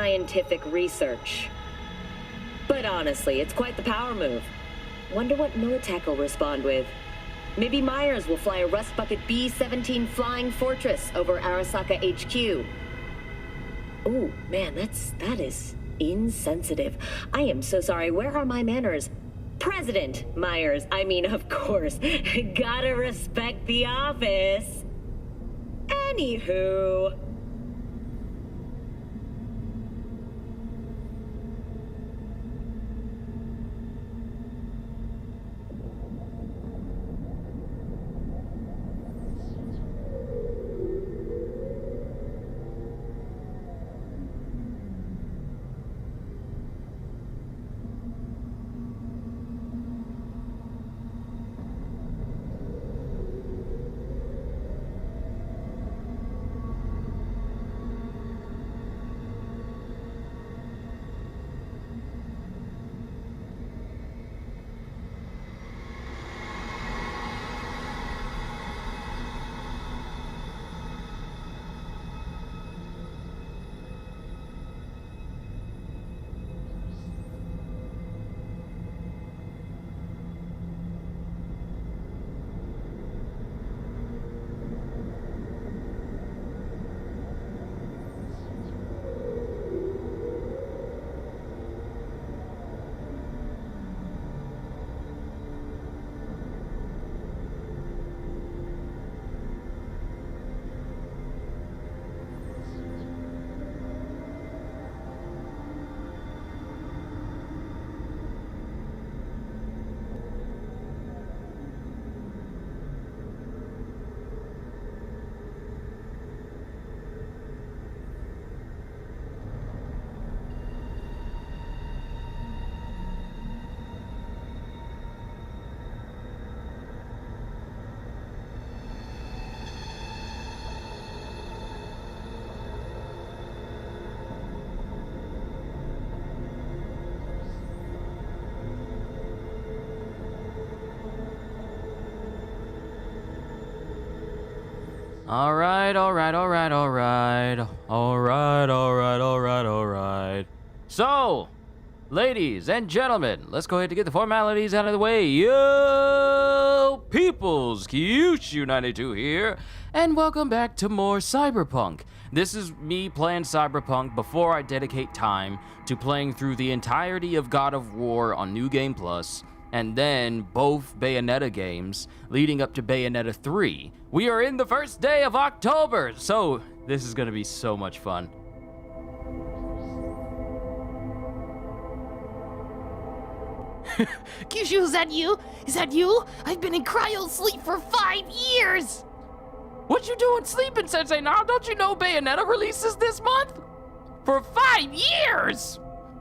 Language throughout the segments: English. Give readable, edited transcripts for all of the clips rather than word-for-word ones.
scientific research. But honestly, it's quite the power move. Wonder what Militech will respond with. Maybe Myers will fly a Rust Bucket B-17 Flying Fortress over Arasaka HQ. Ooh, man, that is insensitive. I am so sorry. Where are my manners? President Myers, I mean, of course. Gotta respect the office. Anywho... Alright. So, ladies and gentlemen, let's go ahead and get the formalities out of the way. Yo, peoples, Kyushu92 here, and welcome back to more Cyberpunk. This is me playing Cyberpunk before I dedicate time to playing through the entirety of God of War on New Game Plus, and then both Bayonetta games leading up to Bayonetta 3. We are in the first day of October, so this is gonna be so much fun. Kyushu, is that you? Is that you? I've been in cryo sleep for 5 years! What you doing sleeping, Sensei? Now, don't you know Bayonetta releases this month? For 5 years!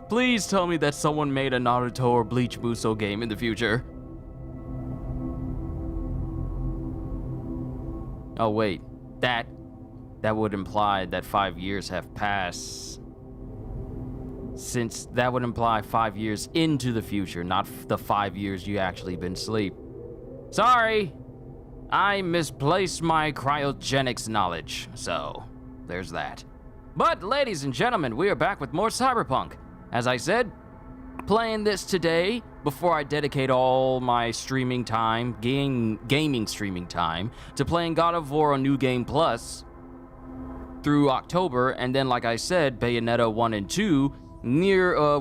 Please tell me that someone made a Naruto or Bleach Musou game in the future. Oh wait, that would imply that 5 years have passed. Since that would imply 5 years into the future, not the 5 years you actually been asleep. Sorry, I misplaced my cryogenics knowledge, so there's that. But ladies and gentlemen, we are back with more Cyberpunk. As I said, playing this today before I dedicate all my streaming time, gaming streaming time, to playing God of War on New Game Plus through October, and then like I said, Bayonetta 1 and 2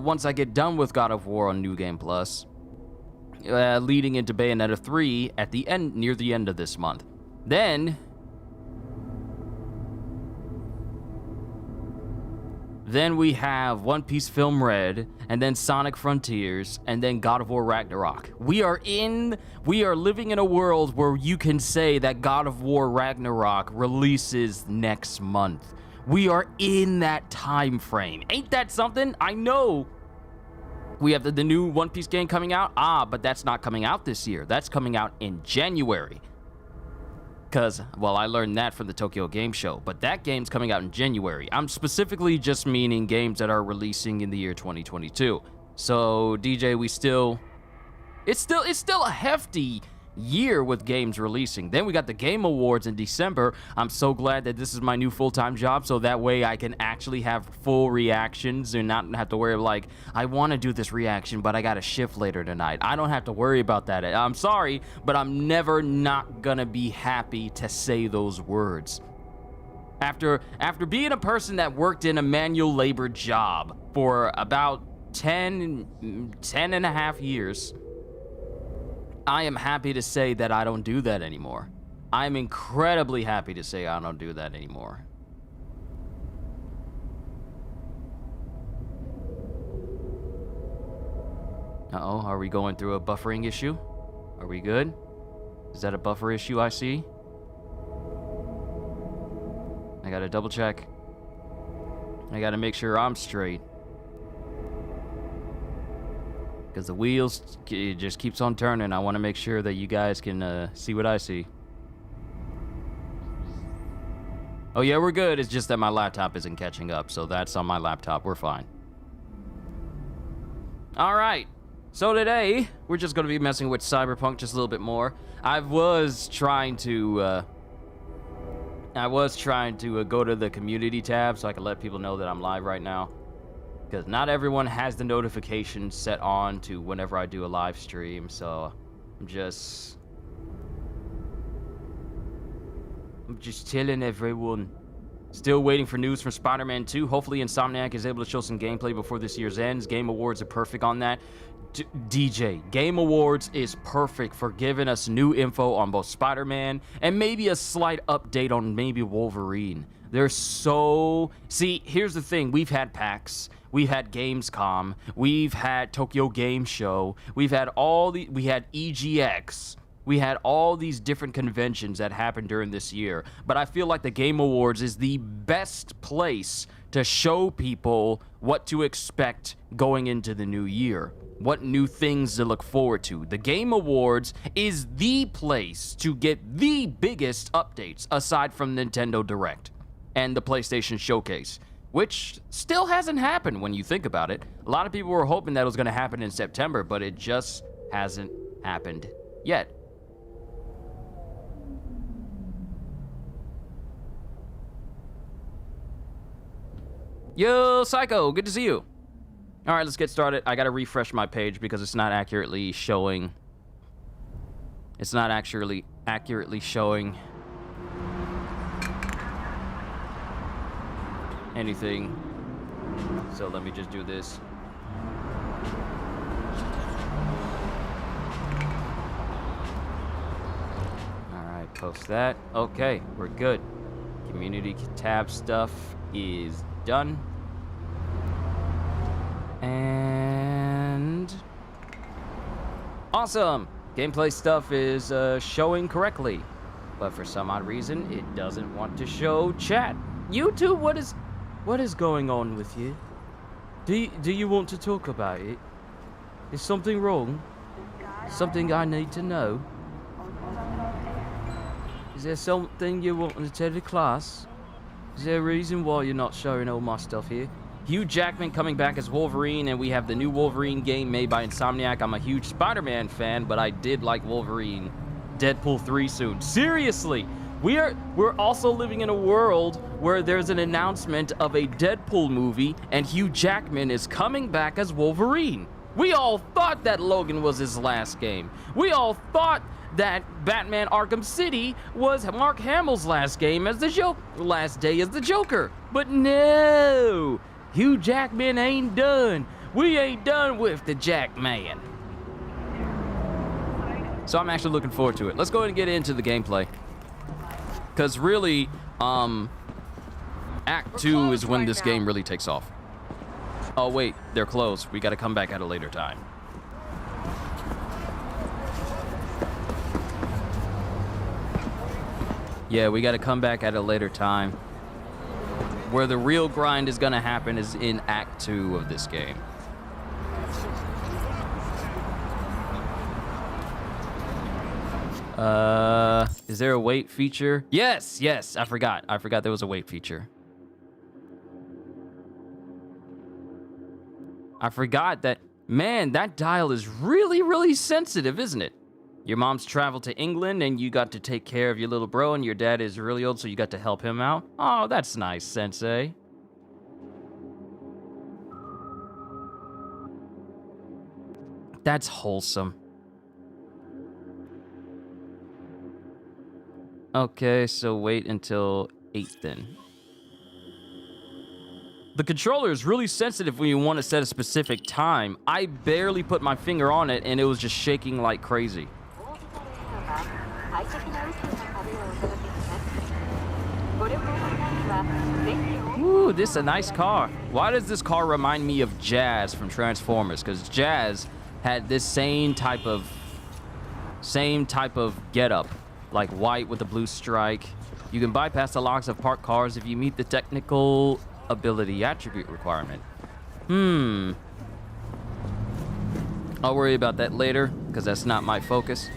once I get done with God of War on New Game Plus, leading into Bayonetta 3 at the end, near the end of this month. Then we have One Piece Film Red, and then Sonic Frontiers, and then God of War Ragnarok. We are living in a world where you can say that God of War Ragnarok releases next month. We are in that time frame. Ain't that something? I know we have the new One Piece game coming out, but that's not coming out this year. That's coming out in January. Because, well, I learned that from the Tokyo Game Show, but that game's coming out in January. I'm specifically just meaning games that are releasing in the year 2022. So, DJ, it's still a hefty year with games releasing. Then we got the Game Awards in December. I'm so glad that this is my new full-time job, so that way I can actually have full reactions and not have to worry like, I want to do this reaction, but I got a shift later tonight. I don't have to worry about that. I'm sorry, but I'm never not gonna be happy to say those words. After being a person that worked in a manual labor job for about 10 and a half years, I am happy to say that I don't do that anymore. I'm incredibly happy to say I don't do that anymore. Uh-oh, are we going through a buffering issue? Are we good? Is that a buffer issue I see? I gotta double check. I gotta make sure I'm straight. Because the wheels, it just keeps on turning. I want to make sure that you guys can see what I see. Oh yeah, we're good. It's just that my laptop isn't catching up, so that's on my laptop. We're fine. All right. So today, we're just going to be messing with Cyberpunk just a little bit more. I was trying to go to the community tab so I can let people know that I'm live right now. Because not everyone has the notification set on to whenever I do a live stream, so I'm just telling everyone. Still waiting for news from Spider-Man 2. Hopefully Insomniac is able to show some gameplay before this year's ends. Game Awards are perfect on that. DJ, Game Awards is perfect for giving us new info on both Spider-Man and maybe a slight update on maybe Wolverine. They're so... See, here's the thing. We've had PAX. We've had Gamescom. We've had Tokyo Game Show. We had EGX. We had all these different conventions that happened during this year. But I feel like the Game Awards is the best place to show people what to expect going into the new year. What new things to look forward to. The Game Awards is the place to get the biggest updates aside from Nintendo Direct and the PlayStation Showcase, which still hasn't happened when you think about it. A lot of people were hoping that it was going to happen in September, but it just hasn't happened yet. Yo, Psycho, good to see you. All right, let's get started. I gotta refresh my page because it's not accurately showing. It's not actually accurately showing anything. So let me just do this. All right, post that. Okay, we're good. Community tab stuff is done. And awesome. Gameplay stuff is showing correctly, but for some odd reason it doesn't want to show chat. YouTube, what is going on with you? Do you want to talk about it? Is something wrong? Something I need to know? Is there something you want to tell the class? Is there a reason why you're not showing all my stuff here? Hugh Jackman coming back as Wolverine, and we have the new Wolverine game made by Insomniac. I'm a huge Spider-Man fan, but I did like Wolverine. Deadpool 3 soon. Seriously, we're also living in a world where there's an announcement of a Deadpool movie, and Hugh Jackman is coming back as Wolverine. We all thought that Logan was his last game. We all thought that Batman Arkham City was Mark Hamill's last game as the last day as the Joker. But no! Hugh Jackman ain't done. We ain't done with the Jackman. So I'm actually looking forward to it. Let's go ahead and get into the gameplay. Because really, Act 2 is when this game really takes off. Oh wait, they're closed. We gotta come back at a later time. Yeah, we gotta come back at a later time. Where the real grind is gonna happen is in Act 2 of this game. Is there a wait feature? Yes, I forgot there was a wait feature. I forgot that, man, that dial is really, really sensitive, isn't it? Your mom's traveled to England and you got to take care of your little bro, and your dad is really old, so you got to help him out. Oh, that's nice, Sensei. That's wholesome. Okay, so wait until 8 then. The controller is really sensitive when you want to set a specific time. I barely put my finger on it and it was just shaking like crazy. Ooh, this is a nice car. Why does this car remind me of Jazz from Transformers? Because Jazz had this same type of getup, like white with a blue strike. You can bypass the locks of parked cars if you meet the technical ability attribute requirement. I'll worry about that later, because that's not my focus.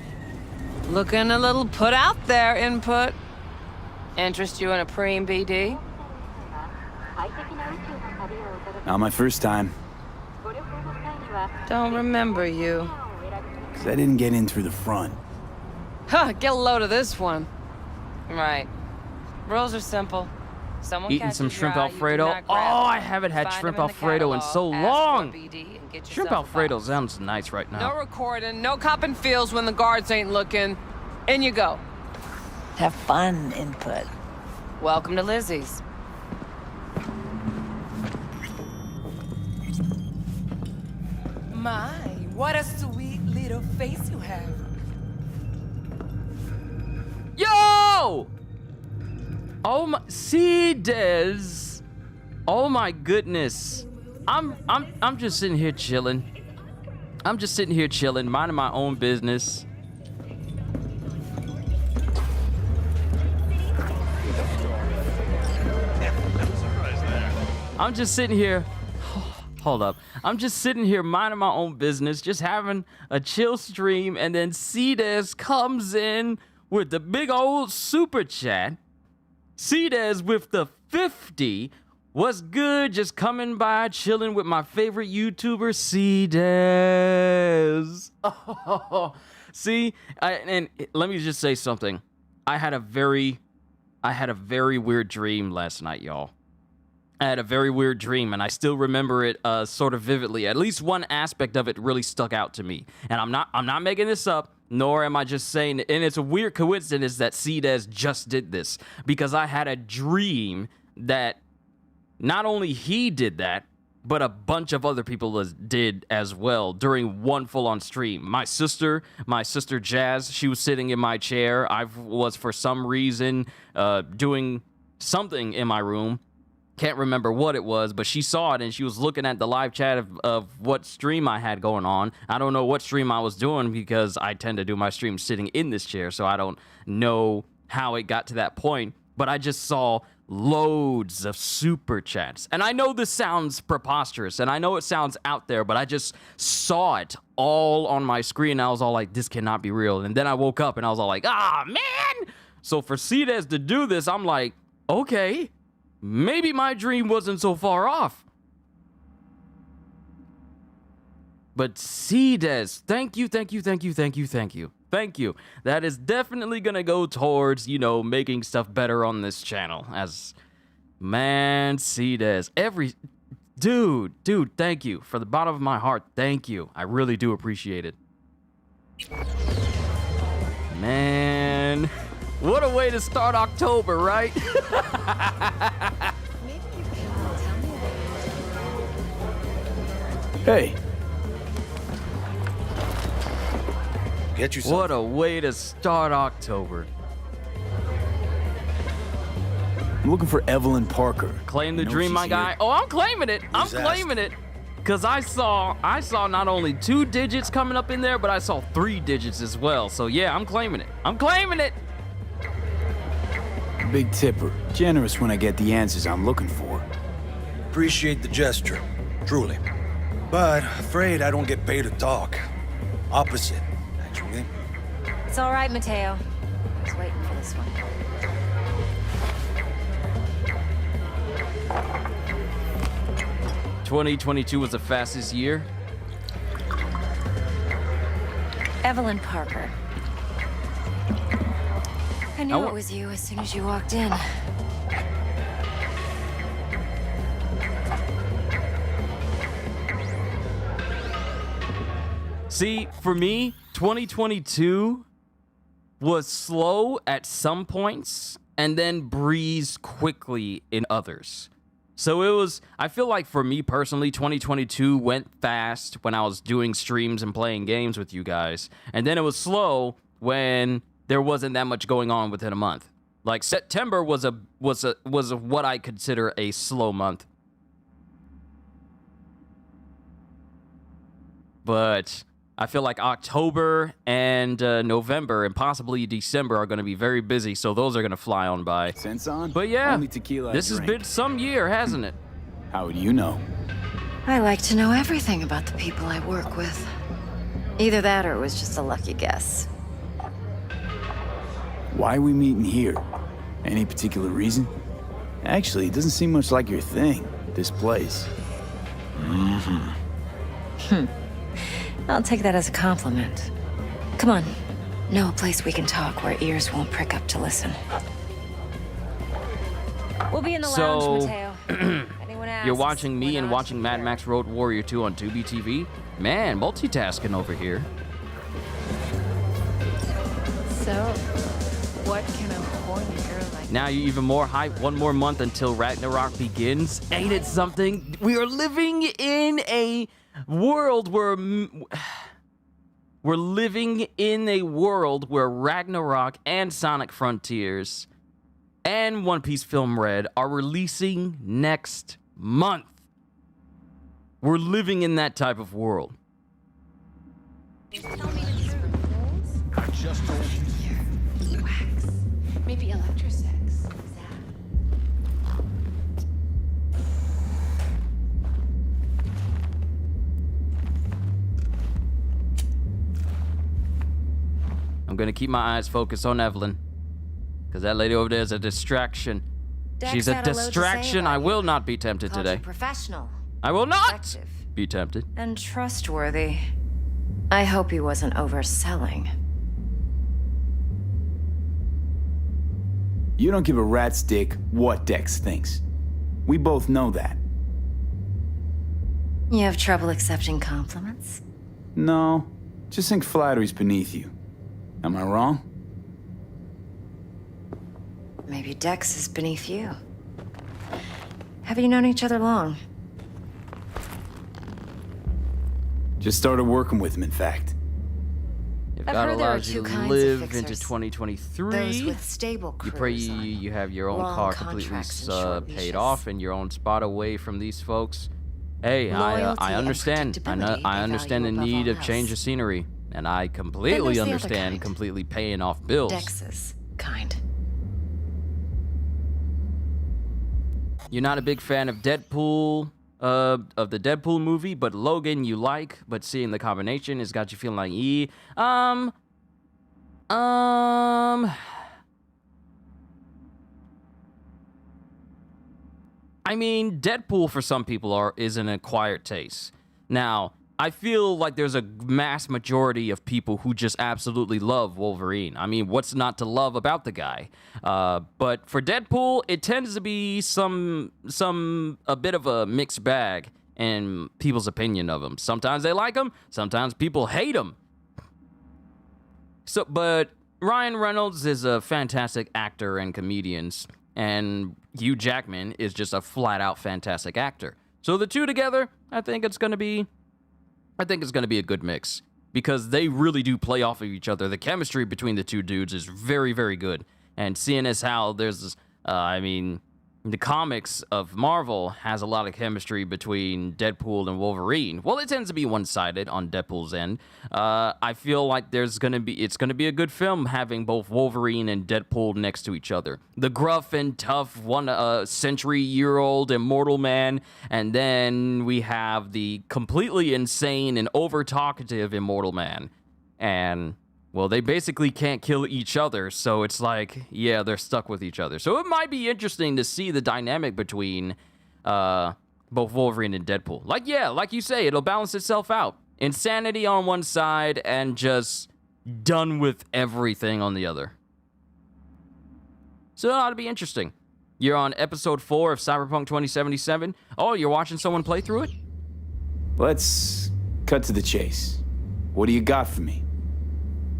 Looking a little put out there, Input. Interest you in a preem, BD? Not my first time. Don't remember you. 'Cause I didn't get in through the front. Huh, get a load of this one. Right. Rules are simple. Someone Eating some catches shrimp your eye, you do Alfredo. not Oh, grab I them. haven't had Find shrimp them in the Alfredo in catalog, so ask for long. BD, and get Shrimp yourself a Alfredo box. sounds nice right now. No recording, no copping feels when the guards ain't looking. In you go. Have fun, Input. Welcome to Lizzie's. My, what a sweet little face you have. Yo! Oh my, see, Des. Oh my goodness. I'm just sitting here chilling. I'm just sitting here chilling, minding my own business. I'm just sitting here. Hold up. I'm just sitting here minding my own business, just having a chill stream, and then C-Des comes in with the big old super chat. C-Des with the 50. What's good? Just coming by, chilling with my favorite YouTuber, C-Des. Oh, see, and let me just say something. I had a very weird dream last night, y'all. I had a very weird dream, and I still remember it sort of vividly. At least one aspect of it really stuck out to me. And I'm not making this up, nor am I just saying it. And it's a weird coincidence that C-Des just did this, because I had a dream that not only he did that, but a bunch of other people did as well during one full-on stream. My sister Jazz, she was sitting in my chair. I was, for some reason, doing something in my room. Can't remember what it was, but she saw it and she was looking at the live chat of what stream I had going on. I don't know what stream I was doing because I tend to do my stream sitting in this chair, so I don't know how it got to that point. But I just saw loads of super chats. And I know this sounds preposterous and I know it sounds out there, but I just saw it all on my screen. And I was all like, this cannot be real. And then I woke up and I was all like, ah, man. So for C-Des to do this, I'm like, okay. Maybe my dream wasn't so far off. But C-Des, thank you. Thank you. That is definitely gonna go towards, making stuff better on this channel. As, man, C-Des, dude, thank you. For the bottom of my heart, thank you. I really do appreciate it. Man. What a way to start October, right? Hey. Get you some. What a way to start October. I'm looking for Evelyn Parker. Claim the I know dream, she's my guy. here. Oh, I'm claiming it. I'm Who's claiming it. Because I saw not only 2 digits coming up in there, but I saw 3 digits as well. So yeah, I'm claiming it. I'm claiming it. Big tipper. Generous when I get the answers I'm looking for. Appreciate the gesture, truly. But afraid I don't get paid to talk. Opposite, actually. It's all right, Mateo. I was waiting for this one. '22 was the fastest year. Evelyn Parker. I knew it was you as soon as you walked in. See, for me, 2022 was slow at some points and then breezed quickly in others. So it was, I feel like for me personally, 2022 went fast when I was doing streams and playing games with you guys. And then it was slow when there wasn't that much going on within a month. Like September was what I consider a slow month. But I feel like October and November and possibly December are going to be very busy, so those are going to fly on by. Sense on? But yeah, Only tequila I this has drink. been some year, hasn't it? How would you know? I like to know everything about the people I work with. Either that or it was just a lucky guess. Why are we meeting here? Any particular reason? Actually, it doesn't seem much like your thing, this place. I'll take that as a compliment. Come on. Know a place we can talk where ears won't prick up to listen. We'll be in the lounge, Mateo. Anyone asks, You're watching me we're and not watching Mad here. Max Road Warrior 2 on Tubi TV? Man, multitasking over here. So, what can a horny girl like Now you're even more hype. One more month until Ragnarok begins. Ain't it something? We are living in a world where we're living in a world where Ragnarok and Sonic Frontiers and One Piece Film Red are releasing next month. We're living in that type of world. wax? Maybe electrosex. Is that? I'm gonna keep my eyes focused on Evelyn, because that lady over there is a distraction. Dex She's a had a load to say distraction. about I you. will not be tempted Called you today. professional I will not effective. be tempted. and trustworthy. I hope he wasn't overselling. You don't give a rat's dick what Dex thinks. We both know that. You have trouble accepting compliments? No, just think flattery's beneath you. Am I wrong? Maybe Dex is beneath you. Have you known each other long? Just started working with him, in fact. If I've God heard there are allows you two to kinds of live fixers. into 2023, Those with stable you crews pray on you have your own long car completely contracts and short paid leashes. off and your own spot away from these folks. Hey, Loyalty I and understand. predictability I they understand the value above need all of change of else. scenery, and I Then completely there's the other understand kind. completely paying off bills. Dex's kind. You're not a big fan of Deadpool, of the Deadpool movie, but Logan you like, but seeing the combination has got you feeling like, I mean, Deadpool for some people is an acquired taste. Now, I feel like there's a mass majority of people who just absolutely love Wolverine. I mean, what's not to love about the guy? But for Deadpool, it tends to be a bit of a mixed bag in people's opinion of him. Sometimes they like him, sometimes people hate him. But Ryan Reynolds is a fantastic actor and comedian, and Hugh Jackman is just a flat-out fantastic actor. So the two together, I think it's going to be a good mix, because they really do play off of each other. The chemistry between the two dudes is very, very good. And seeing as how there's, the comics of Marvel has a lot of chemistry between Deadpool and Wolverine. Well, it tends to be one-sided on Deadpool's end. I feel like it's gonna be a good film having both Wolverine and Deadpool next to each other. The gruff and tough century-year-old immortal man, and then we have the completely insane and over-talkative immortal man. And well, they basically can't kill each other, so it's like, yeah, they're stuck with each other. So it might be interesting to see the dynamic between both Wolverine and Deadpool. Like you say, it'll balance itself out. Insanity on one side and just done with everything on the other. So it ought to be interesting. You're on episode 4 of Cyberpunk 2077. Oh, you're watching someone play through it? Let's cut to the chase. What do you got for me?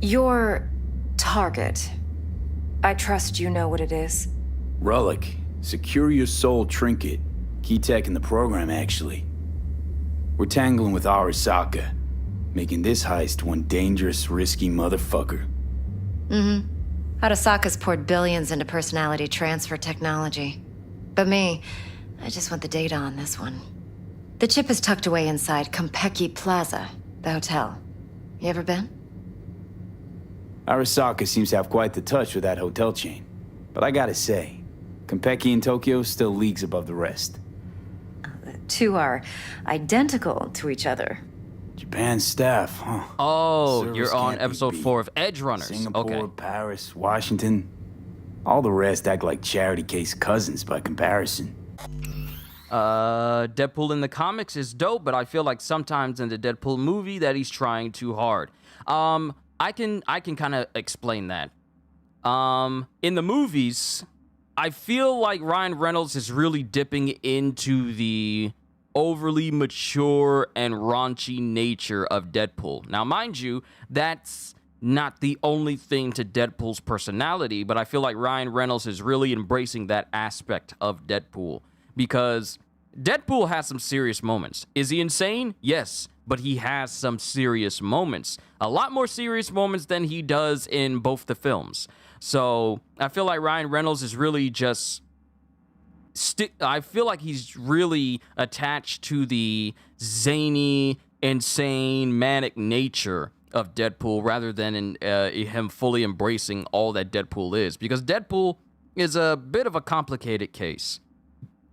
Your target. I trust you know what it is. Relic. Secure your soul trinket. Key tech in the program, actually. We're tangling with Arasaka, making this heist one dangerous, risky motherfucker. Arasaka's poured billions into personality transfer technology. But me, I just want the data on this one. The chip is tucked away inside Konpeki Plaza, the hotel. You ever been? Arasaka seems to have quite the touch with that hotel chain. But I gotta say, Konpeki in Tokyo still leagues above the rest. The two are identical to each other. Japan staff, huh? Oh, Service you're on can't be episode beat. 4 of Edge Runners. Singapore, Okay. Paris, Washington. All the rest act like charity case cousins by comparison. Deadpool in the comics is dope, but I feel like sometimes in the Deadpool movie that he's trying too hard. I can kind of explain that. In the movies, I feel like Ryan Reynolds is really dipping into the overly mature and raunchy nature of Deadpool. Now, mind you, that's not the only thing to Deadpool's personality, but I feel like Ryan Reynolds is really embracing that aspect of Deadpool because Deadpool has some serious moments. Is he insane? Yes, but he has some serious moments. A lot more serious moments than he does in both the films. So I feel like Ryan Reynolds is really just... I feel like he's really attached to the zany, insane, manic nature of Deadpool rather than him fully embracing all that Deadpool is. Because Deadpool is a bit of a complicated case.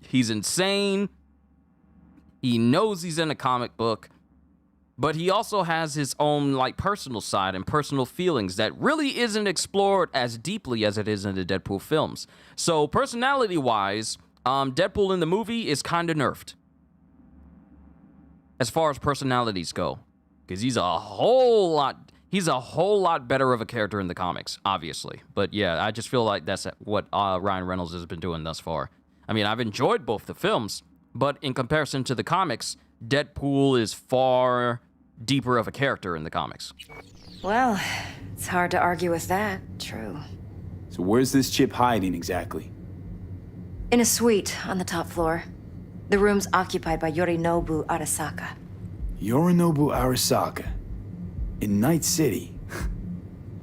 He's insane. He knows he's in a comic book. But he also has his own like personal side and personal feelings that really isn't explored as deeply as it is in the Deadpool films. So personality-wise, Deadpool in the movie is kind of nerfed as far as personalities go, because he's a whole lot better of a character in the comics, obviously. But yeah, I just feel like that's what Ryan Reynolds has been doing thus far. I mean, I've enjoyed both the films, but in comparison to the comics, Deadpool is far deeper of a character in the comics. Well, it's hard to argue with that. True. So where's this chip hiding exactly? In a suite on the top floor. The room's occupied by Yorinobu Arasaka. Yorinobu Arasaka. In Night City.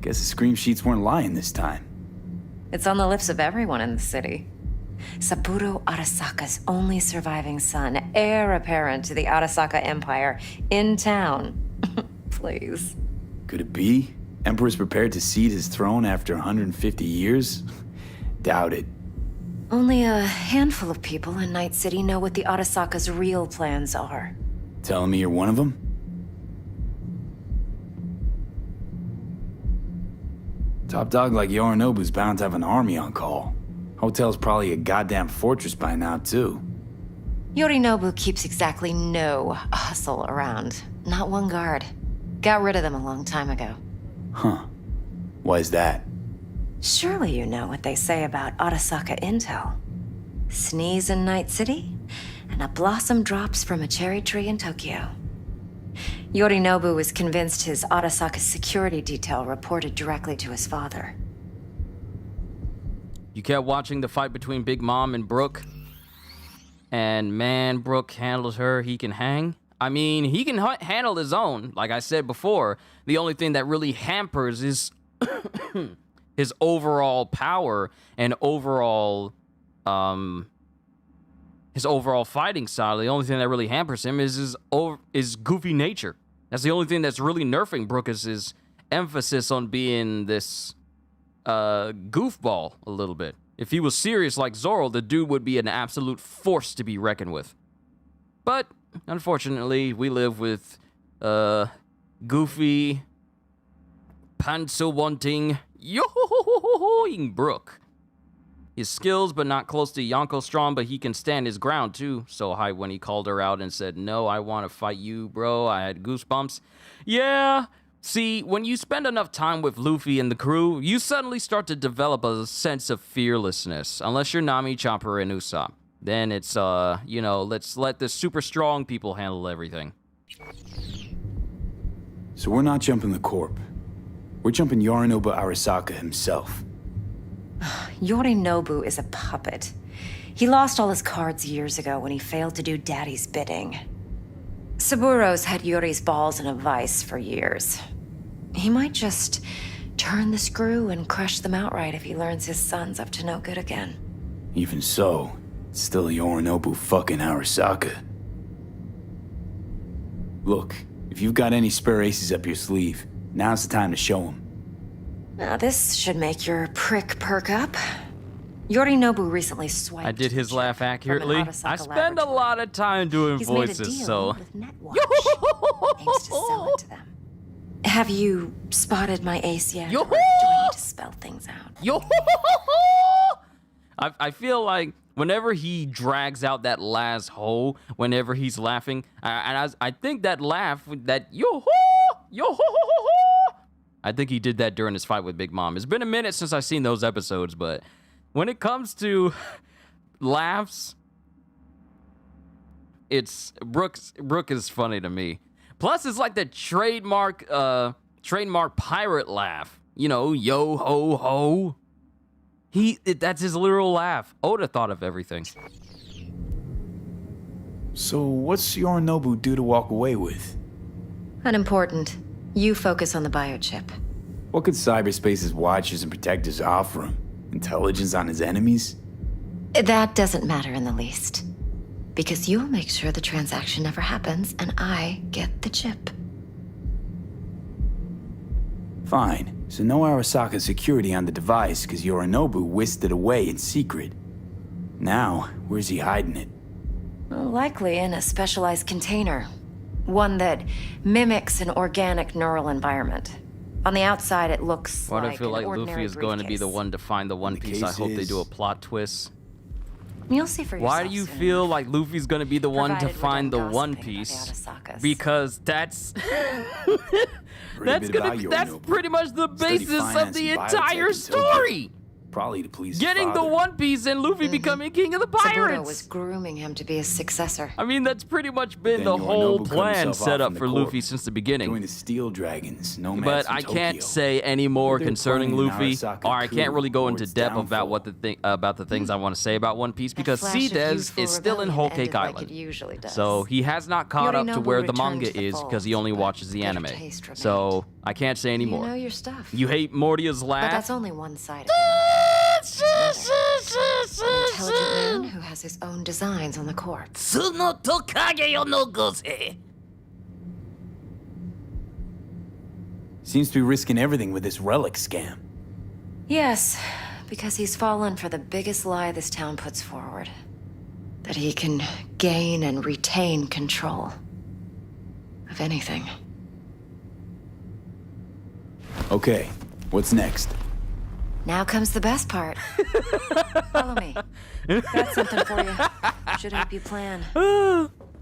Guess the scream sheets weren't lying this time. It's on the lips of everyone in the city. Saburo Arasaka's only surviving son, heir apparent to the Arasaka Empire, in town. Please. Could it be? Emperor's prepared to cede his throne after 150 years? Doubt it. Only a handful of people in Night City know what the Arasaka's real plans are. Telling me you're one of them? Top dog like Yorinobu's bound to have an army on call. Hotel's probably a goddamn fortress by now, too. Yorinobu keeps exactly no hustle around. Not one guard. Got rid of them a long time ago. Huh. Why is that? Surely you know what they say about Arasaka intel. Sneeze in Night City, and a blossom drops from a cherry tree in Tokyo. Yorinobu was convinced his Arasaka security detail reported directly to his father. You kept watching the fight between Big Mom and Brooke, and man, Brooke handles her. He can hang. I mean, he can handle his own. Like I said before, the only thing that really hampers is his overall power and his overall fighting style. The only thing that really hampers him is his goofy nature. That's the only thing that's really nerfing Brooke is his emphasis on being this goofball a little bit. If he was serious like Zoro, the dude would be an absolute force to be reckoned with. But unfortunately, we live with goofy, pencil-wanting, yo-ho-ho-ho-ho-ho-ing Brooke. His skills, but not close to Yonko strong, but he can stand his ground too. So hype when he called her out and said, "No, I want to fight you, bro." I had goosebumps. Yeah, See, when you spend enough time with Luffy and the crew, you suddenly start to develop a sense of fearlessness. Unless you're Nami, Chopper, and Usopp. Then it's, you know, let's let the super strong people handle everything. So we're not jumping the Corp. We're jumping Yorinobu Arasaka himself. Yorinobu is a puppet. He lost all his cards years ago when he failed to do Daddy's bidding. Saburo's had Yuri's balls in a vice for years. He might just turn the screw and crush them outright if he learns his son's up to no good again. Even so, it's still Yorinobu fucking Arasaka. Look, if you've got any spare aces up your sleeve, now's the time to show them. Now this should make your prick perk up. Yorinobu recently swiped. I did his the laugh chip from an accurately. Arasaka I spend a laboratory. lot of time doing He's made a voices, deal so. with Netwatch. Aims to sell it to them. Have you spotted my ace yet? Or do I need to spell things out? Yo! I feel like whenever he drags out that last hole, whenever he's laughing, and I think that laugh, that yo-ho, I think he did that during his fight with Big Mom. It's been a minute since I've seen those episodes, but when it comes to laughs, it's Brooke is funny to me. Plus, it's like the trademark pirate laugh. You know, yo ho ho. That's his literal laugh. Oda thought of everything. So what's Yorinobu due to walk away with? Unimportant. You focus on the biochip. What could cyberspace's watchers and protectors offer him? Intelligence on his enemies? That doesn't matter in the least. Because you'll make sure the transaction never happens, and I get the chip. Fine. So no Arasaka security on the device because Yorinobu whisked it away in secret. Now, where's he hiding it? Likely in a specialized container. One that mimics an organic neural environment. On the outside, it looks Why do like I feel an like ordinary Luffy is going to be the briefcase. one to find the One The Piece? I case hope they is- do a plot twist. You'll see for yourself. Why do you soon feel enough. like Luffy's going to be the one to Provided we're find the done One gossiping about the Piece? Arasakas. Because that's Heard a bit about that's Yorinobu. pretty much the Studied basis of finance the and biotech entire in Tokyo. story. Probably to please his Getting the father. One Piece and Luffy becoming king of the Saburo was pirates. grooming him to be his successor. I mean, that's pretty much been Then the whole Yorinobu cut plan himself set off up from the for Corp. Luffy since the Join beginning. the Steel Dragons, nomads But from I can't Tokyo. say any more They're concerning planning an Luffy, Arasaka or I can't coup really go or into its depth about what downfall. about the things I want to say about One Piece because That flash of Cdes youthful is still in rebellion Whole Cake ended like Island. it usually does. So he has not caught up to Yorinobu where the returned manga to the is because he fold, only but watches the bitter anime. taste remained. So I can't say You know anymore. your stuff. You hate Mortia's But laugh? that's only one side of it. There's another. An intelligent man who has his own designs on the corpse. Seems to be risking everything with this relic scam. Yes, because he's fallen for the biggest lie this town puts forward. That he can gain and retain control of anything. Okay, what's next? Now comes the best part. Follow me. Got something for you. Should help you plan.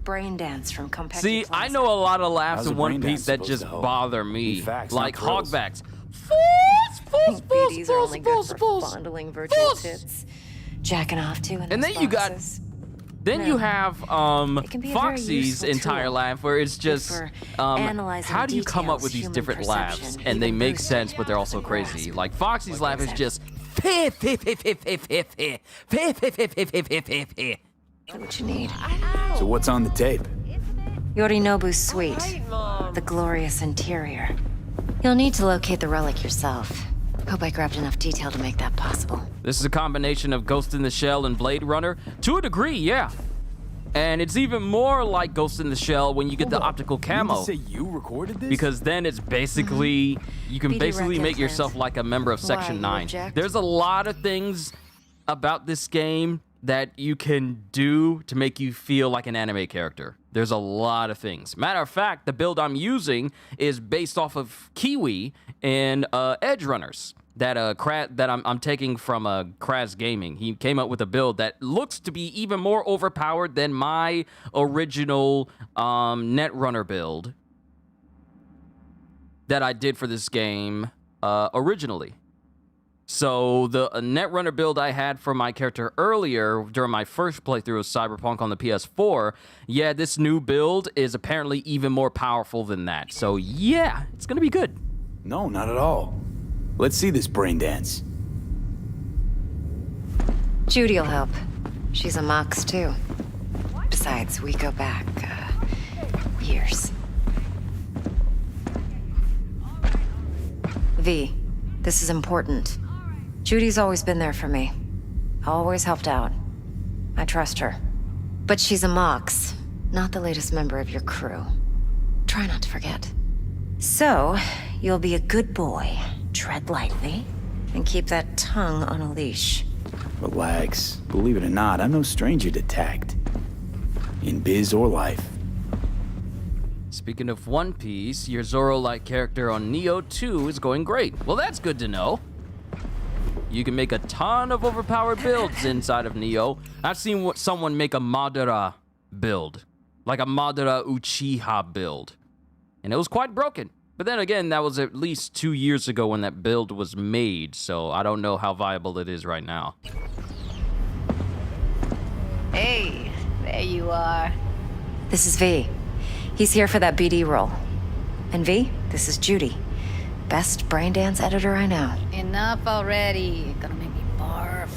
Brain dance from Compeki See, I Plaza. know a lot of laughs How's in a One brain Piece dance that supposed just to help? bother me. Need facts, Like not thrills. hogbacks. Think BDs are only good for fondling virtual tits, jacking off to, in And those then you got- boxes. Then you No. have It can be a very Foxy's useful entire tool. laugh where it's just for how analyzing do you come up with these details, different human laughs perception, and they even make boosted sense but they're also and crazy. grasp. Like Foxy's laugh is example. just What you need. So what's on the tape? Yorinobu's suite. The glorious interior. You'll need to locate the relic yourself. Hope I grabbed enough detail to make that possible. This is a combination of Ghost in the Shell and Blade Runner to a degree, yeah. And it's even more like Ghost in the Shell when you get the optical You mean to camo. say you recorded this? Because then it's basically, you can BD basically rec make implants. yourself like a member of Why, Section you 9. object? There's a lot of things about this game that you can do to make you feel like an anime character. There's a lot of things. Matter of fact, the build I'm using is based off of Kiwi and Edge Runners that I'm taking from Kraz Gaming. He came up with a build that looks to be even more overpowered than my original Netrunner build that I did for this game originally. So the Netrunner build I had for my character earlier during my first playthrough of Cyberpunk on the PS4, yeah, this new build is apparently even more powerful than that. So yeah, it's gonna be good. No, not at all. Let's see this brain dance. Judy'll help. She's a Mox, too. Besides, we go back, years. V, this is important. Judy's always been there for me. Always helped out. I trust her. But she's a Mox, not the latest member of your crew. Try not to forget. So, you'll be a good boy, tread lightly, and keep that tongue on a leash. Relax. Believe it or not, I'm no stranger to tact. In biz or life. Speaking of One Piece, your Zoro-like character on Neo 2 is going great. Well, that's good to know. You can make a ton of overpowered builds inside of Neo. I've seen someone make a Madara build. Like a Madara Uchiha build. And it was quite broken. But then again, that was at least 2 years ago when that build was made, so I don't know how viable it is right now. Hey, there you are. This is V. He's here for that BD role. And V, this is Judy. Best brain dance editor I know. Enough already. Gonna make me barf.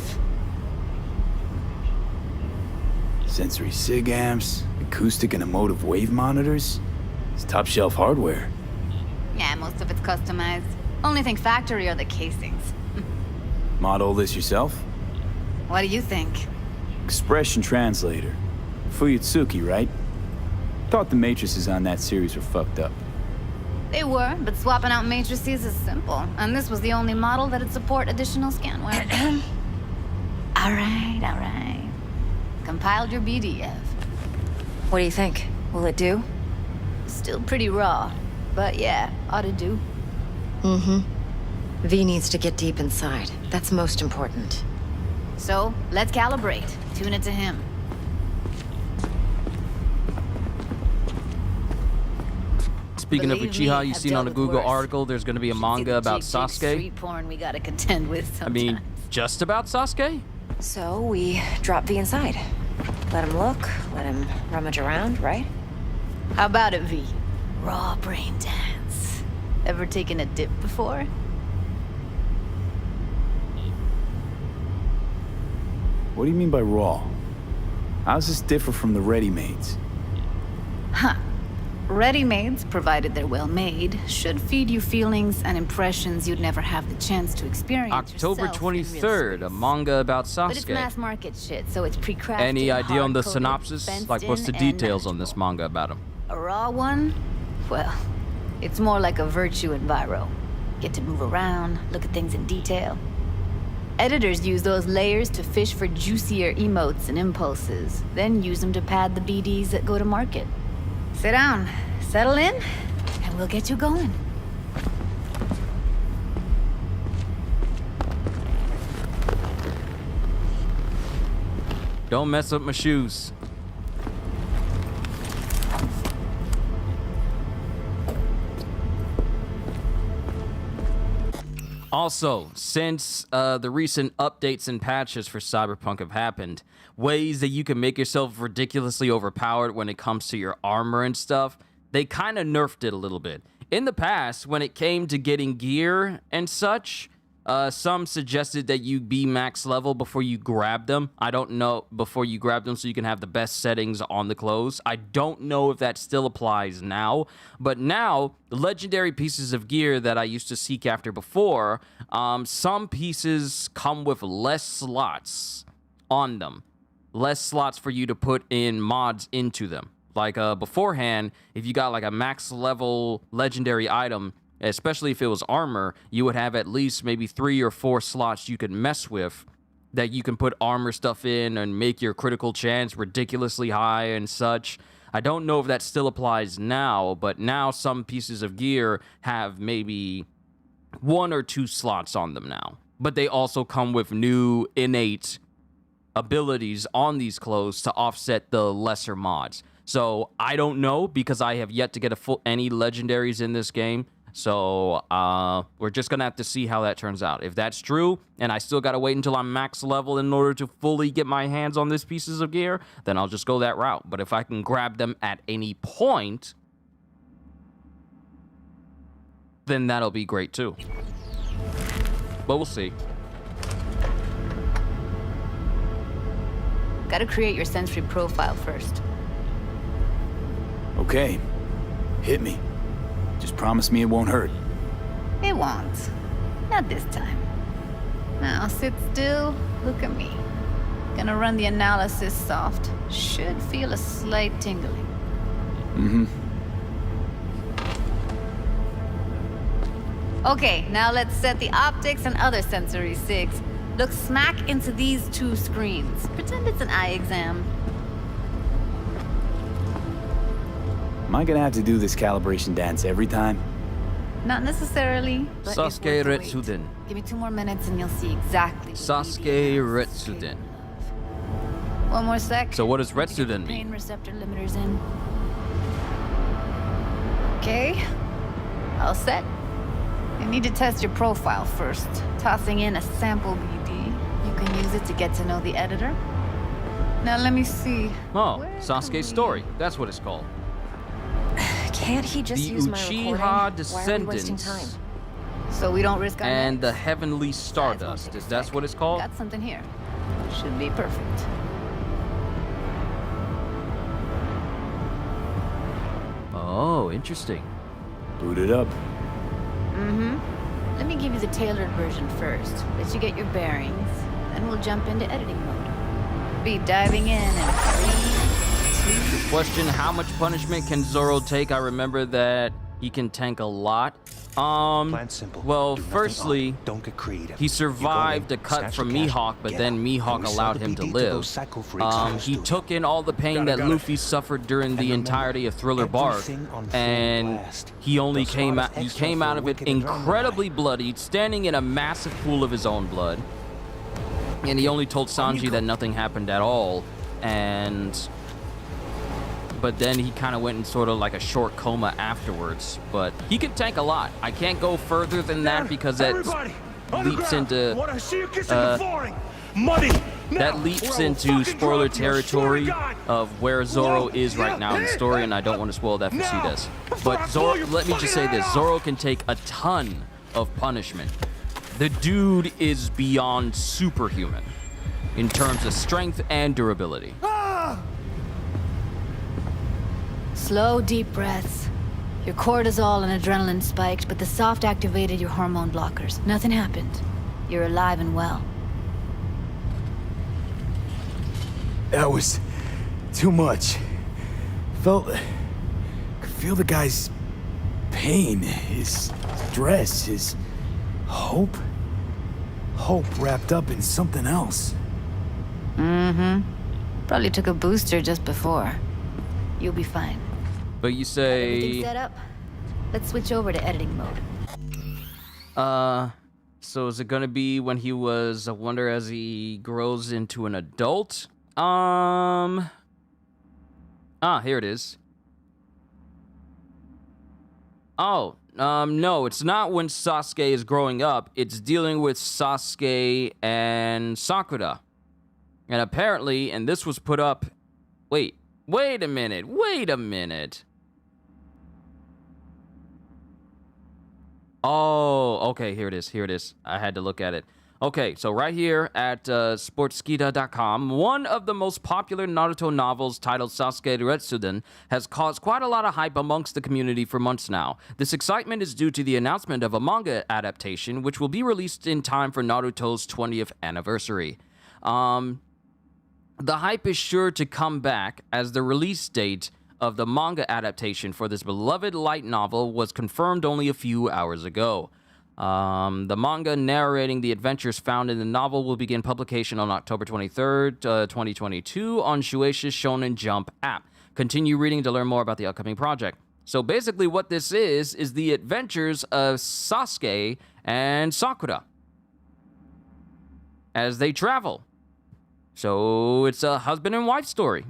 Sensory SIG amps, acoustic and emotive wave monitors. It's top shelf hardware. Yeah, most of it's customized. Only thing factory are the casings. Model this yourself? What do you think? Expression translator. Fuyutsuki, right? Thought the matrices on that series were fucked up. They were, but swapping out matrices is simple. And this was the only model that'd support additional scanware. all right. Compiled your BDF. What do you think? Will it do? Still pretty raw. But yeah, ought to do. Mm-hmm. V needs to get deep inside. That's most important. So, let's calibrate. Tune it to him. Speaking of Believe Uchiha, me, you've I've seen dealt on a with Google worse. article, there's going to be a manga about Sasuke. Street porn we gotta contend with sometimes. I mean, just about Sasuke? So we drop V inside. Let him look, let him rummage around, right? How about it, V? Raw brain dance. Ever taken a dip before? What do you mean by raw? How's this differ from the ready-mades? Huh. Ready-mades, provided they're well made, should feed you feelings and impressions you'd never have the chance to experience October yourself in real 23rd, a space. manga about But it's Sasuke. mass market shit, so it's pre-crafted. Any idea on the hard-coded, synopsis? fenced Like, what's the in, and details on this manageable. manga about him? A raw one? Well, it's more like a virtue enviro. Get to move around, look at things in detail. Editors use those layers to fish for juicier emotes and impulses, then use them to pad the BDs that go to market. Sit down, settle in, and we'll get you going. Don't mess up my shoes. Also, since the recent updates and patches for Cyberpunk have happened, ways that you can make yourself ridiculously overpowered when it comes to your armor and stuff, they kind of nerfed it a little bit. In the past, when it came to getting gear and such, some suggested that you be max level before you grab them. I don't know, before you grab them so you can have the best settings on the clothes. I don't know if that still applies now, but now, the legendary pieces of gear that I used to seek after before, some pieces come with less slots on them. Less slots for you to put in mods into them. Like, beforehand, if you got like a max level legendary item, especially if it was armor, you would have at least maybe 3 or 4 slots you could mess with that you can put armor stuff in and make your critical chance ridiculously high and such. I don't know if that still applies now, but now some pieces of gear have maybe 1 or 2 slots on them now. But they also come with new innate abilities on these clothes to offset the lesser mods. So I don't know, because I have yet to get any legendaries in this game. So we're just gonna have to see how that turns out. If that's true, and I still gotta wait until I'm max level in order to fully get my hands on these pieces of gear, then I'll just go that route. But if I can grab them at any point, then that'll be great too. But we'll see. Gotta create your sensory profile first. Okay. Hit me. Just promise me it won't hurt. It won't. Not this time. Now sit still, look at me. Gonna run the analysis soft. Should feel a slight tingling. Mm-hmm. Okay, now let's set the optics and other sensory sigs. Look smack into these two screens. Pretend it's an eye exam. Am I gonna have to do this calibration dance every time? Not necessarily, but it's worth Sasuke the wait. Retsuden. Give me 2 more minutes and you'll see exactly what Sasuke BB has. Retsuden. One more sec. So what does Need to get the Retsuden pain mean? receptor limiters in. Okay. All set. You need to test your profile first. Tossing in a sample BD. You can use it to get to know the editor. Now let me see. Oh, Where Sasuke's can we- story. That's what it's called. Can't he just The use my Uchiha recording? Why are we wasting Descendants time? So we don't risk our and the necks? Heavenly Size won't Stardust. take a Is that sec. what it's called? Got something here. Should be perfect. Oh, interesting. Boot it up. Mm-hmm. Let me give you the tailored version first. Let you get your bearings. Then we'll jump into editing mode. Be diving in 3, 2... Question, how much punishment can Zoro take? I remember that he can tank a lot. Plan simple. Well, Do nothing firstly, odd. Don't get creative. he survived You a go in, cut snatch from the cash, Mihawk, but get then out. Mihawk And we allowed sell him the to BD live. those psycho freaks in the He studio. took in all the pain Got it, that got it. Luffy suffered during the remember, entirety of Thriller Bark, everything on full and blast. he only The came out. smartest He extra came for out of it wicked and incredibly bloodied, standing in a massive pool of his own blood. And he only told Sanji that nothing happened at all, but then he kind of went in sort of like a short coma afterwards. But he can tank a lot. I can't go further than that because that leaps into that leaps into spoiler territory of where Zoro is right now in the story, and I don't want to spoil that for Cedes. But Zoro, let me just say this: Zoro can take a ton of punishment. The dude is beyond superhuman in terms of strength and durability. Slow, deep breaths. Your cortisol and adrenaline spiked, but the soft activated your hormone blockers. Nothing happened. You're alive and well. That was too much. Could feel the guy's pain, his stress, his hope. Hope wrapped up in something else. Mm-hmm. Probably took a booster just before. You'll be fine. But you Everything say, set up? Let's switch over to editing mode. so is it gonna be when he was a wonder as he grows into an adult? Here it is. Oh, no, it's not when Sasuke is growing up. It's dealing with Sasuke and Sakura. And apparently, and this was put up... Wait a minute. Oh, okay, here it is. I had to look at it. Okay, so right here at sportskeeda.com, one of the most popular Naruto novels titled Sasuke Retsuden has caused quite a lot of hype amongst the community for months now. This excitement is due to the announcement of a manga adaptation, which will be released in time for Naruto's 20th anniversary. The hype is sure to come back as the release date of the manga adaptation for this beloved light novel was confirmed only a few hours ago. The manga narrating the adventures found in the novel will begin publication on October 23rd, 2022 on Shueisha's Shonen Jump app. Continue reading to learn more about the upcoming project. So basically what this is the adventures of Sasuke and Sakura as they travel. So it's a husband and wife story.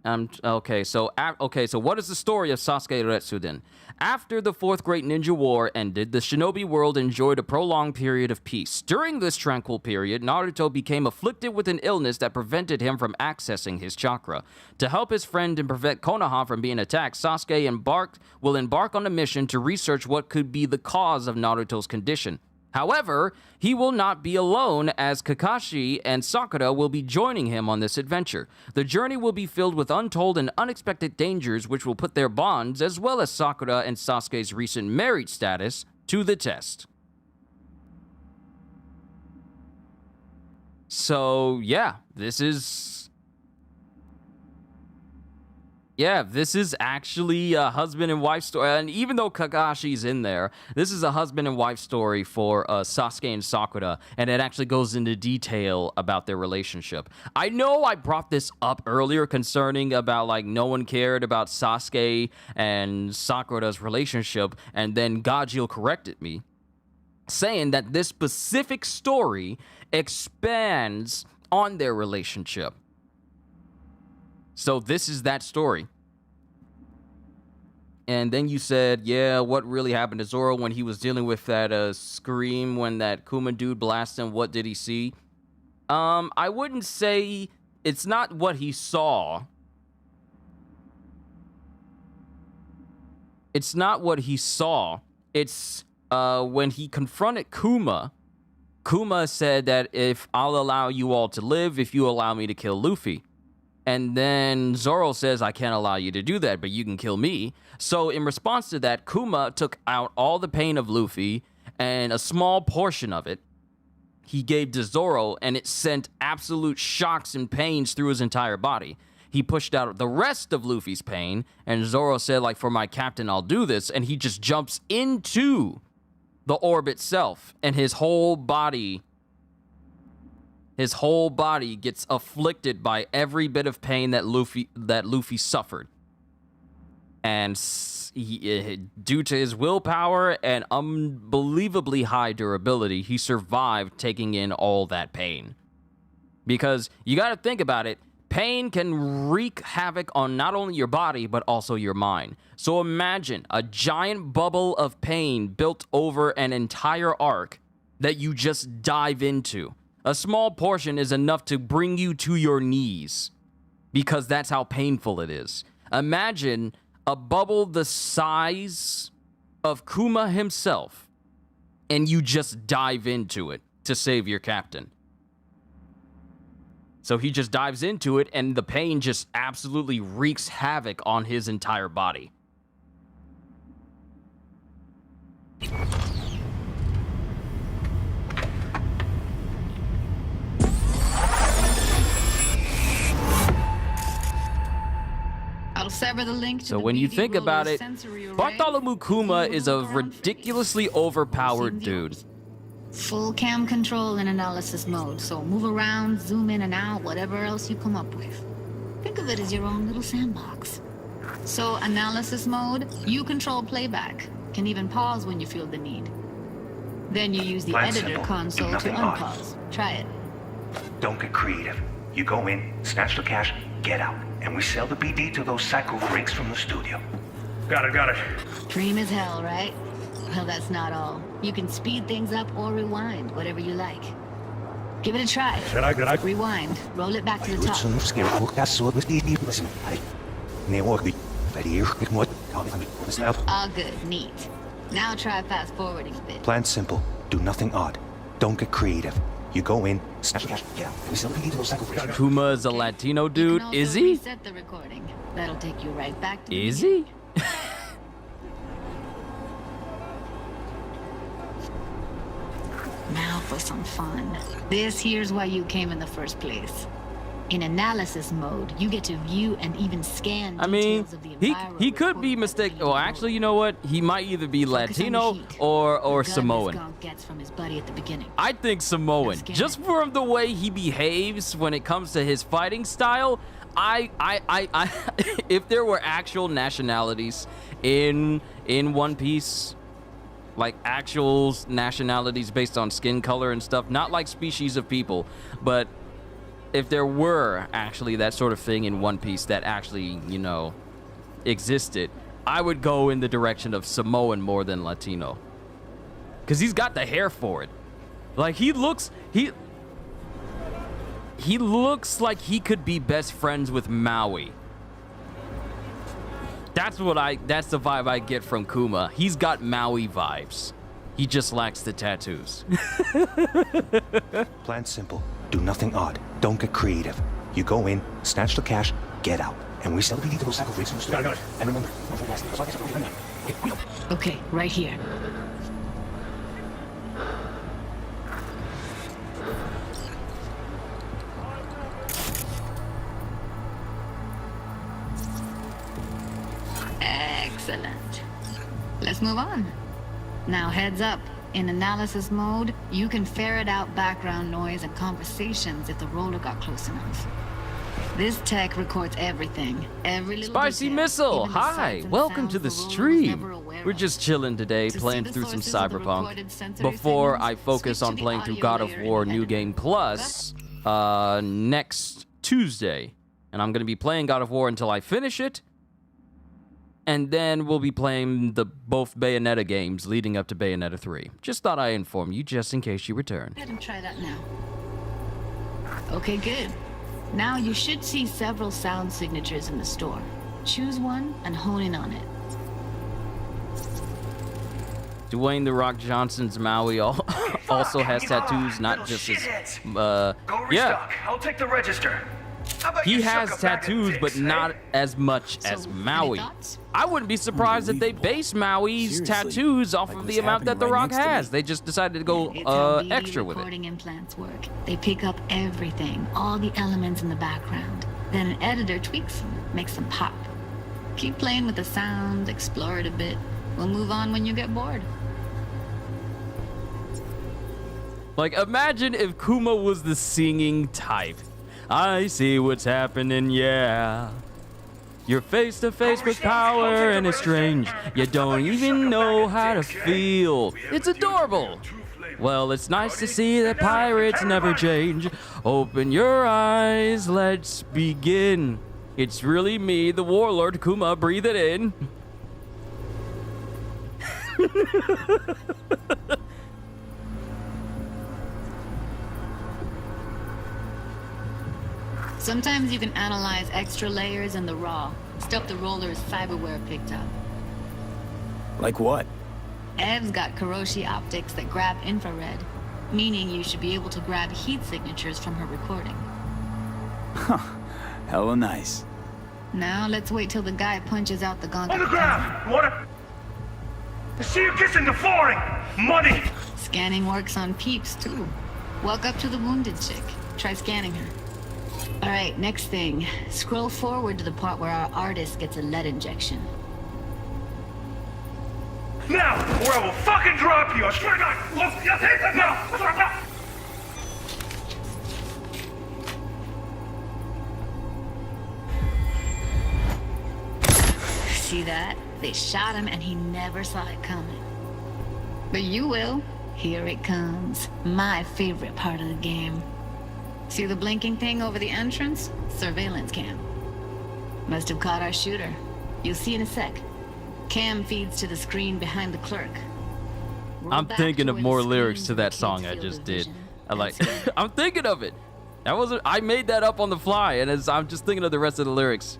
Okay, so what is the story of Sasuke Uetsu then? After the Fourth Great Ninja War ended, the shinobi world enjoyed a prolonged period of peace. During this tranquil period, Naruto became afflicted with an illness that prevented him from accessing his chakra. To help his friend and prevent Konoha from being attacked, Sasuke will embark on a mission to research what could be the cause of Naruto's condition. However, he will not be alone, as Kakashi and Sakura will be joining him on this adventure. The journey will be filled with untold and unexpected dangers which will put their bonds, as well as Sakura and Sasuke's recent marriage status, to the test. So, yeah, this is actually a husband and wife story. And even though Kakashi's in there, this is a husband and wife story for Sasuke and Sakura, and it actually goes into detail about their relationship. I know I brought this up earlier concerning about, like, no one cared about Sasuke and Sakura's relationship, and then Gajil corrected me, saying that this specific story expands on their relationship. So this is that story. And then you said, yeah, what really happened to Zoro when he was dealing with that scream when that Kuma dude blasted him? What did he see? I wouldn't say it's not what he saw. It's not what he saw. It's when he confronted Kuma. Kuma said that if I'll allow you all to live, if you allow me to kill Luffy. And then Zoro says, I can't allow you to do that, but you can kill me. So in response to that, Kuma took out all the pain of Luffy, and a small portion of it he gave to Zoro, and it sent absolute shocks and pains through his entire body. He pushed out the rest of Luffy's pain, and Zoro said, like, for my captain, I'll do this. And he just jumps into the orb itself, and his whole body gets afflicted by every bit of pain that Luffy suffered. And due to his willpower and unbelievably high durability, he survived taking in all that pain. Because you got to think about it, pain can wreak havoc on not only your body, but also your mind. So imagine a giant bubble of pain built over an entire arc that you just dive into. A small portion is enough to bring you to your knees, because that's how painful it is. Imagine a bubble the size of Kuma himself, and you just dive into it to save your captain. So he just dives into it, and the pain just absolutely wreaks havoc on his entire body. I'll sever the link to So the when you BD think about ruler's it, sensory array. Bartholomew Kuma is a Look around ridiculously overpowered dude. Full cam control in analysis mode, so move around, zoom in and out, whatever else you come up with. Think of it as your own little sandbox. So analysis mode, you control playback. Can even pause when you feel the need. Then you use the Plan editor simple. console Do to nothing odd. unpause. Try it. Don't get creative. You go in, snatch the cash, get out, and we sell the BD to those psycho freaks from the studio. Got it. Dream as hell, right? Well, that's not all. You can speed things up or rewind, whatever you like. Give it a try. Rewind. Roll it back to the top. All good. Neat. Now try fast forwarding a bit. Plan simple. Do nothing odd. Don't get creative. You go in, snatch the cash, get out. We sell the BD to those psycho freaks. Kuma is a Latino You dude. can also Is he? reset the recording. That'll take you right back to the Is beginning. he? Now for some fun. This here's why you came in the first place. In analysis mode, you get to view and even scan I mean, details of the he environment could be recorded by the mistaken. BD Well, actually, you know what? He might either be Focus on the Latino heat. or The gun this Samoan. skunk gets from his buddy at the beginning. I think Samoan. Scan Just it. from the way he behaves when it comes to his fighting style, I if there were actual nationalities in One Piece, like actual nationalities based on skin color and stuff, not like species of people, but if there were actually that sort of thing in One Piece that actually, you know, existed, I would go in the direction of Samoan more than Latino. Because he's got the hair for it. Like, he looks like he could be best friends with Maui. That's the vibe I get from Kuma. He's got Maui vibes. He just lacks the tattoos. Plan simple. Do nothing odd. Don't get creative. You go in, snatch the cash, get out. And we sell the BD to those cycle freaks in the studio. And remember, don't forget, Okay, right here. Excellent. Let's move on. Now heads up. In analysis mode, you can ferret out background noise and conversations if the roller got close enough. This tech records everything. Every little Spicy detail, Missile, even the hi! sights and Welcome to sounds the roller was stream. never aware We're of. just chilling today, To playing see the through some sources of the Cyberpunk recorded sensory before signals, I focus switch on to the playing through audio God of layer in War the New editor. Game Plus next Tuesday. And I'm going to be playing God of War until I finish it. And then we'll be playing both Bayonetta games leading up to Bayonetta 3. Just thought I'd inform you just in case you return. Go ahead and try that now. Okay, good. Now you should see several sound signatures in the store. Choose one and hone in on it. Dwayne "The Rock" Johnson's Maui also has tattoos, not just his. Go Yeah, restock. I'll take the register. How about he you has suck a bag of tattoos, dicks, but eh? not as much as So, Maui. any thoughts? I wouldn't be surprised if they base Maui's Seriously, tattoos off like of what's the amount that happening The right Rock next to me. has. They just decided to go It's how BD extra with it. recording implants work. They pick up everything, all the elements in the background. Then an editor tweaks them, makes them pop. Keep playing with the sound, explore it a bit. We'll move on when you get bored. Like, imagine if Kuma was the singing type. I see what's happening, yeah. You're face to face with power and it's strange. You don't even know how to feel. It's adorable. Well, it's nice to see that pirates never change. Open your eyes, let's begin. It's really me, the warlord Kuma, breathe it in. Sometimes you can analyze extra layers in the raw, stuff the roller's cyberware picked up. Like what? Ev's got Kiroshi optics that grab infrared, meaning you should be able to grab heat signatures from her recording. Hella nice. Now let's wait till the guy punches out the gauntlet. On the ground! You wanna... I see you kissing the flooring! Money! Scanning works on peeps, too. Walk up to the wounded chick. Try scanning her. Alright, next thing. Scroll forward to the part where our artist gets a lead injection. Now, or I will fucking drop you! I swear to God! Look, you take it now! That's what I'm not... See that? They shot him and he never saw it coming. But you will. Here it comes. My favorite part of the game. See the blinking thing over the entrance? Surveillance cam. Must have caught our shooter. You'll see in a sec. Cam feeds to the screen behind the clerk. Roll I'm back thinking to of where more the lyrics screen's to in the that kid's song I field just of did. vision. I like. That's it. I'm thinking of it. That wasn't. I made that up on the fly, and I'm just thinking of the rest of the lyrics.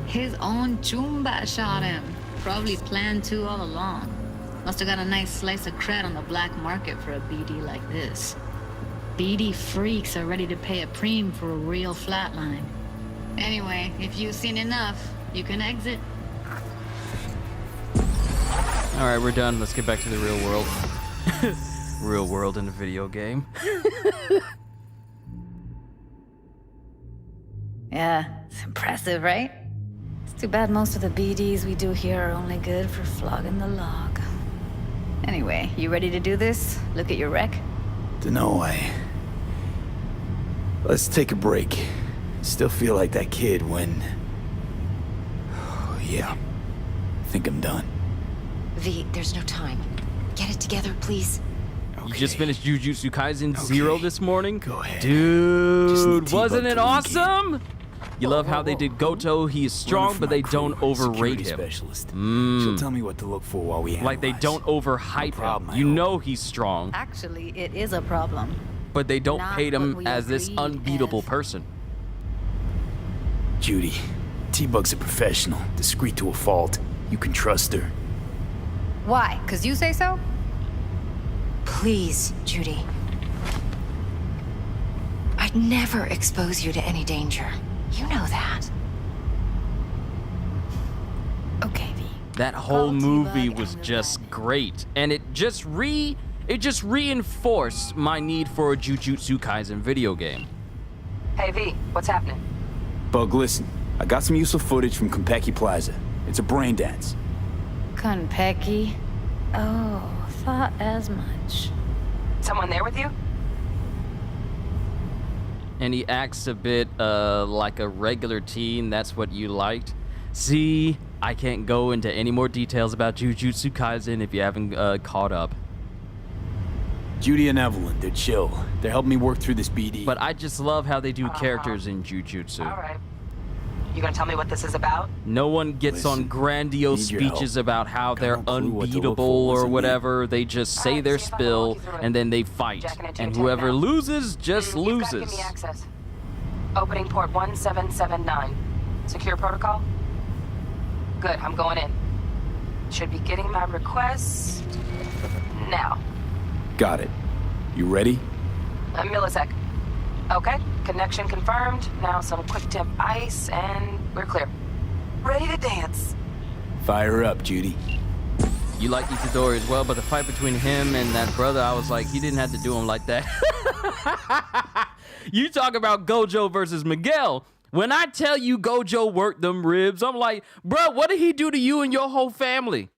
His own Chumba shot him. Probably planned to all along. Must have got a nice slice of cred on the black market for a BD like this. BD freaks are ready to pay a preem for a real flatline. Anyway, if you've seen enough, you can exit. All right, we're done. Let's get back to the real world. Real world in a video game. Yeah, it's impressive, right? It's too bad most of the BDs we do here are only good for flogging the log. Anyway, you ready to do this? Look at your wreck? Dunno, Let's take a break. Still feel like that kid when... Oh, yeah. I think I'm done. V, there's no time. Get it together, please. You just finished Jujutsu Kaisen 0 this morning? Go ahead. Dude, wasn't it awesome? You love how they did Goto. He is strong, but they don't overrate him. She'll tell me what to look for while we analyze. Like they don't overhype him. You know he's strong, Actually, it is a problem. but they don't Not paint what him we as this agreed unbeatable as. person. Judy, T-Bug's a professional, discreet to a fault. You can trust her. Why? 'Cause you say so? Please, Judy. I'd never expose you to any danger. You know that. Okay, V. That whole Call movie T-Bug was and just we'll great, and it just reinforced my need for a Jujutsu Kaisen video game. Hey, V, what's happening? Bug, listen. I got some useful footage from Konpeki Plaza. It's a brain dance. Konpeki? Oh, thought as much. Someone there with you? And he acts a bit like a regular teen. That's what you liked. See, I can't go into any more details about Jujutsu Kaisen if you haven't caught up. Judy and Evelyn, they're chill. They're helping me work through this BD. But I just love how they do characters in Jujutsu. All right. You gonna tell me what this is about? No one gets on Listen, grandiose need your speeches help. about how Got they're no clue what to look for, unbeatable or wasn't me. whatever. They just say Alright, their see if I can walk spill you through it. and then they fight. Jacking into And your whoever tent now. loses just You've gotta loses. give me access. Opening port 1779. Secure protocol? Good, I'm going in. Should be getting my requests now. Got it. You ready? A millisec. Okay, connection confirmed. Now some quick tip ice and we're clear. Ready to dance. Fire up, Judy. You like Itadori as well, but the fight between him and that brother, I was like, he didn't have to do him like that. You talk about Gojo versus Miguel. When I tell you Gojo worked them ribs, I'm like, bruh, what did he do to you and your whole family?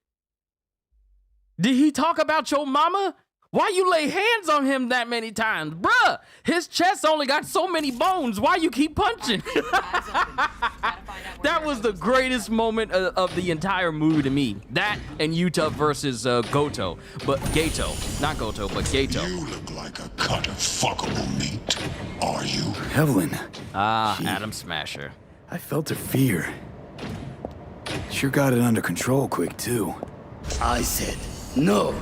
Did he talk about your mama? Why you lay hands on him that many times? Bruh, his chest only got so many bones. Why you keep punching? That was the greatest moment of the entire movie to me. That and Yuta versus Goto. But Gato. Not Goto, but Gato. You look like a cut of fuckable meat. Are you? Evelyn. Ah, Gee. Adam Smasher. I felt her fear. Sure got it under control quick, too. I said no.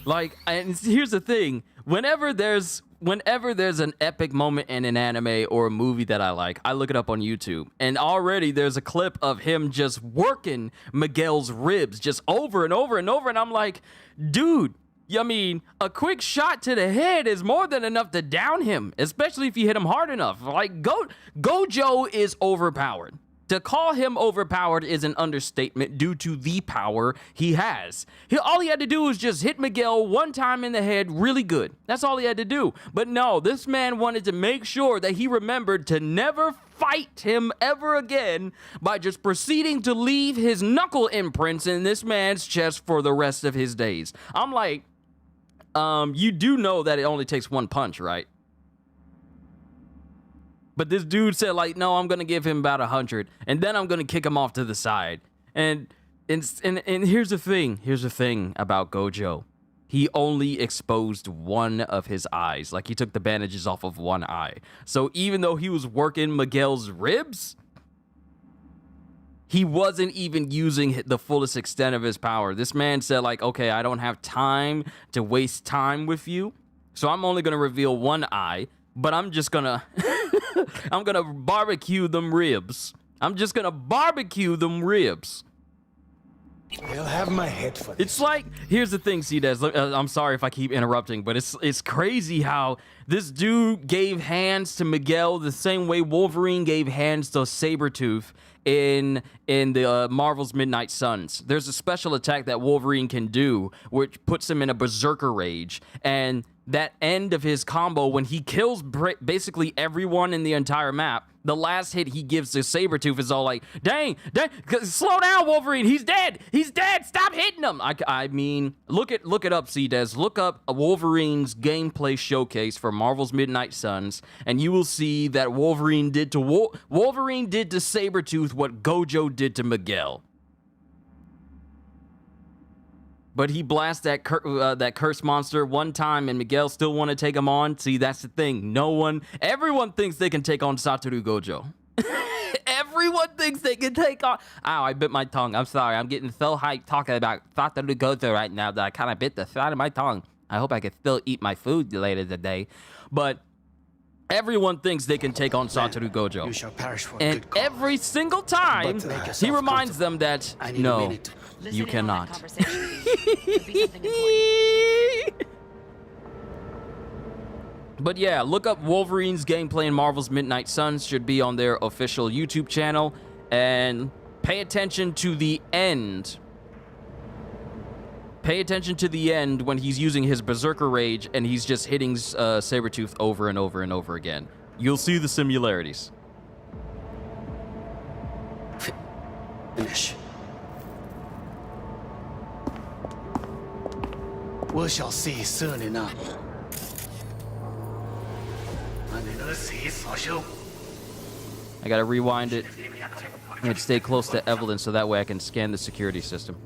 Like, and here's the thing. Whenever there's an epic moment in an anime or a movie that I like, I look it up on YouTube. And already there's a clip of him just working Miguel's ribs just over and over and over. And I'm like, dude, I mean, a quick shot to the head is more than enough to down him, especially if you hit him hard enough. Like, Gojo is overpowered. To call him overpowered is an understatement due to the power he has. All he had to do was just hit Miguel one time in the head really good. That's all he had to do. But no, this man wanted to make sure that he remembered to never fight him ever again by just proceeding to leave his knuckle imprints in this man's chest for the rest of his days. I'm like, you do know that it only takes one punch, right? But this dude said, like, no, I'm going to give him about 100, and then I'm going to kick him off to the side. And here's the thing. Here's the thing about Gojo. He only exposed one of his eyes. Like, he took the bandages off of one eye. So even though he was working Miguel's ribs, he wasn't even using the fullest extent of his power. This man said, like, okay, I don't have time to waste time with you, so I'm only going to reveal one eye, but I'm just going to... I'm gonna barbecue them ribs. I'm just gonna barbecue them ribs. They'll have my head for this. It's like, here's the thing, C-Des. I'm sorry if I keep interrupting, but it's crazy how This dude gave hands to Miguel the same way Wolverine gave hands to Sabretooth in the Marvel's Midnight Suns. There's a special attack that Wolverine can do, which puts him in a berserker rage. And that end of his combo, when he kills basically everyone in the entire map, the last hit he gives to Sabretooth is all like, dang, slow down, Wolverine, he's dead, stop hitting him. I mean, look it up, C-Des. Look up Wolverine's gameplay showcase for Marvel's Midnight Suns, and you will see that Wolverine did to Sabretooth what Gojo did to Miguel. But he blasts that curse monster one time, and Miguel still want to take him on. See, that's the thing. Everyone thinks they can take on Satoru Gojo. Everyone thinks they can take on... Ow, I bit my tongue. I'm sorry. I'm getting so hyped talking about Satoru Gojo right now that I kind of bit the side of my tongue. I hope I can still eat my food later today. But everyone thinks they can take on Satoru Gojo. You shall perish for a And good cause. every single time, But, he reminds them that, I need a no, minute. you cannot. But yeah, look up Wolverine's gameplay in Marvel's Midnight Suns. Should be on their official YouTube channel. And pay attention to the end. Pay attention to the end when he's using his Berserker Rage and he's just hitting Sabretooth over and over and over again. You'll see the similarities. Finish. We shall see soon enough. I gotta rewind it and stay close to Evelyn so that way I can scan the security system.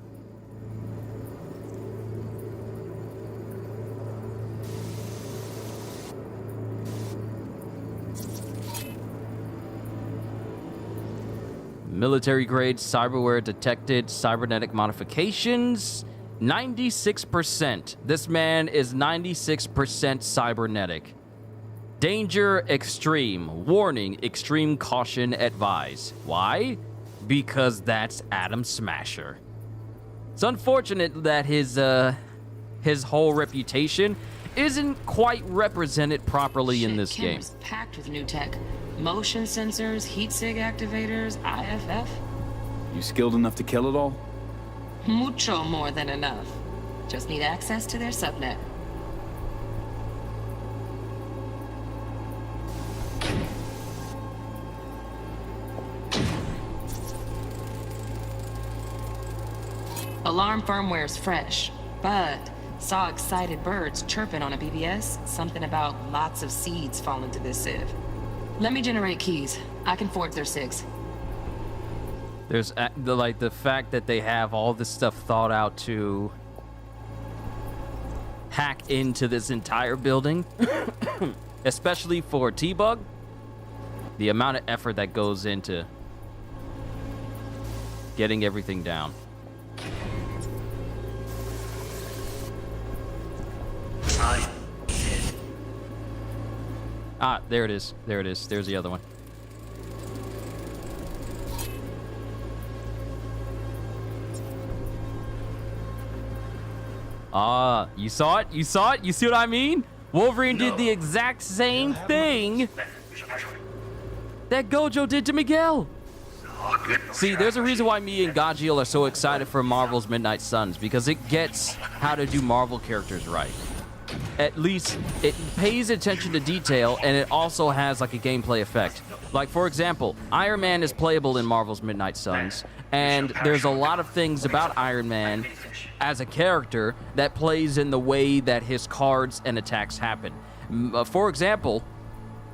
Military grade cyberware detected, cybernetic modifications, 96%. This man is 96% cybernetic. Danger extreme. Warning, extreme caution advised. Why? Because that's Adam Smasher. It's unfortunate that his whole reputation isn't quite represented properly in this game. Camera's packed with new tech. Motion sensors, heat sig activators, IFF. You skilled enough to kill it all? Mucho more than enough. Just need access to their subnet. Alarm firmware's fresh, but saw excited birds chirping on a BBS. Something about lots of seeds falling to this sieve. Let me generate keys. I can forge their SIGs. There's the fact that they have all this stuff thought out to hack into this entire building, especially for T-Bug. The amount of effort that goes into getting everything down. Ah, there it is. There it is. There's the other one. Ah, you saw it? You saw it? You see what I mean? Wolverine did the exact same thing that Gojo did to Miguel. See, there's a reason why me and Gajiel are so excited for Marvel's Midnight Suns, because it gets how to do Marvel characters right. At least it pays attention to detail, and it also has like a gameplay effect. Like, for example, Iron Man is playable in Marvel's Midnight Suns, and there's a lot of things about Iron Man as a character that plays in the way that his cards and attacks happen. For example,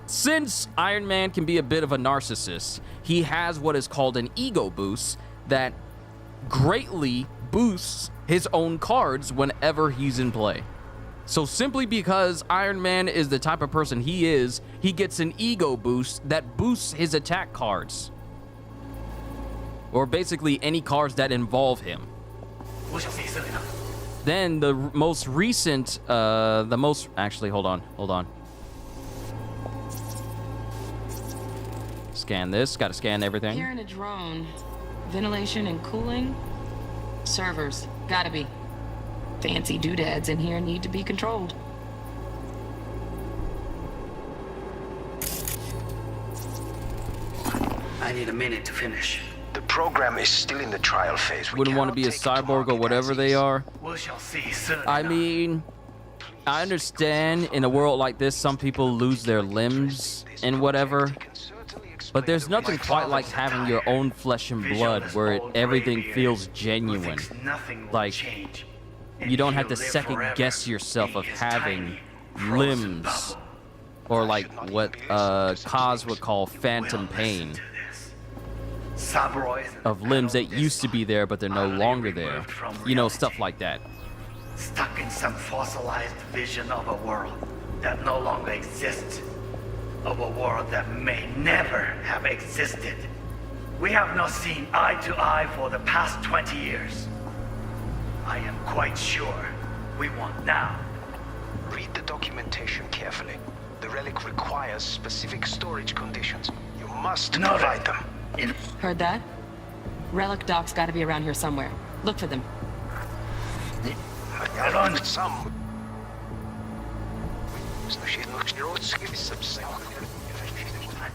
since Iron Man can be a bit of a narcissist, he has what is called an ego boost that greatly boosts his own cards whenever he's in play. So simply because Iron Man is the type of person he is, he gets an ego boost that boosts his attack cards. Or basically any cards that involve him. Then the most recent, actually, hold on. Scan this, gotta scan everything. Here in a drone. Ventilation and cooling. Servers, gotta be. Fancy doodads in here need to be controlled. I need a minute to finish. The program is still in the trial phase. Wouldn't want to be a cyborg or whatever they are. We shall see soon. I mean, I understand in a world like this, some people lose their limbs and whatever. But there's nothing quite like having your own flesh and blood where everything feels genuine. Like, you don't have to second guess yourself of having limbs. Or like what Kaz would call phantom pain. Of limbs that used to be there but they're no longer there. You know, stuff like that. Stuck in some fossilized vision of a world that no longer exists. Of a world that may never have existed. We have not seen eye to eye for the past 20 years. I am quite sure we want now. Read the documentation carefully. The relic requires specific storage conditions. You must provide them. Heard that? Relic docs gotta be around here somewhere. Look for them. Some.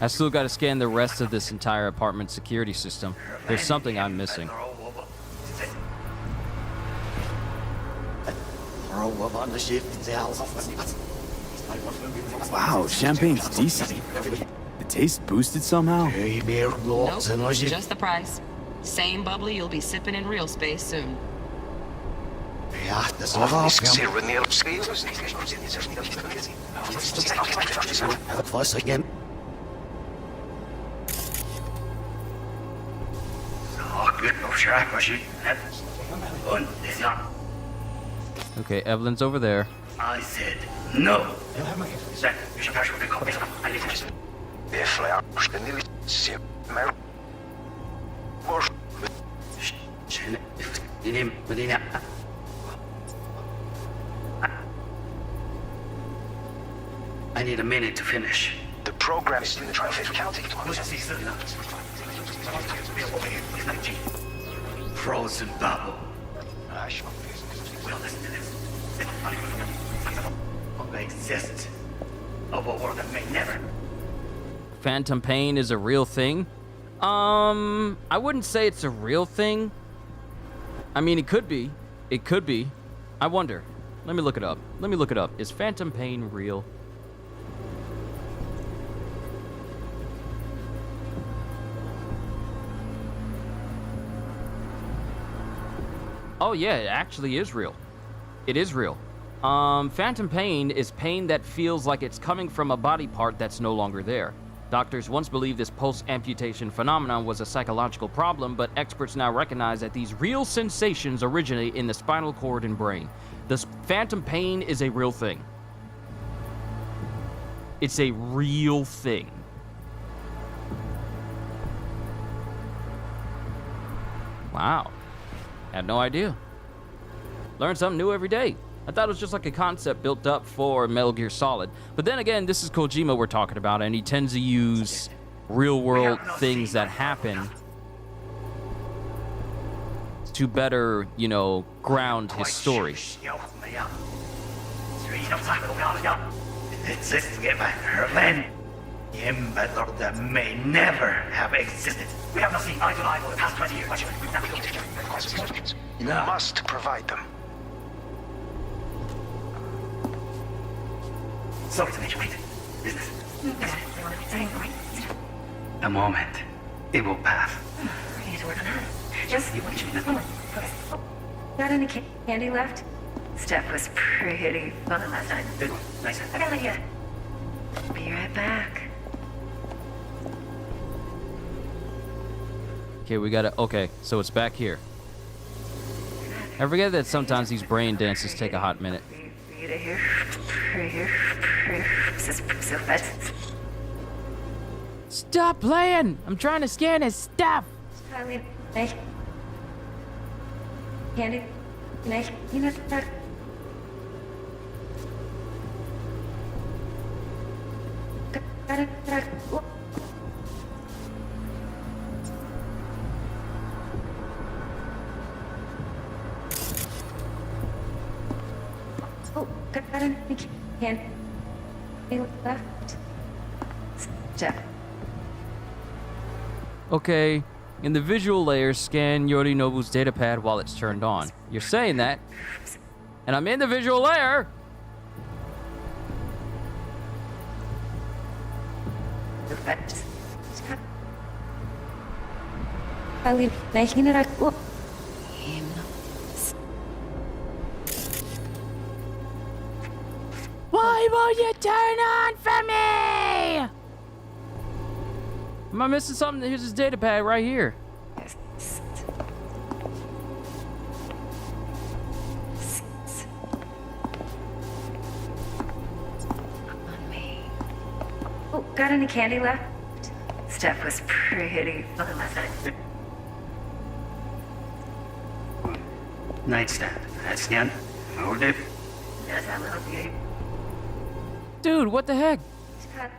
I still gotta scan the rest of this entire apartment security system. There's something I'm missing. Wow, champagne's decent. The taste boosted somehow? Nope, just the price. Same bubbly you'll be sipping in real space soon. Okay, Evelyn's over there. I said no. I need a minute to finish. The program is in the trial phase. Frozen bubble. Well, listen to this. Exist of a world that may never. Phantom pain is a real thing? I wouldn't say it's a real thing. I mean, it could be. It could be. I wonder. Let me look it up. Let me look it up. Is phantom pain real? Oh yeah, it actually is real. It is real. Phantom pain is pain that feels like it's coming from a body part that's no longer there. Doctors once believed this post-amputation phenomenon was a psychological problem, but experts now recognize that these real sensations originate in the spinal cord and brain. This phantom pain is a real thing. It's a real thing. Wow. Had no idea. Learn something new every day. I thought it was just like a concept built up for Metal Gear Solid. But then again, this is Kojima we're talking about, and he tends to use real-world things that happen to better, you know, ground his story. That may never have existed. We have not seen eye to eye for the past 20 years. You must provide them. Sorry to make you wait. Business. A moment. It will pass. Just got any candy left? Steph was pretty fun last night. Good one. Nice. I got an idea. Be right back. Okay, we gotta. Okay, so it's back here. I forget that sometimes these brain dances take a hot minute. Stop playing! I'm trying to scan his stuff! Candy? Oh, got any candy left? Jeff. Okay, in the visual layer, scan Yorinobu's datapad while it's turned on. You're saying that, and I'm in the visual layer. Why won't you turn on for me? Am I missing something? Here's his datapad right here. Oh, got any candy left? Stuff was pretty fun last night. Nightstand. That's the end. Hold it. Yes, I love you. Dude, what the heck?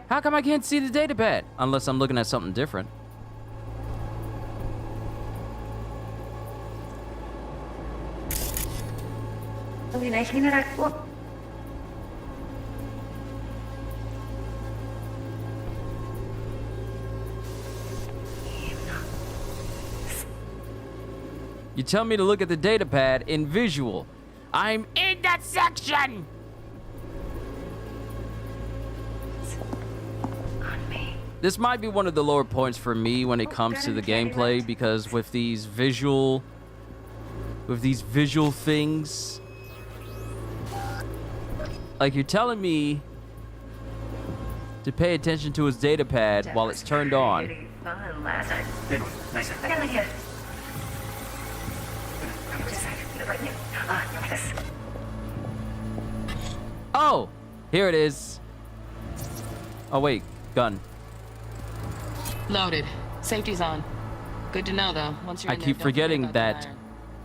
How come I can't see the datapad? Unless I'm looking at something different. You tell me to look at the datapad in visual. I'm in that section! This might be one of the lower points for me when it comes to the gameplay, because with these visual things, like, you're telling me to pay attention to his datapad while it's turned on. Oh, here it is. Oh wait, gun. Loaded. Safety's on. Good to know, though. Once you're I in keep there, don't forgetting forget about that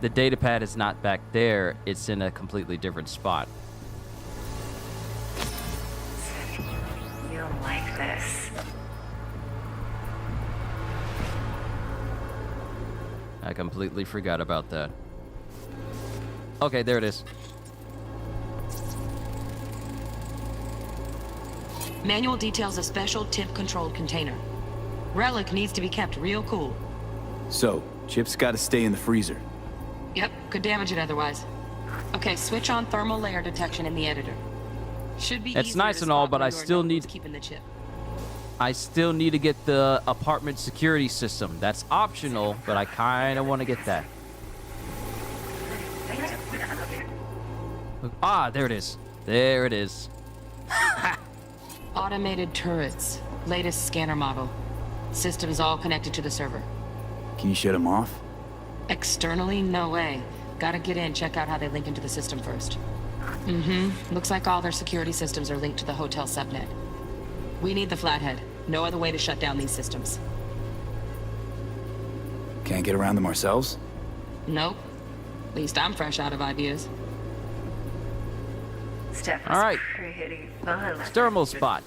the the datapad is not back there. It's in a completely different spot. You'll like this. I completely forgot about that. Okay, there it is. iron. Manual details a special temp-controlled container. Relic needs to be kept real cool. So, Chip's gotta stay in the freezer. Yep, could damage it otherwise. Okay, switch on thermal layer detection in the editor. Should be That's easier nice to and all, spot but where I your still node need- was keeping the chip. I still need to get the apartment security system. That's optional, but I kind of want to get that. Ah, there it is. There it is. Automated turrets. Latest scanner model. Systems all connected to the server. Can you shut him off? Externally, no way. Gotta get in, check out how they link into the system first. Looks like all their security systems are linked to the hotel subnet. We need the flathead. No other way to shut down these systems. Can't get around them ourselves? Nope. At least I'm fresh out of ideas. Stuff was All right. pretty fun. Thermal spot.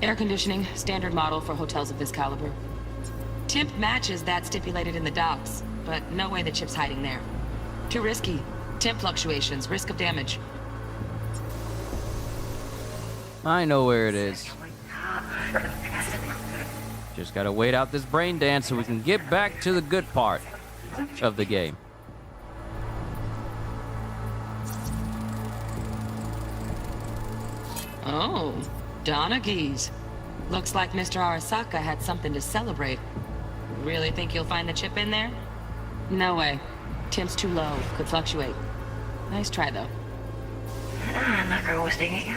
Air conditioning, standard model for hotels of this caliber. Temp matches that stipulated in the docs, but no way the chip's hiding there. Too risky. Temp fluctuations, risk of damage. I know where it is. Just gotta wait out this brain dance so we can get back to the good part of the game. Oh, Donaghy's. Looks like Mr. Arasaka had something to celebrate. Really think you'll find the chip in there? No way. Temp's too low. Could fluctuate. Nice try, though. That girl was digging.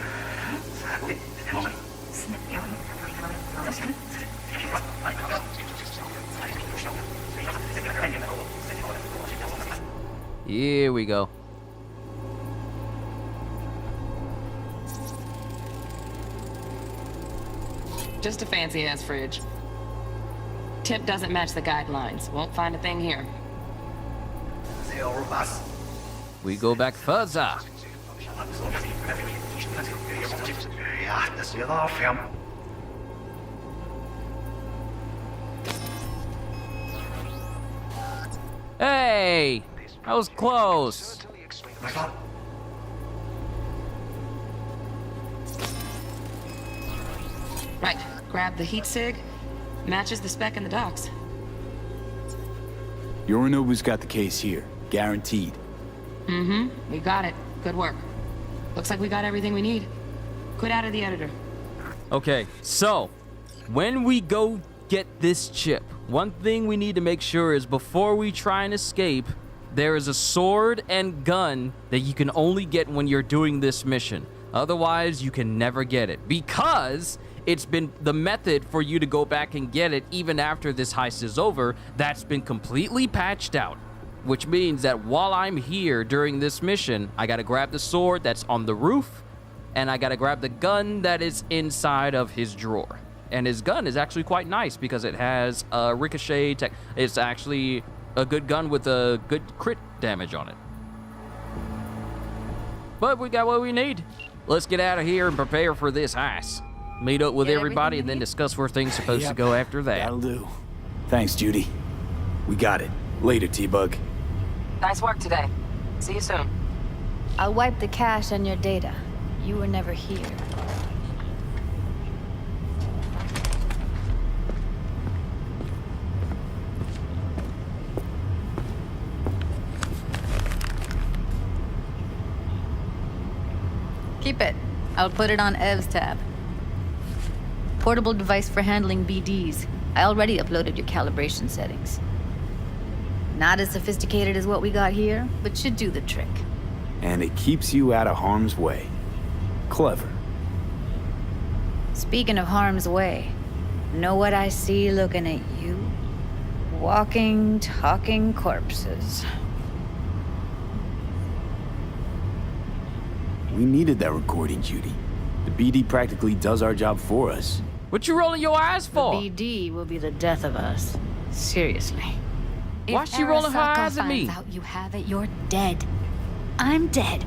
Here we go. Just a fancy-ass fridge. Tip doesn't match the guidelines. Won't find a thing here. We go back further. Hey! That was close. Right, grab the heat sig. Matches the spec in the docks. Yorinobu's got the case here. Guaranteed. Mm-hmm, we got it. Good work. Looks like we got everything we need. Quit out of the editor. Okay, so when we go get this chip, one thing we need to make sure is before we try and escape, there is a sword and gun that you can only get when you're doing this mission. Otherwise, you can never get it because it's been the method for you to go back and get it even after this heist is over. That's been completely patched out, which means that while I'm here during this mission, I gotta grab the sword that's on the roof and I gotta grab the gun that is inside of his drawer. And his gun is actually quite nice because it has a ricochet tech. It's actually a good gun with a good crit damage on it. But we got what we need. Let's get out of here and prepare for this heist. Meet up with everybody and then discuss where things are supposed to go after that. That'll do. Thanks, Judy. We got it. Later, T-Bug. Nice work today. See you soon. I'll wipe the cache on your data. You were never here. Keep it. I'll put it on Ev's tab. Portable device for handling BDs. I already uploaded your calibration settings. Not as sophisticated as what we got here, but should do the trick. And it keeps you out of harm's way. Clever. Speaking of harm's way, know what I see looking at you? Walking, talking corpses. We needed that recording, Judy. The BD practically does our job for us. What you rolling your eyes for? The BD will be the death of us. Seriously. Why she rolling her eyes at me? If Arasaka finds out you have it, you're dead. I'm dead.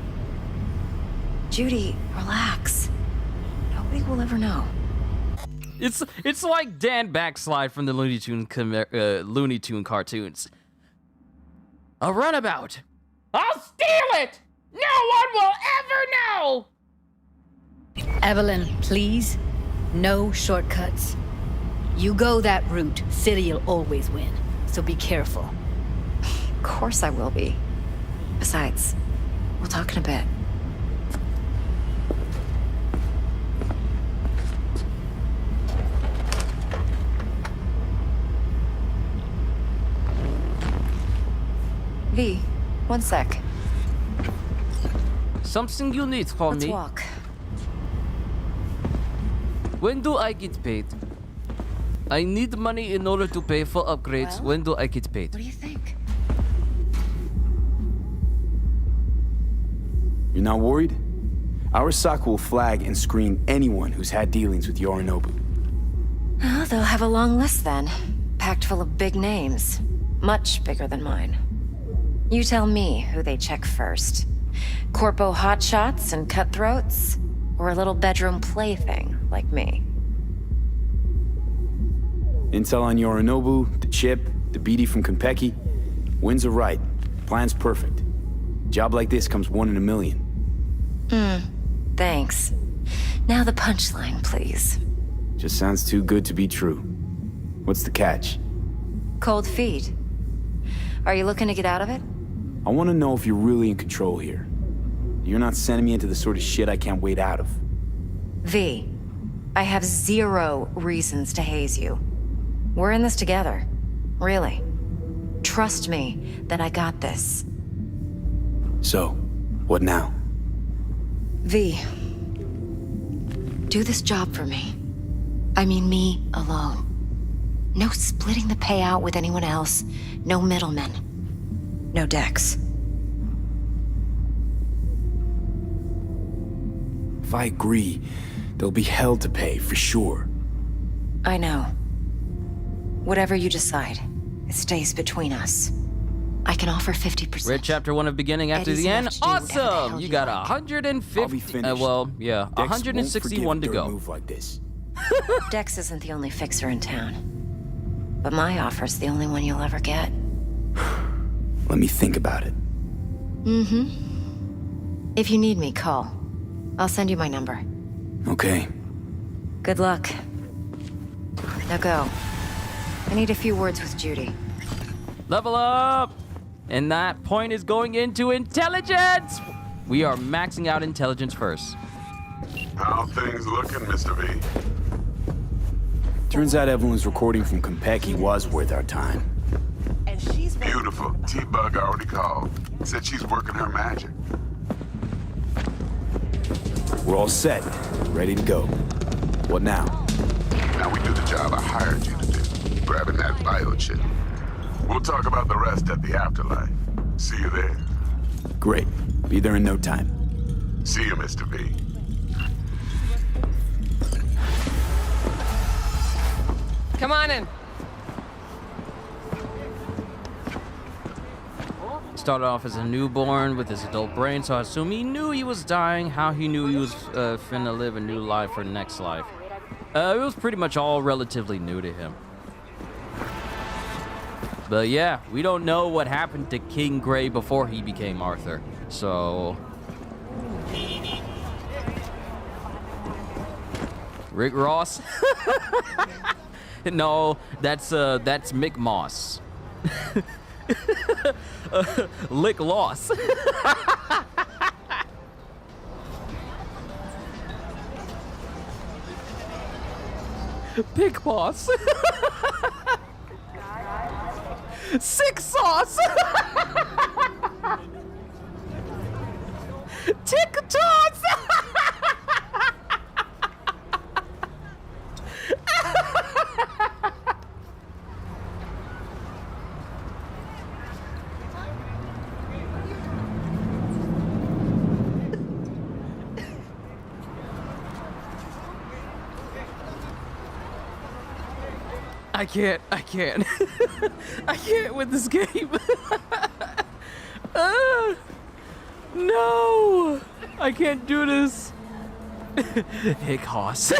Judy, relax. Nobody will ever know. It's like Dan Backslide from the Looney Tune cartoons. A runabout. I'll steal it. No one will ever know. Evelyn, please. No shortcuts. You go that route, City'll always win. So be careful. Of course I will be. Besides, we'll talk in a bit. V, one sec. Something you need from Let's me? Walk. When do I get paid? I need money in order to pay for upgrades. Well, when do I get paid? What do you think? You're not worried? Arasaka will flag and screen anyone who's had dealings with Yorinobu. Well, they'll have a long list then. Packed full of big names. Much bigger than mine. You tell me who they check first. Corpo hotshots and cutthroats? Or a little bedroom plaything like me? Intel on Yorinobu, the chip, the BD from Konpeki. Winds are right. Plan's perfect. Job like this comes 1 in a million. Thanks. Now the punchline, please. Just sounds too good to be true. What's the catch? Cold feet. Are you looking to get out of it? I want to know if you're really in control here. You're not sending me into the sort of shit I can't wait out of. V, I have 0 reasons to haze you. We're in this together. Really. Trust me that I got this. So, what now? V, do this job for me. I mean me alone. No splitting the payout with anyone else. No middlemen. No decks. If I agree, there'll be hell to pay, for sure. I know. Whatever you decide, it stays between us. I can offer 50%. Read chapter 1 of beginning after Eddie's the enough end. to do whatever the Awesome! hell You you got like. 150. I'll be finished. Well, yeah, Dex 161 won't to forgive a go. move like this. Dex isn't the only fixer in town. But my offer's the only one you'll ever get. Let me think about it. If you need me, call. I'll send you my number. Okay. Good luck. Now go. I need a few words with Judy. Level up! And that point is going into intelligence! We are maxing out intelligence first. How things looking, Mr. V? Turns out Evelyn's recording from Kompeki was worth our time. And she's Beautiful. T-Bug already called. Said she's working her magic. We're all set, ready to go. What now? Now we do the job I hired you to do. Grabbing that biochip. We'll talk about the rest at the afterlife. See you there. Great. Be there in no time. See you, Mr. V. Come on in. Started off as a newborn with his adult brain, so I assume he knew he was dying. How he knew he was finna live a new life for next life. It was pretty much all relatively new to him. But yeah, we don't know what happened to King Gray before he became Arthur. So... Rick Ross? No, that's Mick Moss. Lick loss. Pig Boss. Sick sauce. Tick toss. I can't. I can't with this game. No, I can't do this. Hick Hoss.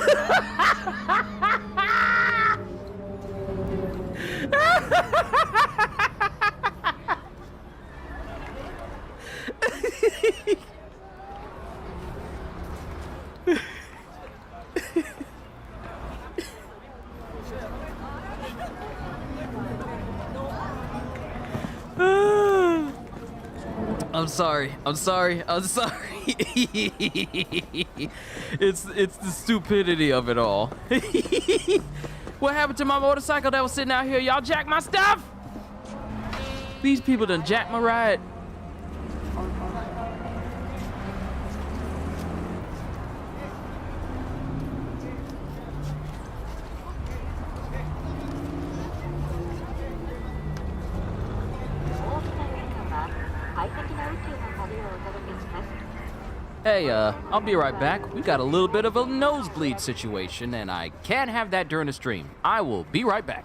I'm sorry. It's the stupidity of it all. What happened to my motorcycle that was sitting out here? Y'all jacked my stuff? These people done jacked my ride. Hey, I'll be right back. We got a little bit of a nosebleed situation, and I can't have that during the stream. I will be right back.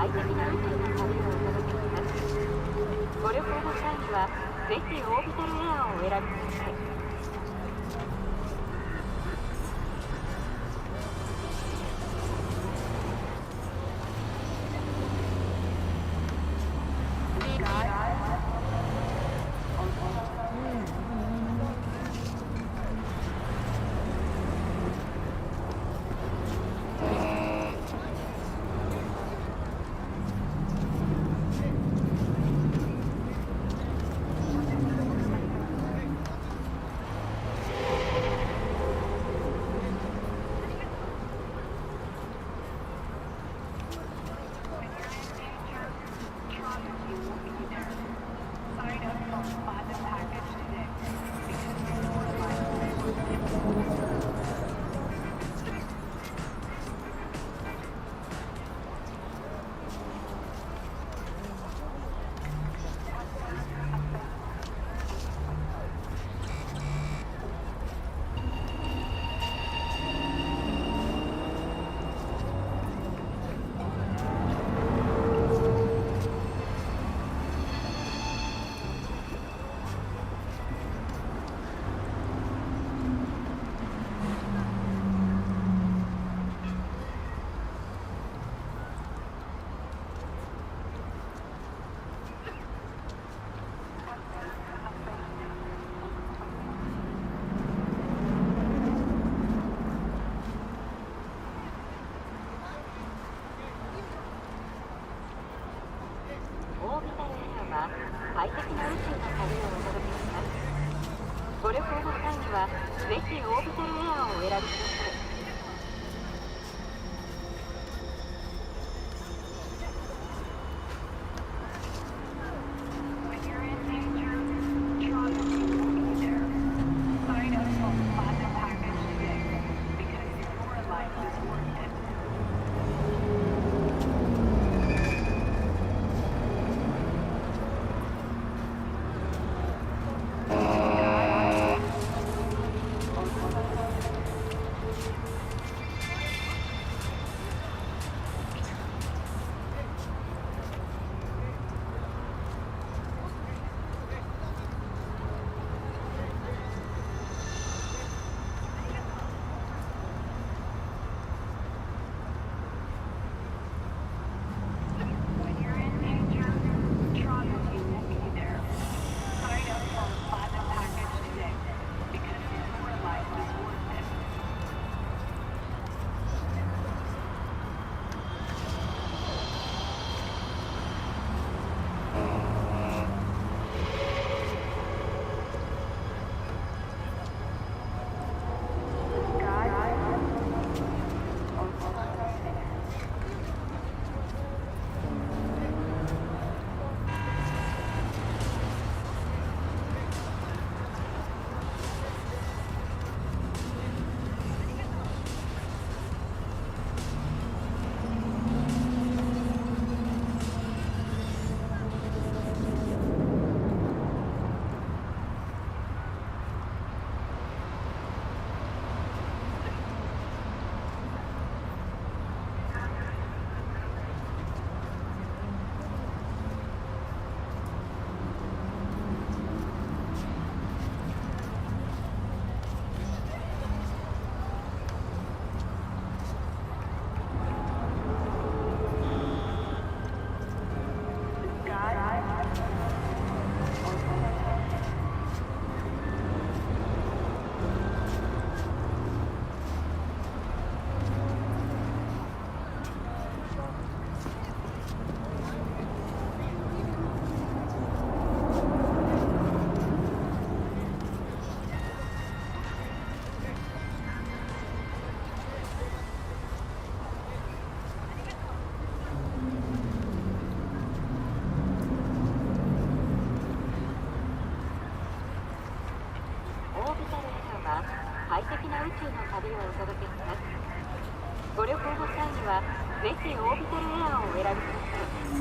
快適な宇宙の旅をお届けします。ご旅行の際にはぜひオービタルエアをお選びください。快適な宇宙の旅をお届けします。ご旅行の際にはぜひオービタルエアをお選びください。快適な宇宙の旅をお届けします。ご旅行の際にはぜひオービタルエアをお選びください。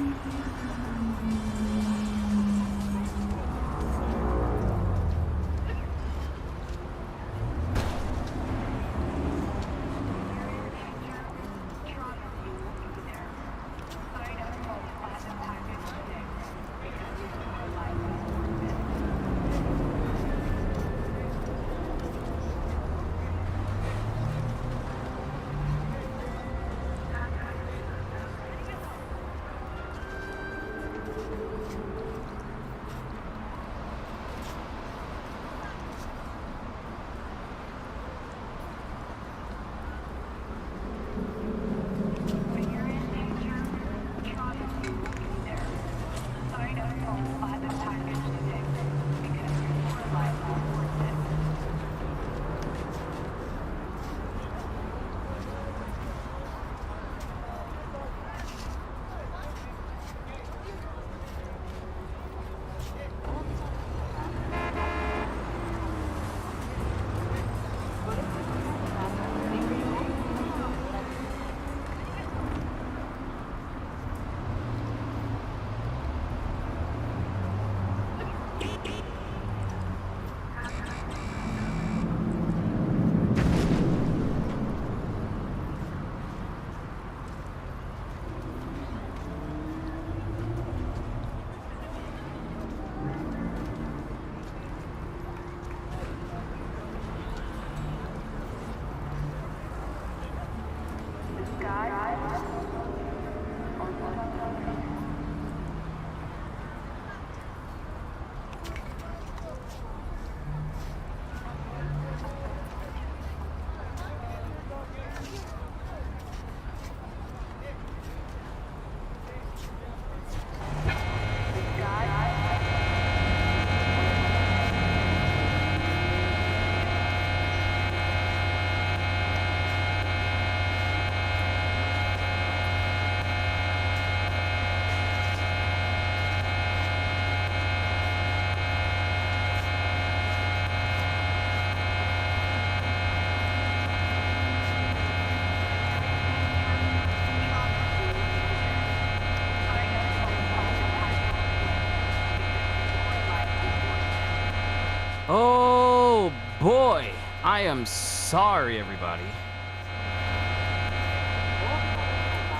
I am sorry, everybody.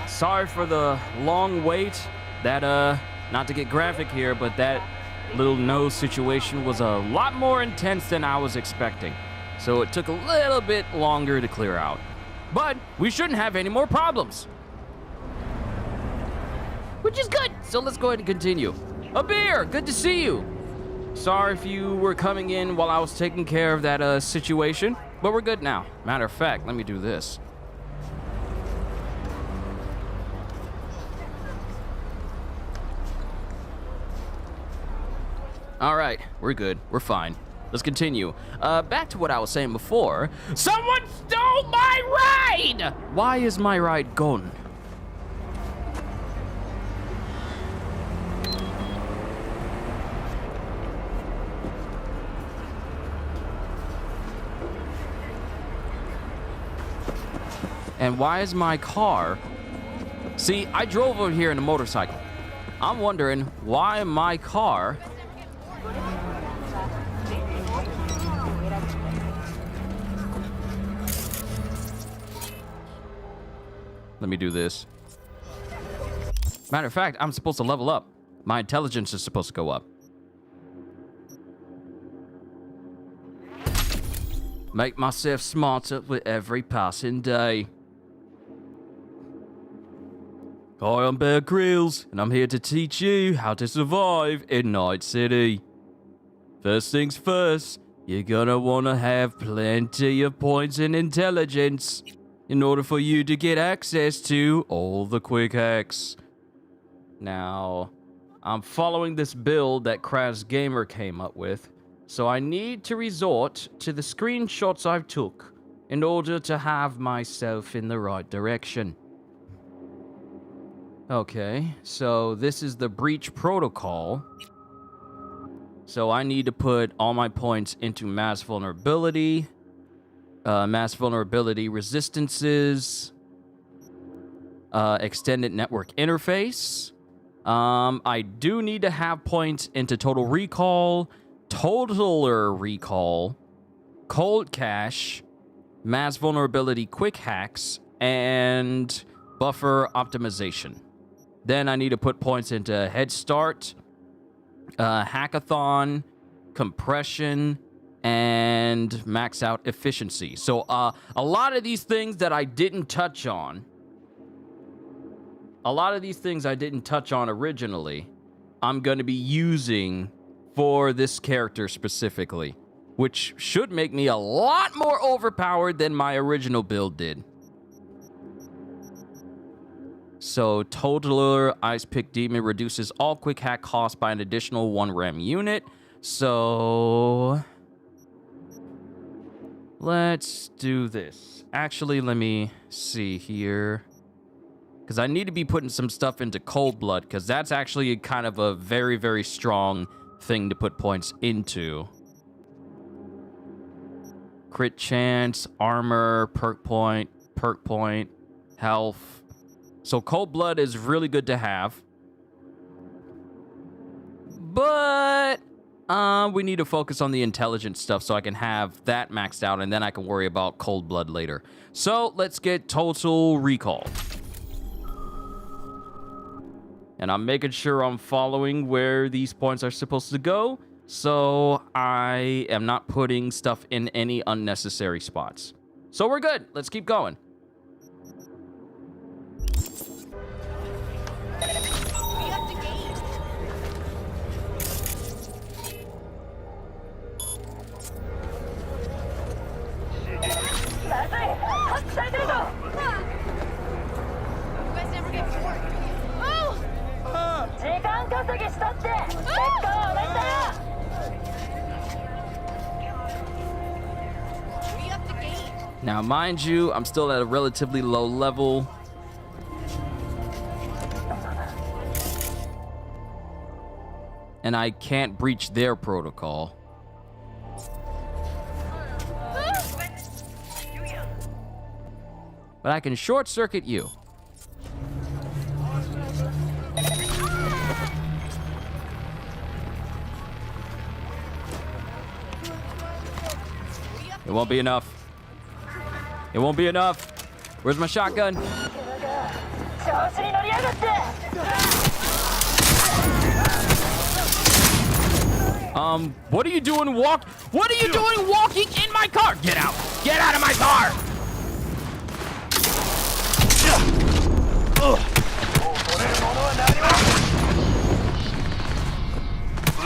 Sorry for the long wait. That, not to get graphic here, but that little nose situation was a lot more intense than I was expecting. So it took a little bit longer to clear out. But we shouldn't have any more problems. Which is good. So let's go ahead and continue. A beer, good to see you. Sorry if you were coming in while I was taking care of that situation, but we're good now. Matter of fact, let me do this. All right, we're good. We're fine. Let's continue. Back to what I was saying before. Someone stole my ride! Why is my ride gone? And why is my car... See, I drove over here in a motorcycle. I'm wondering why my car... Let me do this. Matter of fact, I'm supposed to level up. My intelligence is supposed to go up. Make myself smarter with every passing day. Hi, I'm Bear Grylls, and I'm here to teach you how to survive in Night City. First things first, you're gonna wanna have plenty of points in intelligence in order for you to get access to all the quick hacks. Now, I'm following this build that Kraz Gamer came up with, so I need to resort to the screenshots I've took in order to have myself in the right direction. Okay, so this is the breach protocol. So I need to put all my points into mass vulnerability, resistances, extended network interface. I do need to have points into total recall, totaler recall, cold cache, mass vulnerability quick hacks, and buffer optimization. Then I need to put points into head start, hackathon, compression, and max out efficiency. So a lot of these things that I didn't touch on, originally, I'm going to be using for this character specifically, which should make me a lot more overpowered than my original build did. So Totaler Ice Pick Demon reduces all quick hack costs by an additional 1 RAM unit. So let's do this. Actually, let me see here. Because I need to be putting some stuff into Cold Blood, because that's actually kind of a very, very strong thing to put points into. Crit chance, armor, perk point, health. So Cold Blood is really good to have. But we need to focus on the intelligent stuff so I can have that maxed out, and then I can worry about Cold Blood later. So let's get Total Recall. And I'm making sure I'm following where these points are supposed to go, so I am not putting stuff in any unnecessary spots. So we're good. Let's keep going. Now, mind you, I'm still at a relatively low level. And I can't breach their protocol. But I can short circuit you. It won't be enough. It won't be enough. Where's my shotgun? What are you doing What are you doing walking in my car? Get out. Get out of my car.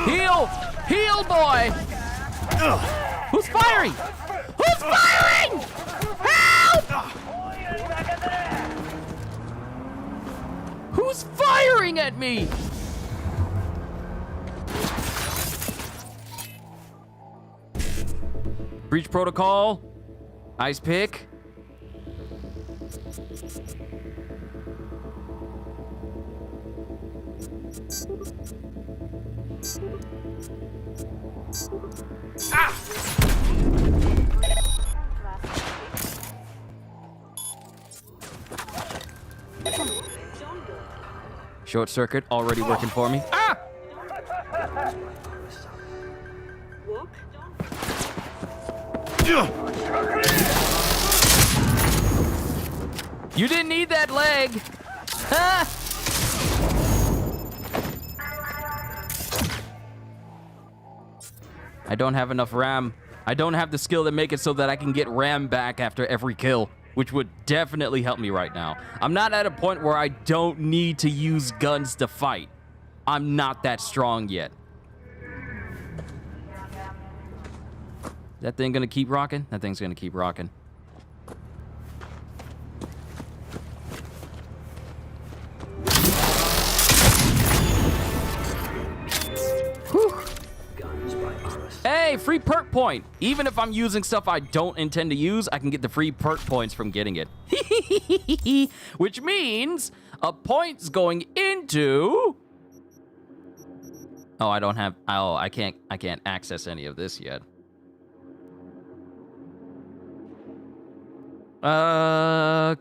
Heal! Heal, boy! Who's firing? Who's firing? Help! Who's firing at me? Breach protocol. Ice pick. Ah! Short circuit already working for me. Ah! You didn't need that leg. Ah! I don't have enough RAM. I don't have the skill to make it so that I can get RAM back after every kill, which would definitely help me right now. I'm not at a point where I don't need to use guns to fight. I'm not that strong yet. That thing gonna keep rocking? That thing's gonna keep rocking. Whew. Hey, free perk point. Even if I'm using stuff I don't intend to use, I can get the free perk points from getting it. Which means a point's going into... Oh, I don't have... Oh, I can't access any of this yet.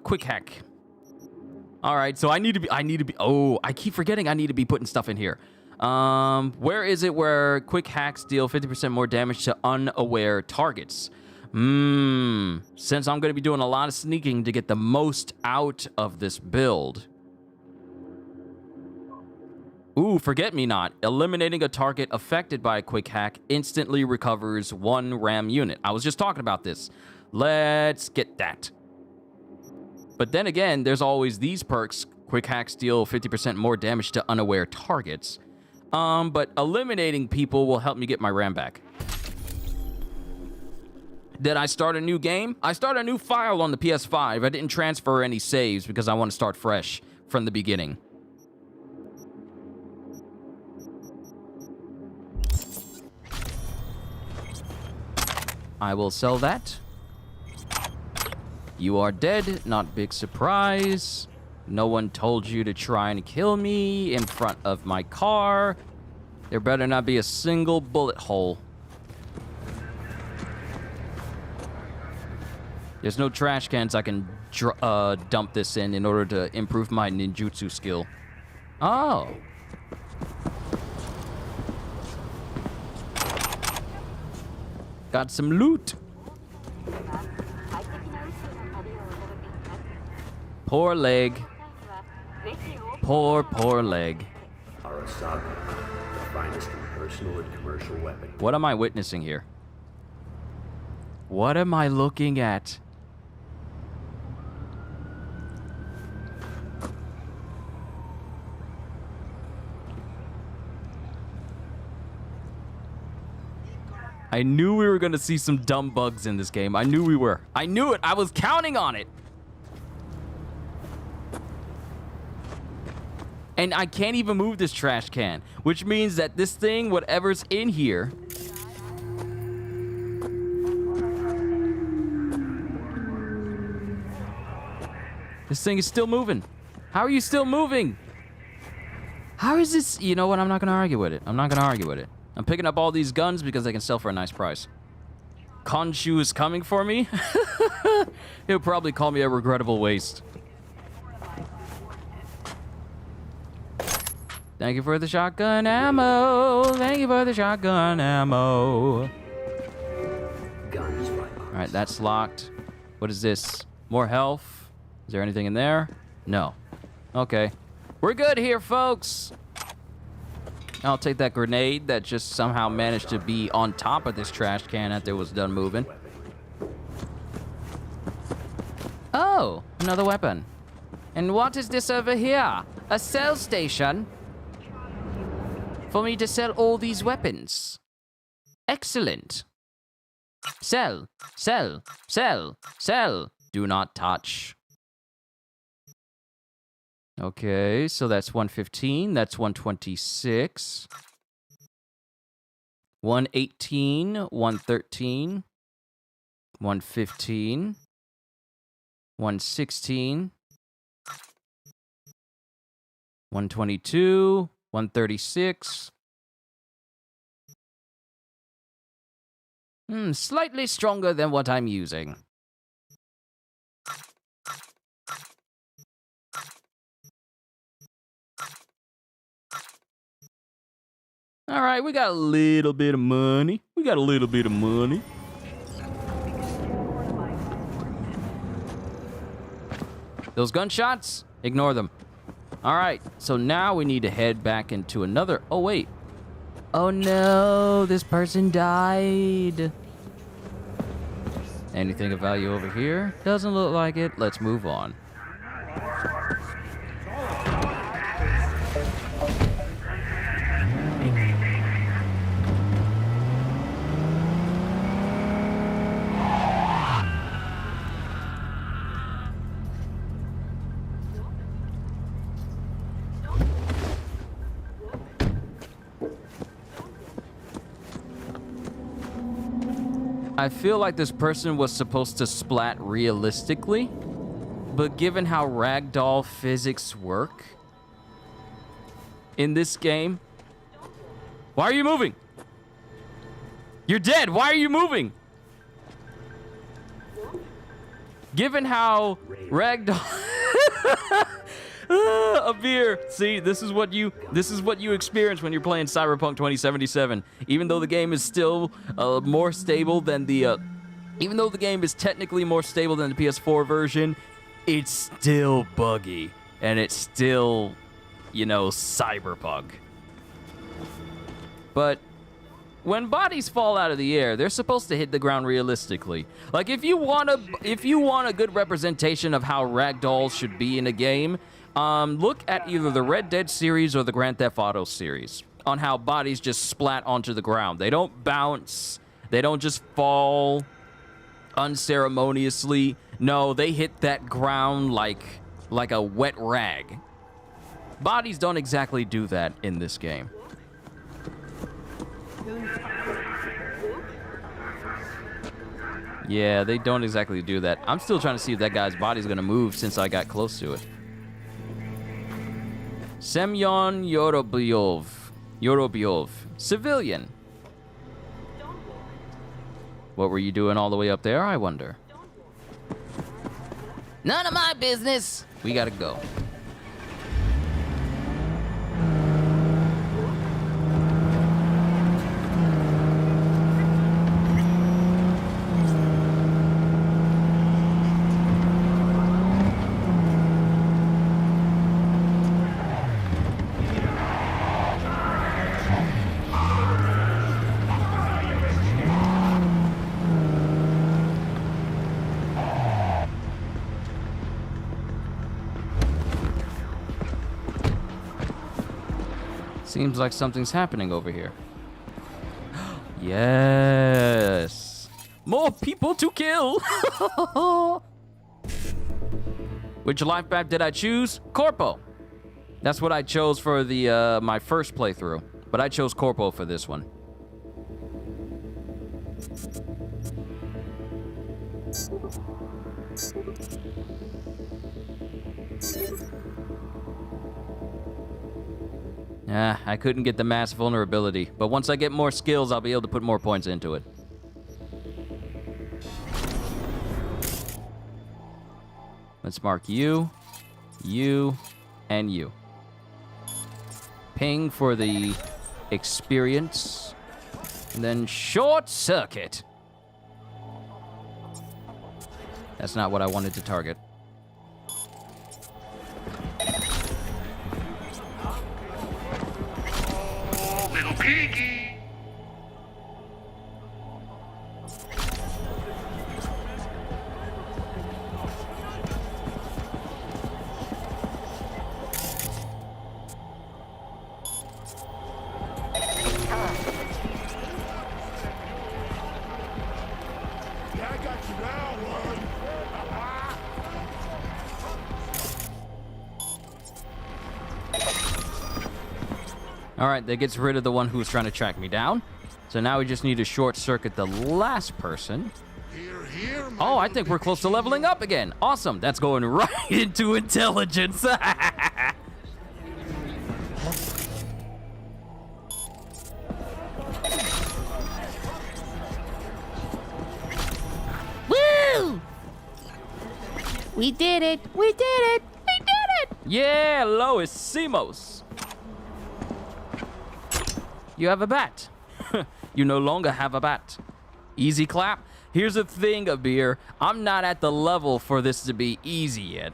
Quick hack. All right, so I need to be, oh, I keep forgetting I need to be putting stuff in here. Where is it where quick hacks deal 50% more damage to unaware targets? Since I'm going to be doing a lot of sneaking to get the most out of this build. Ooh, forget me not. Eliminating a target affected by a quick hack instantly recovers 1 RAM unit. I was just talking about this. Let's get that. But then again, there's always these perks. Quick hacks deal 50% more damage to unaware targets. But eliminating people will help me get my RAM back. Did I start a new game? I started a new file on the PS5. I didn't transfer any saves because I want to start fresh from the beginning. I will sell that. You are dead, not big surprise. No one told you to try and kill me in front of my car. There better not be a single bullet hole. There's no trash cans I can dump this in order to improve my ninjutsu skill. Oh. Got some loot. Poor leg. Poor leg. Arasaka, the finest in personal and commercial weapon. What am I witnessing here? What am I looking at? I knew we were going to see some dumb bugs in this game. I knew we were. I knew it. I was counting on it. And I can't even move this trash can, which means that this thing, whatever's in here... This thing is still moving. How are you still moving? How is this? You know what? I'm not going to argue with it. I'm not going to argue with it. I'm picking up all these guns because they can sell for a nice price. Khonshu is coming for me. He'll probably call me a regrettable waste. Thank you for the shotgun ammo. Thank you for the shotgun ammo. Guns by All right, that's locked. What is this? More health? Is there anything in there? No. Okay. We're good here, folks. I'll take that grenade that just somehow managed to be on top of this trash can after it was done moving. Oh, another weapon. And what is this over here? A sell station? For me to sell all these weapons. Excellent. Sell, sell, sell, sell. Do not touch. Okay, so that's 115. That's 126. 118, 113, 115, 116, 122, 136. Slightly stronger than what I'm using. All right, we got a little bit of money. Those gunshots, ignore them. All right, so now we need to head back into another... Oh, wait. Oh, no, this person died. Anything of value over here? Doesn't look like it. Let's move on. I feel like this person was supposed to splat realistically, but given how ragdoll physics work in this game... Why are you moving? You're dead. Why are you moving? Given how ragdoll... A beer. See, this is what you experience when you're playing Cyberpunk 2077. Even though the game is still more stable than the even though the game is technically more stable than the PS4 version, it's still buggy and it's still, you know, Cyberpunk. But when bodies fall out of the air, they're supposed to hit the ground realistically. Like if you want a good representation of how ragdolls should be in a game, look at either the Red Dead series or the Grand Theft Auto series on how bodies just splat onto the ground. They don't bounce. They don't just fall unceremoniously. No, they hit that ground like a wet rag. Bodies don't exactly do that in this game. Yeah, they don't exactly do that. I'm still trying to see if that guy's body's gonna move since I got close to it. Semyon Yorobyov, civilian. What were you doing all the way up there, I wonder? None of my business. We gotta go. Seems like something's happening over here. Yes! More people to kill! Which life map did I choose? Corpo. That's what I chose for the my first playthrough. But I chose Corpo for this one. I couldn't get the mass vulnerability, but once I get more skills, I'll be able to put more points into it. Let's mark you, you, and you. Ping for the experience, and then short circuit. That's not what I wanted to target. Little piggy. All right, that gets rid of the one who was trying to track me down. So now we just need to short circuit the last person. Oh, I think we're close to leveling up again. Awesome. That's going right into intelligence. Woo! We did it! We did it! We did it! Yeah, Lois Simos. You have a bat. You no longer have a bat. Easy clap. Here's the thing, Abir. I'm not at the level for this to be easy yet.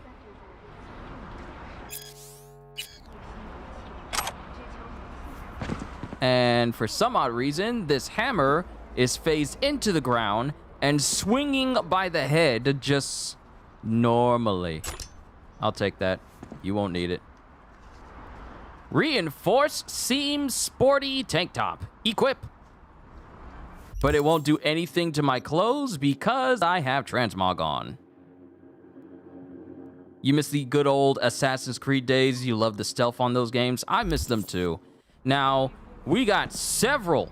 And for some odd reason, this hammer is phased into the ground and swinging by the head just normally. I'll take that. You won't need it. Reinforced seam sporty tank top. Equip. But it won't do anything to my clothes because I have transmog on. You miss the good old Assassin's Creed days. You love the stealth on those games. I miss them too. Now, we got several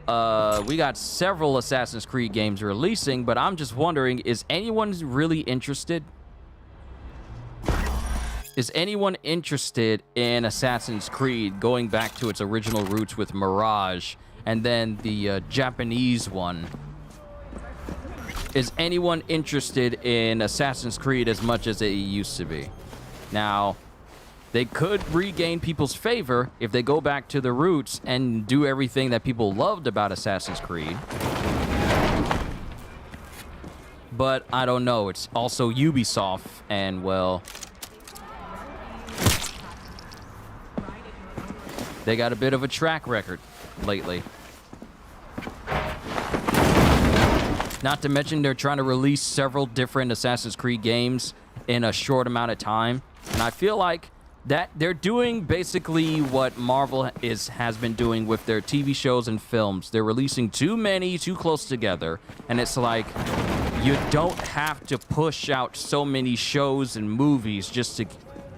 Assassin's Creed games releasing, but I'm just wondering, is anyone really interested? Is anyone interested in Assassin's Creed going back to its original roots with Mirage and then the Japanese one? Is anyone interested in Assassin's Creed as much as it used to be? Now, they could regain people's favor if they go back to the roots and do everything that people loved about Assassin's Creed. But I don't know. It's also Ubisoft, and well, they got a bit of a track record lately. Not to mention they're trying to release several different Assassin's Creed games in a short amount of time. And I feel like that they're doing basically what Marvel has been doing with their TV shows and films. They're releasing too many, too close together. And it's like, you don't have to push out so many shows and movies just to,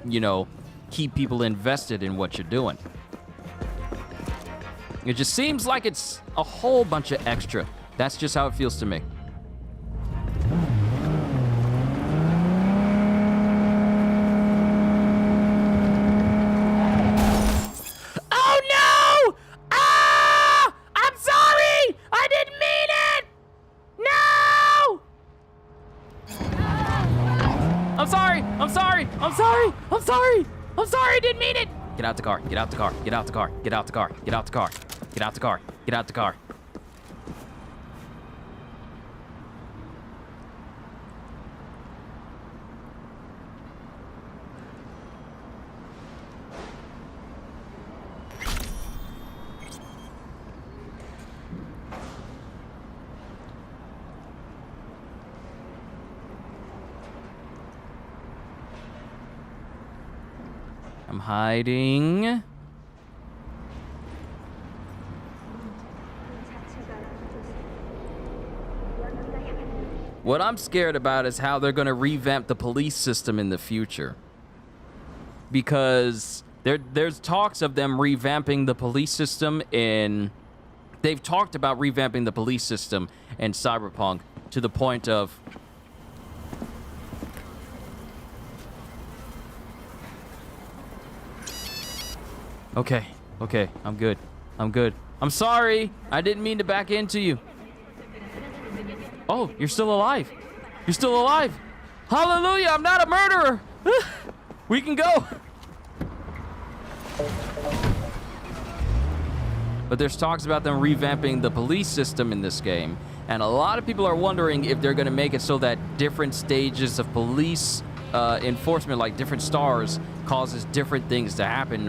you know, keep people invested in what you're doing. It just seems like it's a whole bunch of extra. That's just how it feels to me. Oh no! Ah! I'm sorry! I didn't mean it! No! I'm sorry! I'm sorry! I'm sorry! I'm sorry! I'm sorry! I didn't mean it! Get out the car. Get out the car. Get out the car. Get out the car. Get out the car. Get out the car. Get out the car. I'm hiding. What I'm scared about is how they're going to revamp the police system in the future. Because there's talks of them revamping the police system in... They've talked about revamping the police system in Cyberpunk to the point of... Okay, I'm good. I'm sorry. I didn't mean to back into you. Oh, you're still alive. You're still alive. Hallelujah, I'm not a murderer. We can go. But there's talks about them revamping the police system in this game. And a lot of people are wondering if they're going to make it so that different stages of police enforcement, like different stars, causes different things to happen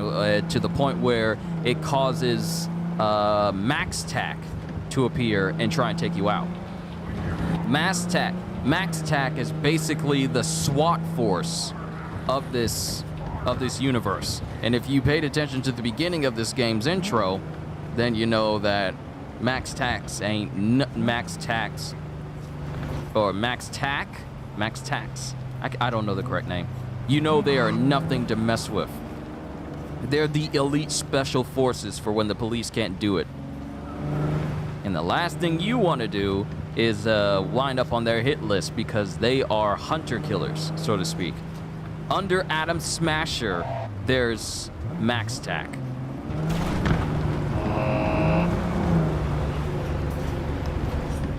to the point where it causes Max Tac to appear and try and take you out. Max Tac is basically the SWAT force of this universe. And if you paid attention to the beginning of this game's intro, then you know that Max Tax ain't Max Tax or Max Tac. Max Tax. I don't know the correct name. You know they are nothing to mess with. They're the elite special forces for when the police can't do it. And the last thing you want to do is wind up on their hit list, because they are hunter killers, so to speak. Under Adam Smasher, there's Max Tac.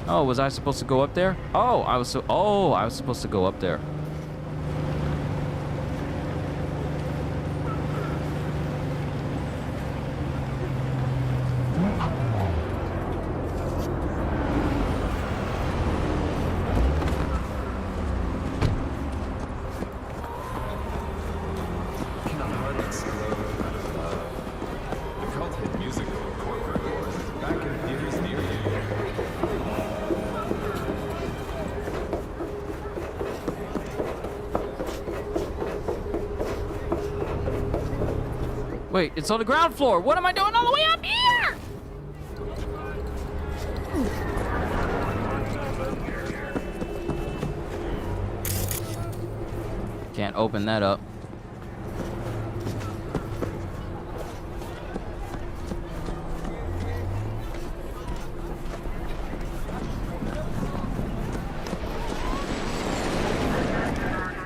Oh, was I supposed to go up there? Oh, I was supposed to go up there. Wait, it's on the ground floor. What am I doing all the way up here? Can't open that up.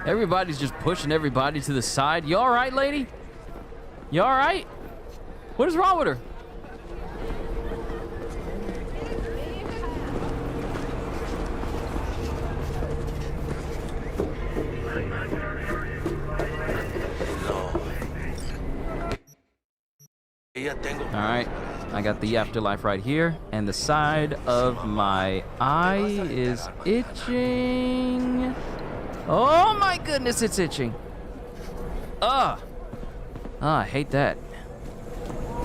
Everybody's just pushing everybody to the side. You all right, lady? You all right? What is wrong with her? All right, I got the afterlife right here, and the side of my eye is itching. Oh my goodness, it's itching. I hate that.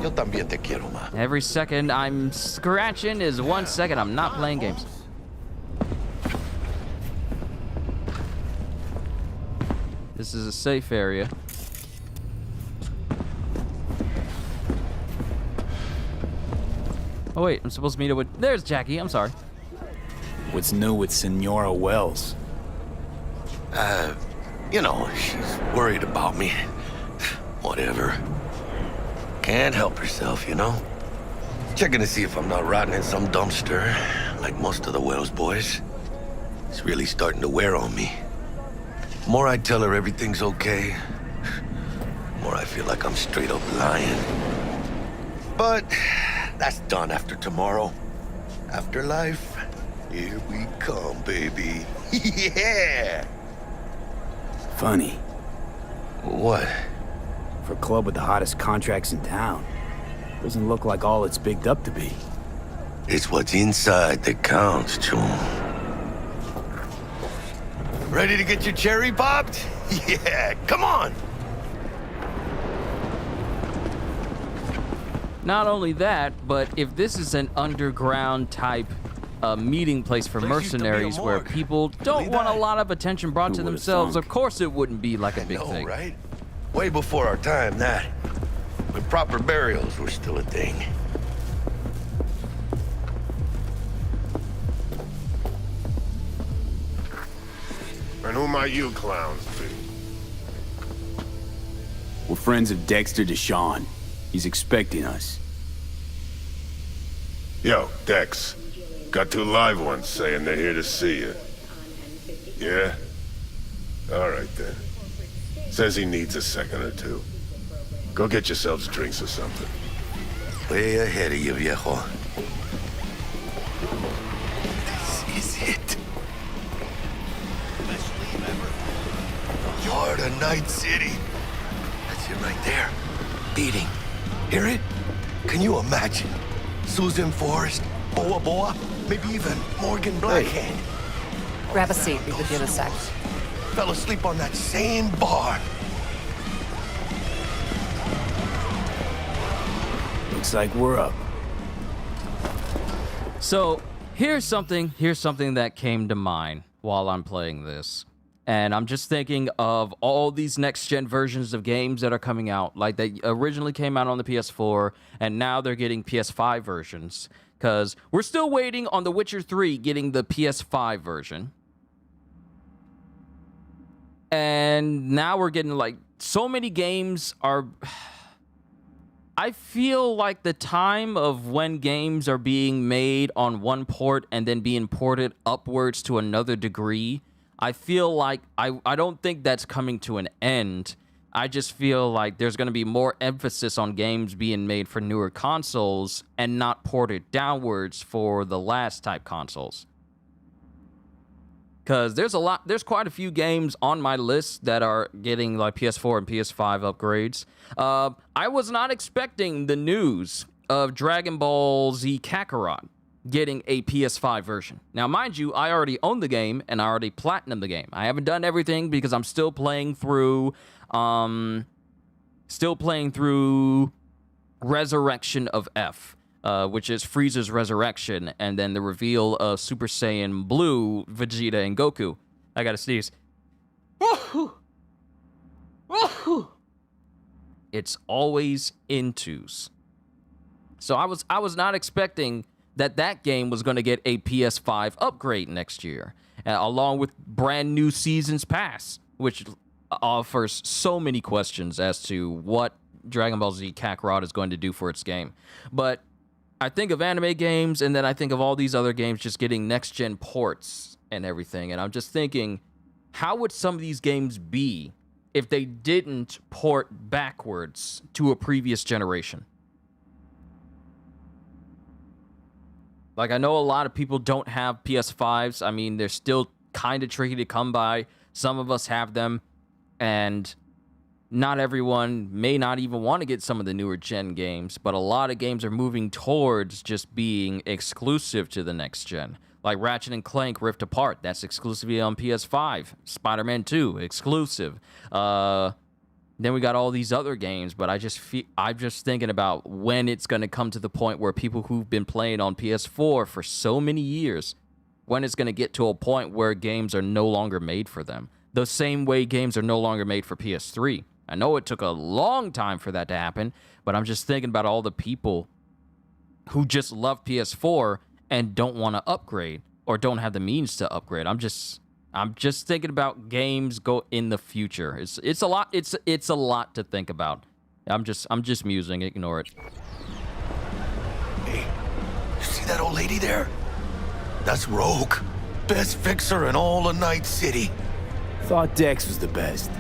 Yo también te quiero, ma. Every second I'm scratching is 1 second I'm not playing games. This is a safe area. Oh wait, I'm supposed to meet up with... There's Jackie, I'm sorry. What's new with Senora Wells? You know, she's worried about me. Whatever. Can't help herself, you know? Checking to see if I'm not rotting in some dumpster, like most of the Wells boys. It's really starting to wear on me. The more I tell her everything's okay, the more I feel like I'm straight up lying. But that's done after tomorrow. Afterlife, here we come, baby. Yeah! Funny. What? For a club with the hottest contracts in town, doesn't look like all it's bigged up to be. It's what's inside that counts, Chum. Ready to get your cherry popped? Yeah, come on! Not only that, but if this is an underground type meeting place for mercenaries where people don't want a lot of attention brought to themselves, of course it wouldn't be like a big thing. Right? Way before our time, that. When proper burials were still a thing. And who might you clowns be? We're friends of Dexter Deshawn. He's expecting us. Yo, Dex. Got 2 live ones saying they're here to see you. Yeah? All right, then. Says he needs a second or two. Go get yourselves drinks or something. Way ahead of you, viejo. This is it. The heart of Night City. That's it right there. Beating. Hear it? Can you imagine? Susan Forrest, Boa Boa, Maybe even Morgan Blackhead. Grab a seat. Be with you in a sec. Fell asleep on that same bar. Looks like we're up. So here's something that came to mind while I'm playing this. And I'm just thinking of all these next-gen versions of games that are coming out. Like, they originally came out on the PS4, and now they're getting PS5 versions. Because we're still waiting on The Witcher 3 getting the PS5 version. And now we're getting, like, so many games are... I feel like the time of when games are being made on one port and then being ported upwards to another degree, I feel like I don't think that's coming to an end. I just feel like there's going to be more emphasis on games being made for newer consoles and not ported downwards for the last type consoles. Because there's quite a few games on my list that are getting like PS4 and PS5 upgrades. I was not expecting the news of Dragon Ball Z Kakarot getting a PS5 version. Now, mind you, I already own the game and I already platinumed the game. I haven't done everything because I'm still playing through Resurrection of F. Which is Frieza's resurrection, and then the reveal of Super Saiyan Blue, Vegeta, and Goku. I gotta sneeze. It's always in twos. So I was not expecting that game was going to get a PS5 upgrade next year, along with brand new Seasons Pass, which offers so many questions as to what Dragon Ball Z Kakarot is going to do for its game. But I think of anime games, and then I think of all these other games just getting next-gen ports and everything, and I'm just thinking, how would some of these games be if they didn't port backwards to a previous generation? Like, I know a lot of people don't have PS5s. I mean, they're still kind of tricky to come by. Some of us have them, and not everyone may not even want to get some of the newer gen games, but a lot of games are moving towards just being exclusive to the next gen. Like Ratchet & Clank Rift Apart, that's exclusively on PS5. Spider-Man 2, exclusive. Then we got all these other games, but I'm just thinking about when it's going to come to the point where people who've been playing on PS4 for so many years, when it's going to get to a point where games are no longer made for them. The same way games are no longer made for PS3. I know it took a long time for that to happen, but I'm just thinking about all the people who just love PS4 and don't want to upgrade or don't have the means to upgrade. I'm just thinking about games go in the future. It's a lot to think about. I'm just musing. Ignore it. Hey, you see that old lady there? That's Rogue. Best fixer in all of Night City. Thought Dex was the best.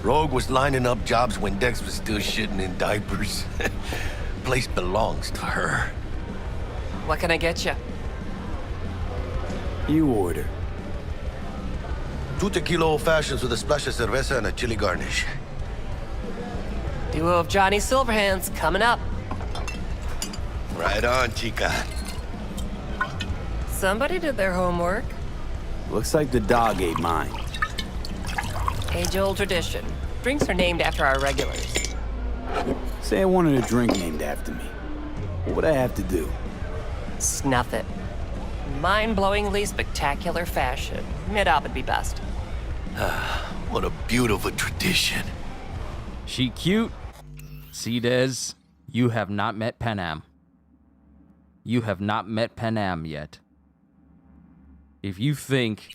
Rogue was lining up jobs when Dex was still shitting in diapers. Place belongs to her. What can I get you? You order. 2 tequila old fashions with a splash of cerveza and a chili garnish. Duo of Johnny Silverhands coming up. Right on, chica. Somebody did their homework. Looks like the dog ate mine. Age-old tradition. Drinks are named after our regulars. Say I wanted a drink named after me. What would I have to do? Snuff it. Mind-blowingly spectacular fashion. Mid-op would be best. What a beautiful tradition. She cute. See, Des, you have not met Panam. You have not met Panam yet. If you think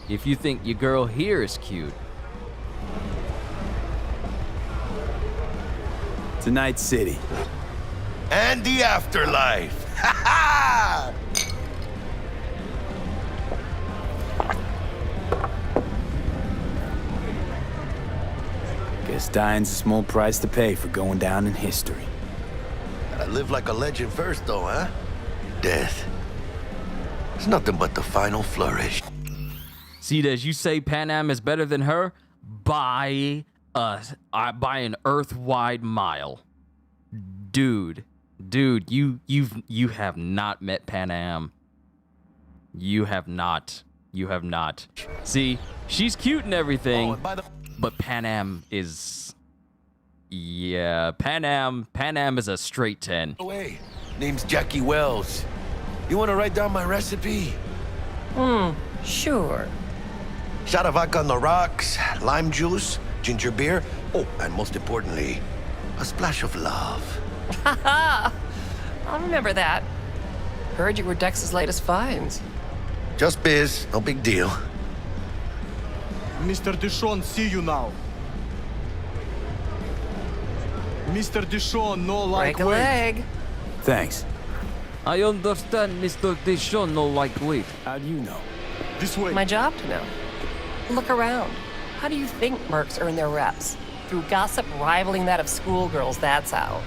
your girl here is cute. To Night City. And the afterlife. Ha ha! Guess dying's a small price to pay for going down in history. Gotta live like a legend first, though, huh? Death. It's nothing but the final flourish. See, as you say Panam is better than her by an earth-wide mile. Dude, Dude, you have not met Panam. You have not. You have not. See, she's cute and everything, but Panam is... Yeah, Panam is a straight 10. Hey, name's Jackie Wells. You want to write down my recipe? Sure. Shot of vodka on the rocks, lime juice, ginger beer. Oh, and most importantly, a splash of love. Haha! I'll remember that. Heard you were Dex's latest finds. Just biz, no big deal. Mr. Dishon, see you now. Mr. Dishon, no like Break a leg. Thanks. I understand, Mr. Dishon, no lightweight. How do you know? This way. My job to know. Look around. How do you think mercs earn their reps? Through gossip rivaling that of schoolgirls, that's how.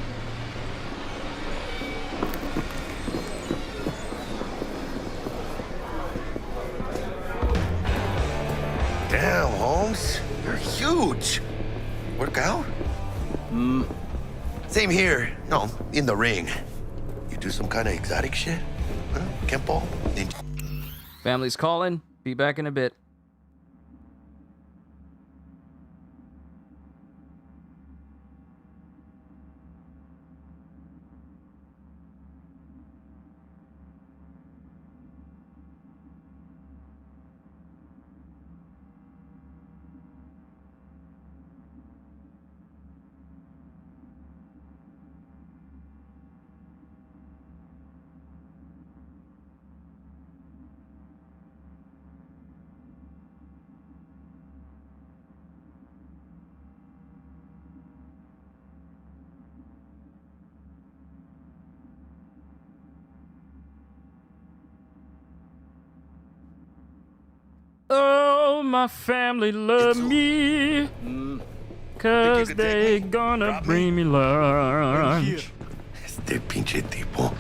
Damn, Holmes. You're huge. Work out? Same here. No, in the ring. You do some kind of exotic shit? Huh? Kempo? Ninja? Family's calling. Be back in a bit. Oh, my family love me, cause they gonna bring me lunch. Este pinche tipo.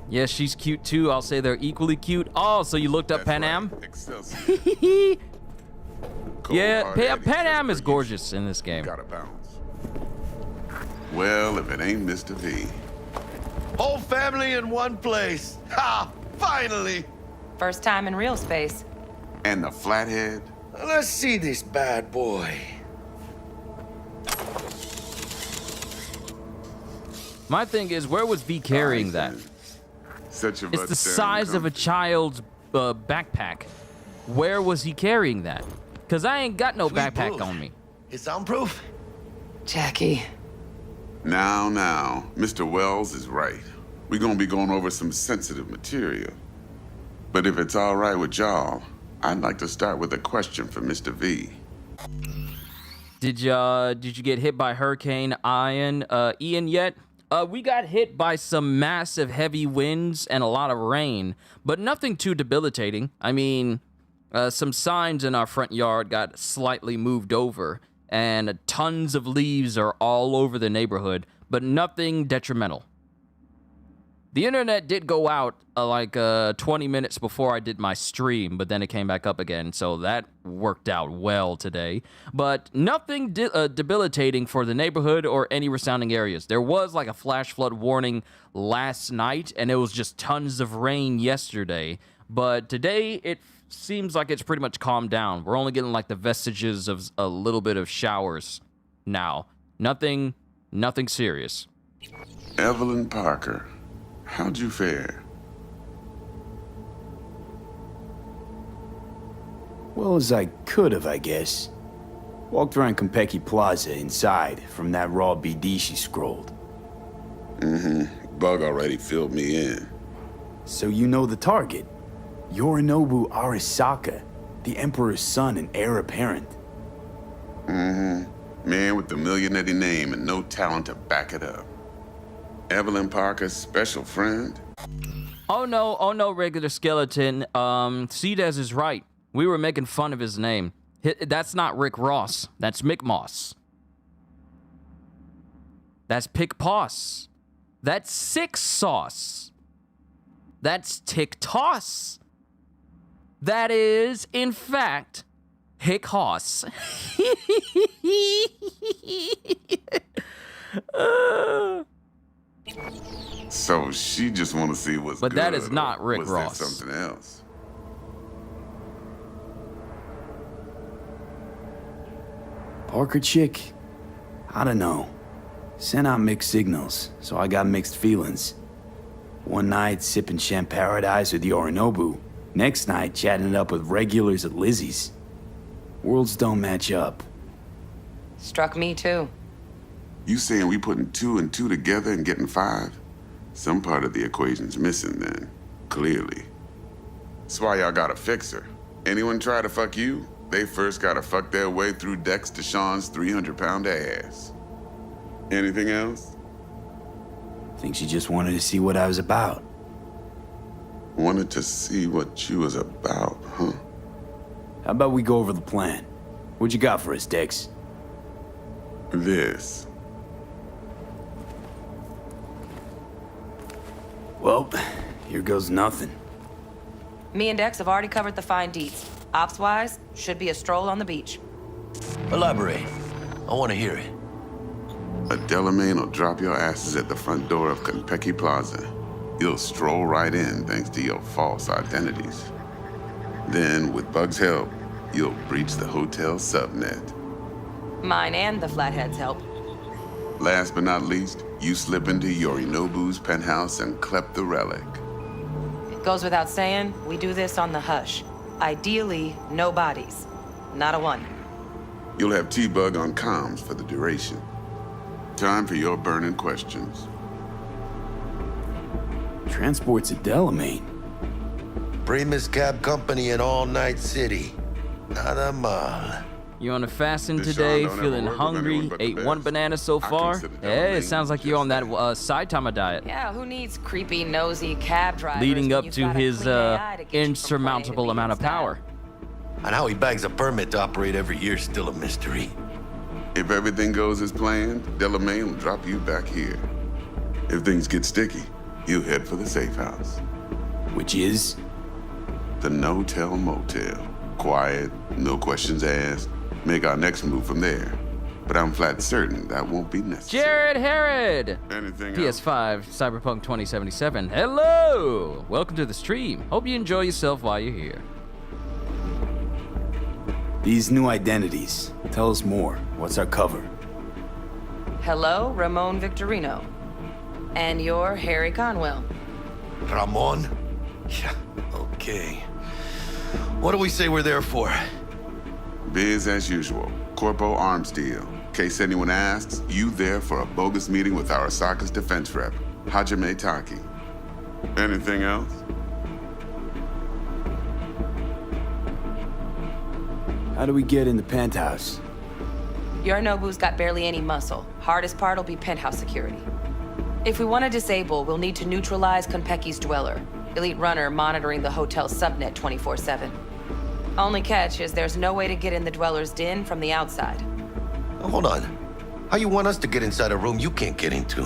Yeah, she's cute too. I'll say they're equally cute. Oh, so you looked up Panam? Yeah, Panam is gorgeous in this game. Gotta bounce. Well, if it ain't Mr. V. Whole family in one place. Ha! Finally! First time in real space. And the flathead? Let's see this bad boy. My thing is, where was V carrying that? Such a It's the size of a child's backpack. Where was he carrying that? Because I ain't got no backpack on me. It's soundproof? Jackie. Now, Mr. Wells is right. We're gonna be going over some sensitive material. But if it's all right with y'all, I'd like to start with a question for Mr. V. Did you get hit by Hurricane Ian yet? We got hit by some massive heavy winds and a lot of rain, but nothing too debilitating. I mean, some signs in our front yard got slightly moved over, and tons of leaves are all over the neighborhood, but nothing detrimental. The internet did go out 20 minutes before I did my stream, but then it came back up again, so that worked out well today. But nothing debilitating for the neighborhood or any resounding areas. There was like a flash flood warning last night, and it was just tons of rain yesterday. But today, it seems like it's pretty much calmed down. We're only getting like the vestiges of a little bit of showers now. Nothing serious. Evelyn Parker, how'd you fare? Well, as I could have, I guess. Walked around Konpeki Plaza inside from that raw BD she scrolled. Bug already filled me in. So you know the target. Yorinobu Arasaka, the Emperor's son and heir apparent. Man with the millionaire name and no talent to back it up. Evelyn Parker's special friend? Oh no, regular skeleton. Cedez is right. We were making fun of his name. That's not Rick Ross. That's Mick Moss. That's Pick Poss. That's Six Sauce. That's Tick Toss. That is, in fact, Hick Hoss. So she just want to see what's But good. that is not Rick was Ross. There something else? Parker chick? I don't know. Sent out mixed signals, so I got mixed feelings. One night sipping Champ Paradise with Yorinobu. Next night chatting it up with regulars at Lizzie's. Worlds don't match up. Struck me too. You saying we putting 2 and 2 together and getting 5? Some part of the equation's missing then, clearly. That's why y'all gotta fix her. Anyone try to fuck you, they first gotta fuck their way through Dex Deshawn's 300-pound ass. Anything else? Think she just wanted to see what I was about. Wanted to see what you was about, huh? How about we go over the plan? What you got for us, Dex? This. Well, here goes nothing. Me and Dex have already covered the fine deets. Ops-wise, should be a stroll on the beach. Elaborate. I want to hear it. A Delamain will drop your asses at the front door of Konpeki Plaza. You'll stroll right in thanks to your false identities. Then, with Bug's help, you'll breach the hotel subnet. Mine and the Flathead's help. Last but not least, you slip into Yorinobu's penthouse and clep the relic. It goes without saying, we do this on the hush. Ideally, no bodies. Not a one. You'll have T-Bug on comms for the duration. Time for your burning questions. Transport's a Delamain. Primus Cab Company in All Night City. Nada mal. You on a fasting today, feeling hungry, ate one banana so far? Hey, it sounds like you're on that Saitama diet. Yeah, who needs creepy, nosy cab drivers? Leading when up you've to got a his clean AI to get you from insurmountable point A to amount of Leeds power. And how he bags a permit to operate every year is still a mystery. If everything goes as planned, Delamain will drop you back here. If things get sticky, you head for the safe house. Which is? The No-Tell Motel. Quiet, no questions asked. Make our next move from there. But I'm flat certain that won't be necessary. Jared Herod! Anything else? PS5, Cyberpunk 2077. Hello! Welcome to the stream. Hope you enjoy yourself while you're here. These new identities. Tell us more. What's our cover? Hello, Ramon Victorino. And you're Harry Conwell. Ramon? Yeah, okay. What do we say we're there for? Biz as usual. Corpo arms deal. In case anyone asks, you there for a bogus meeting with Arasaka's defense rep, Hajime Taki. Anything else? How do we get in the penthouse? Yorinobu's got barely any muscle. Hardest part will be penthouse security. If we want to disable, we'll need to neutralize Konpeki's dweller. Elite runner monitoring the hotel's subnet 24/7. Only catch is there's no way to get in the dweller's den from the outside. Hold on. How you want us to get inside a room you can't get into?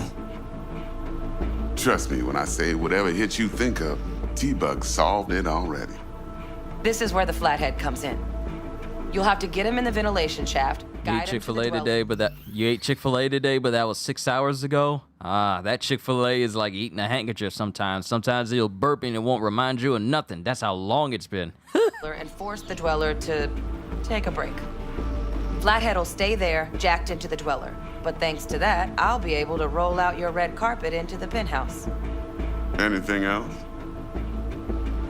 Trust me when I say whatever hit you think of, T-Bug solved it already. This is where the Flathead comes in. You'll have to get him in the ventilation shaft. You ate Chick-fil-A today, but that was 6 hours ago. That Chick-fil-A is like eating a handkerchief sometimes. Sometimes it'll burp and it won't remind you of nothing. That's how long it's been. And force the dweller to take a break. Flathead'll stay there, jacked into the dweller. But thanks to that, I'll be able to roll out your red carpet into the penthouse. Anything else?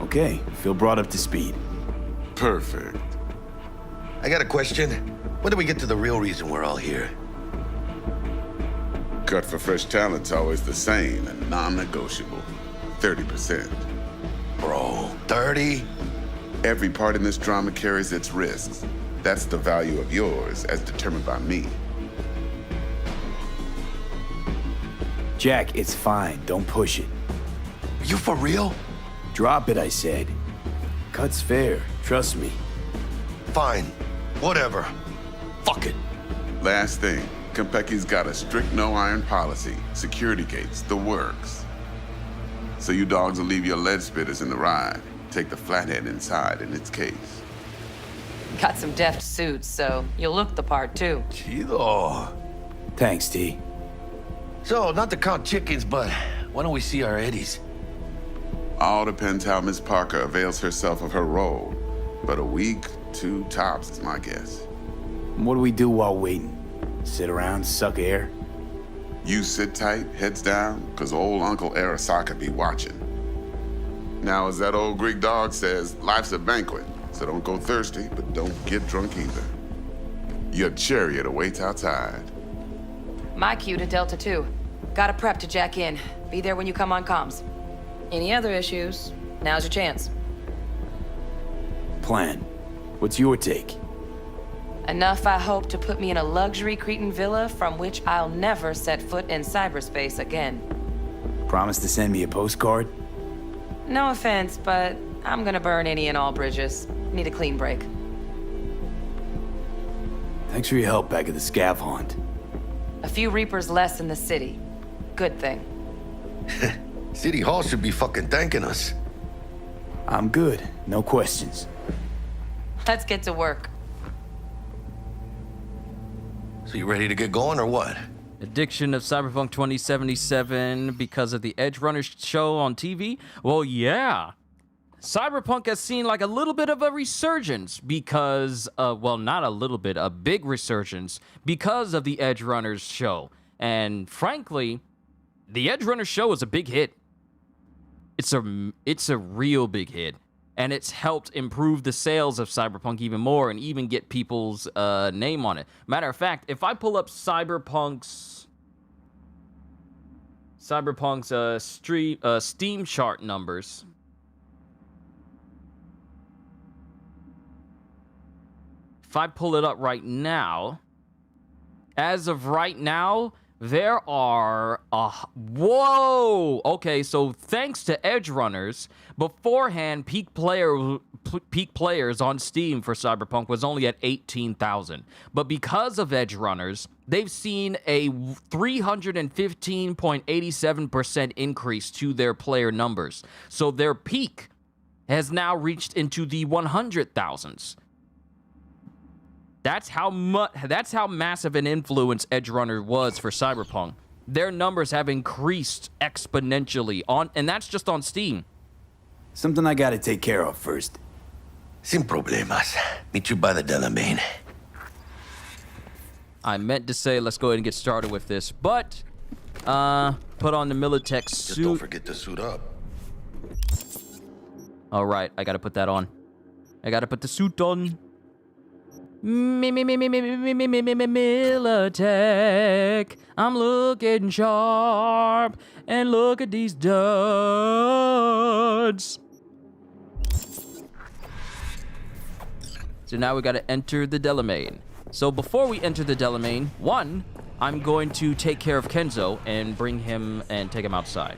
Okay, feel brought up to speed. Perfect. I got a question. When do we get to the real reason we're all here? Cut for fresh talent's always the same and non-negotiable. 30%. Bro, 30? Every part in this drama carries its risks. That's the value of yours, as determined by me. Jack, it's fine. Don't push it. You for real? Drop it, I said. Cut's fair. Trust me. Fine. Whatever. Fuck it. Last thing, Konpeki's got a strict no-iron policy. Security gates, the works. So you dogs will leave your lead spitters in the ride. take the flathead inside in its case. Got some deft suits, so you'll look the part too. Chido. Thanks, T. So, not to count chickens, but why don't we see our Eddies? All depends how Miss Parker avails herself of her role. But a week, 2 tops is my guess. What do we do while waiting? Sit around, suck air? You sit tight, heads down, cause old Uncle Arasaka be watching. Now, as that old Greek dog says, life's a banquet, so don't go thirsty, but don't get drunk either. Your chariot awaits outside. My cue to Delta 2. Gotta prep to jack in. Be there when you come on comms. Any other issues? Now's your chance. Plan. What's your take? Enough, I hope, to put me in a luxury Cretan villa from which I'll never set foot in cyberspace again. Promise to send me a postcard? No offense, but I'm gonna burn any and all bridges. Need a clean break. Thanks for your help back at the scav haunt. A few Reapers less in the city. Good thing. City Hall should be fucking thanking us. I'm good. No questions. Let's get to work. So you ready to get going or what? Addiction of Cyberpunk 2077 because of the Edge Runners show on TV? Well, yeah. Cyberpunk has seen like a little bit of a resurgence because, well, not a little bit, a big resurgence because of the Edge Runners show. And frankly, the Edge Runners show is a big hit. It's a real big hit. And it's helped improve the sales of Cyberpunk even more and even get people's name on it. Matter of fact, if I pull up Cyberpunk's Steam chart numbers, if I pull it up right now, as of right now, there are, whoa! Okay, so thanks to Edge Runners, beforehand, peak players on Steam for Cyberpunk was only at 18,000. But because of Edge Runners, they've seen a 315.87% increase to their player numbers. So their peak has now reached into the 100,000s. That's how massive an influence Edge Runner was for Cyberpunk. Their numbers have increased exponentially and that's just on Steam. Something I gotta take care of first. Sin problemas. Meet you by the Delamain. I meant to say let's go ahead and get started with this, but put on the Militech suit. Just don't forget to suit up. All right, I gotta put that on. I gotta put the suit on. Militech, I'm looking sharp, and look at these duds. So now we gotta enter the Delamain. So before we enter the Delamain, I'm going to take care of Kenzo and bring him and take him outside.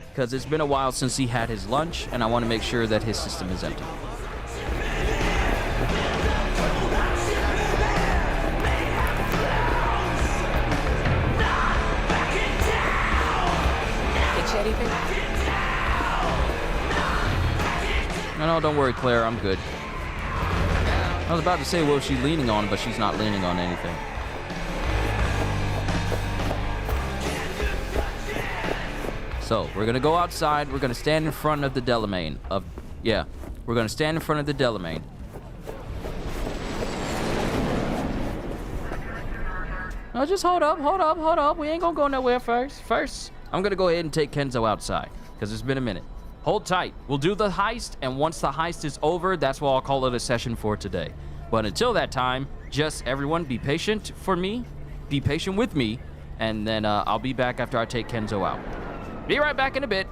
Because it's been a while since he had his lunch, and I want to make sure that his system is empty. Anything? No, don't worry, Claire. I'm good. I was about to say, what was she leaning on, but she's not leaning on anything. So, we're going to go outside. We're going to stand in front of the Delamain. We're going to stand in front of the Delamain. No, just hold up. We ain't going to go nowhere first. I'm going to go ahead and take Kenzo outside, because it's been a minute. Hold tight. We'll do the heist, and once the heist is over, that's what I'll call it a session for today. But until that time, just everyone be patient for me. Be patient with me, and then I'll be back after I take Kenzo out. Be right back in a bit.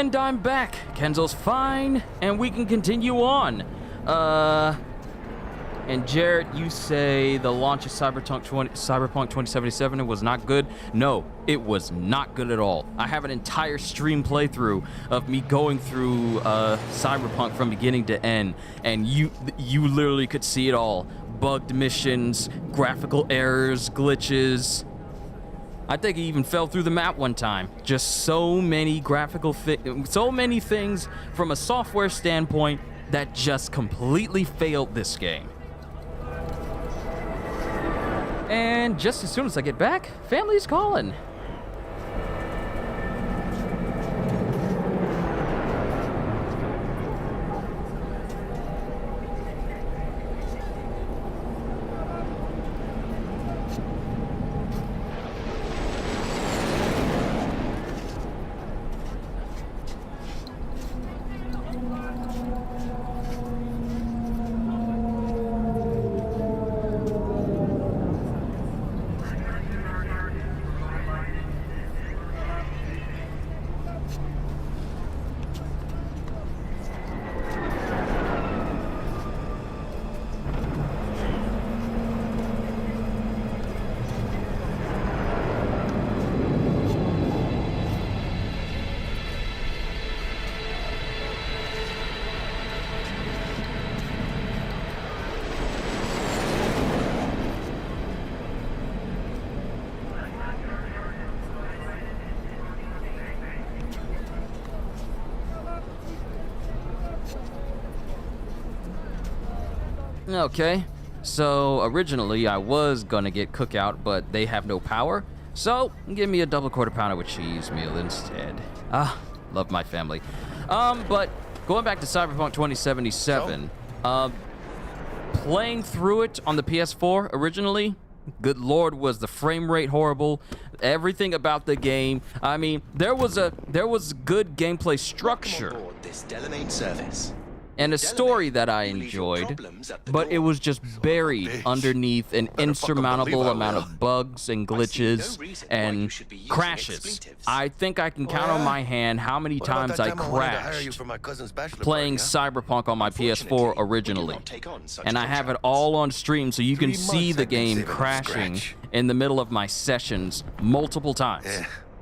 And I'm back. Kenzo's fine, and we can continue on. And Jared, you say the launch of Cyberpunk 2077 was not good? No, it was not good at all. I have an entire stream playthrough of me going through Cyberpunk from beginning to end, and you literally could see it all. Bugged missions, graphical errors, glitches. I think he even fell through the map one time. Just so many so many things from a software standpoint that just completely failed this game. And just as soon as I get back, family's calling. Okay, so originally I was gonna get Cookout, but they have no power, so give me a double quarter pounder with cheese meal instead. Love my family. But going back to Cyberpunk 2077, playing through it on the PS4 originally, good lord, was the frame rate horrible. Everything about the game, I mean, there was good gameplay structure. Welcome aboard this Delamain service. And a story that I enjoyed, but it was just buried underneath an insurmountable amount of bugs and glitches and crashes. I think I can count on my hand how many times I crashed playing Cyberpunk on my PS4 originally. And I have it all on stream so you can see the game crashing in the middle of my sessions multiple times.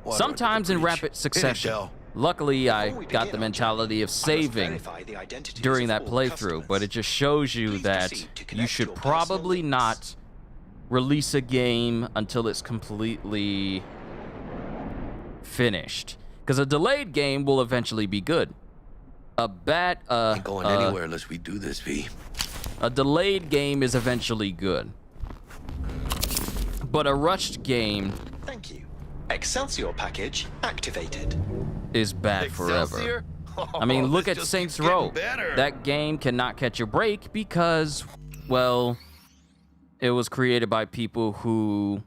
Sometimes in rapid succession. Luckily, I got the mentality of saving during that playthrough, but it just shows you that you should probably not release a game until it's completely finished. Because a delayed game will eventually be good. Ain't going anywhere unless we do this, V. A delayed game is eventually good. But a rushed game... Thank you. Excelsior package activated. Is bad forever. I mean, look at Saints Row. That game cannot catch a break because, well, it was created by people who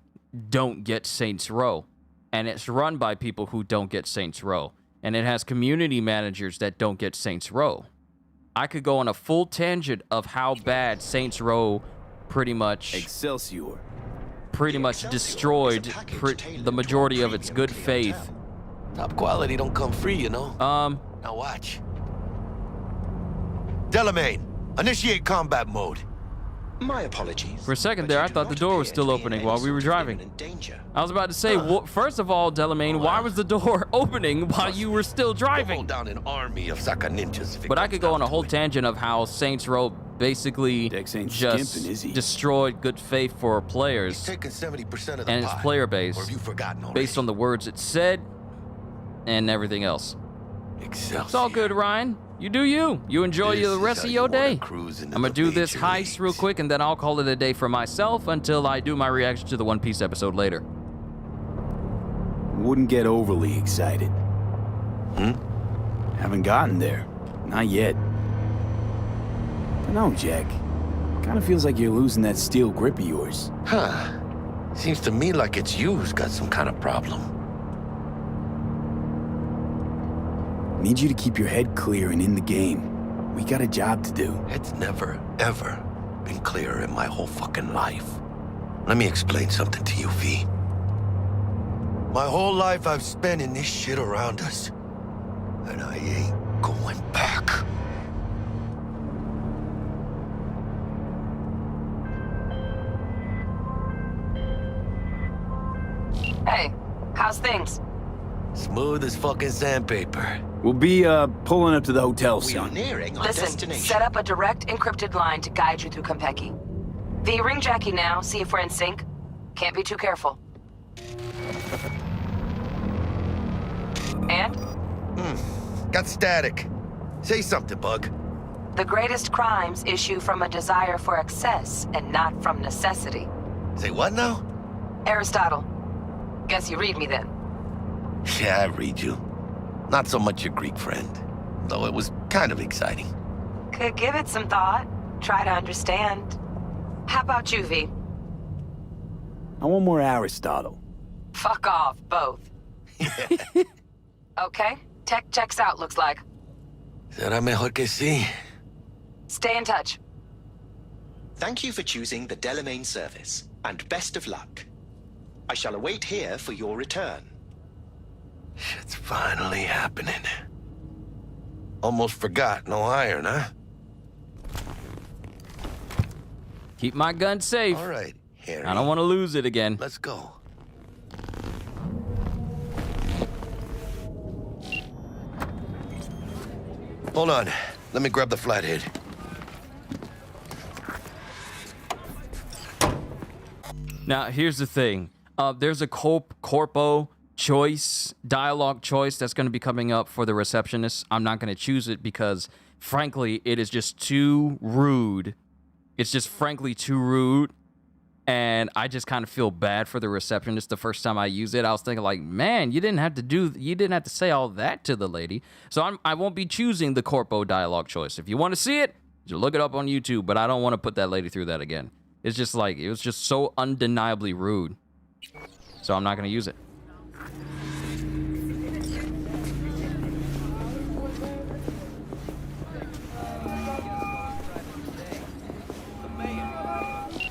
don't get Saints Row. And it's run by people who don't get Saints Row. And it has community managers that don't get Saints Row. I could go on a full tangent of how bad Saints Row pretty much destroyed the majority of its good faith. Top quality don't come free, you know. Now watch. Delamain, initiate combat mode. My apologies. For a second there, I thought the door was still opening while we were driving. I was about to say, first of all, Delamain, why was the door opening while you were still driving? Down an army of Saka ninjas. But I could go on a whole tangent of how Saints Row basically just destroyed good faith for players and its player base based on the words it said and everything else. It's all good, Ryan. You do you. You enjoy the rest of your day. I'm gonna do this heist real quick and then I'll call it a day for myself until I do my reaction to the One Piece episode later. Wouldn't get overly excited. Haven't gotten there. Not yet. No, Jack. Kinda feels like you're losing that steel grip of yours. Huh. Seems to me like it's you who's got some kind of problem. Need you to keep your head clear and in the game. We got a job to do. It's never, ever been clearer in my whole fucking life. Let me explain something to you, V. My whole life I've spent in this shit around us. And I ain't going back. Hey, how's things? Smooth as fucking sandpaper. We'll be, pulling up to the hotel soon. We are nearing our Listen, destination. set up a direct encrypted line to guide you through Konpeki. V, ring Jackie now, see if we're in sync. Can't be too careful. And? Got static. Say something, Bug. The greatest crimes issue from a desire for excess and not from necessity. Say what now? Aristotle. Guess you read me then. Yeah, I read you. Not so much your Greek friend, though it was kind of exciting. Could give it some thought. Try to understand. How about you, V? I want more Aristotle. Fuck off, both. Okay, tech checks out, looks like. Será mejor que sí. Stay in touch. Thank you for choosing the Delamain service, and best of luck. I shall await here for your return. Shit's finally happening. Almost forgot, no iron, huh? Keep my gun safe. All right, Harry. I don't want to lose it again. Let's go. Hold on. Let me grab the flathead. Now, here's the thing. There's a corpo choice, dialogue choice that's going to be coming up for the receptionist. I'm not going to choose it because, frankly, it is just too rude. It's just frankly too rude. And I just kind of feel bad for the receptionist the first time I use it. I was thinking like, man, you didn't have to say all that to the lady. So I won't be choosing the corpo dialogue choice. If you want to see it, just look it up on YouTube, but I don't want to put that lady through that again. It's just like, it was just so undeniably rude. So I'm not going to use it.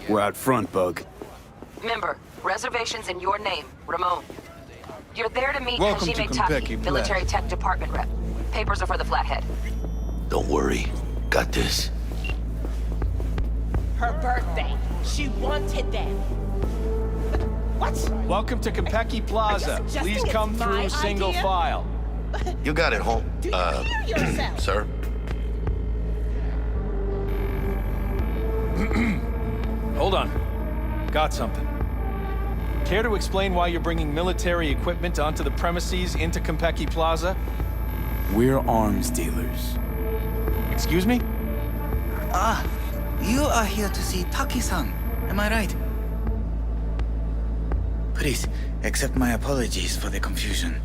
We're out front, Bug. Member, reservations in your name, Ramon. You're there to meet Welcome Hajime to Taki, Konpeki, military tech department rep. Papers are for the flathead. Don't worry. Got this. Her birthday. She wanted that. What? Welcome to Konpeki Plaza. Please come through single file. You got it, home. yourself? Sir? Hold on. Got something. Care to explain why you're bringing military equipment onto the premises into Konpeki Plaza? We're arms dealers. Excuse me? You are here to see Taki-san, am I right? Please, accept my apologies for the confusion.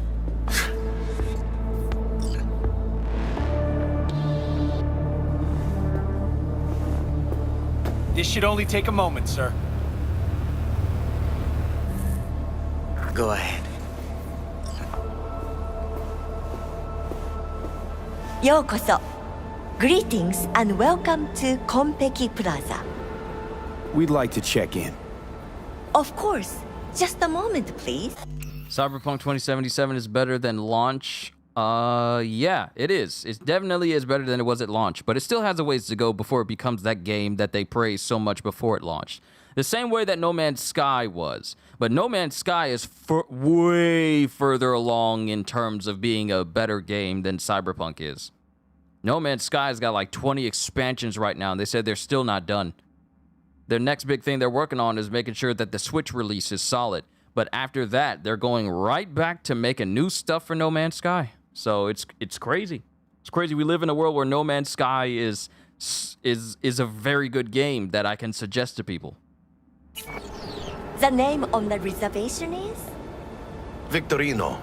This should only take a moment, sir. Go ahead. Yokoso. Greetings and welcome to Konpeki Plaza. We'd like to check in. Of course. Just a moment, please. Cyberpunk 2077 is better than launch. Yeah, it is. It definitely is better than it was at launch, but it still has a ways to go before it becomes that game that they praised so much before it launched. The same way that No Man's Sky was. But No Man's Sky is way further along in terms of being a better game than Cyberpunk is. No Man's Sky's got like 20 expansions right now, and they said they're still not done. Their next big thing they're working on is making sure that the Switch release is solid. But after that, they're going right back to making new stuff for No Man's Sky. So it's crazy. It's crazy. We live in a world where No Man's Sky is a very good game that I can suggest to people. The name on the reservation is? Victorino.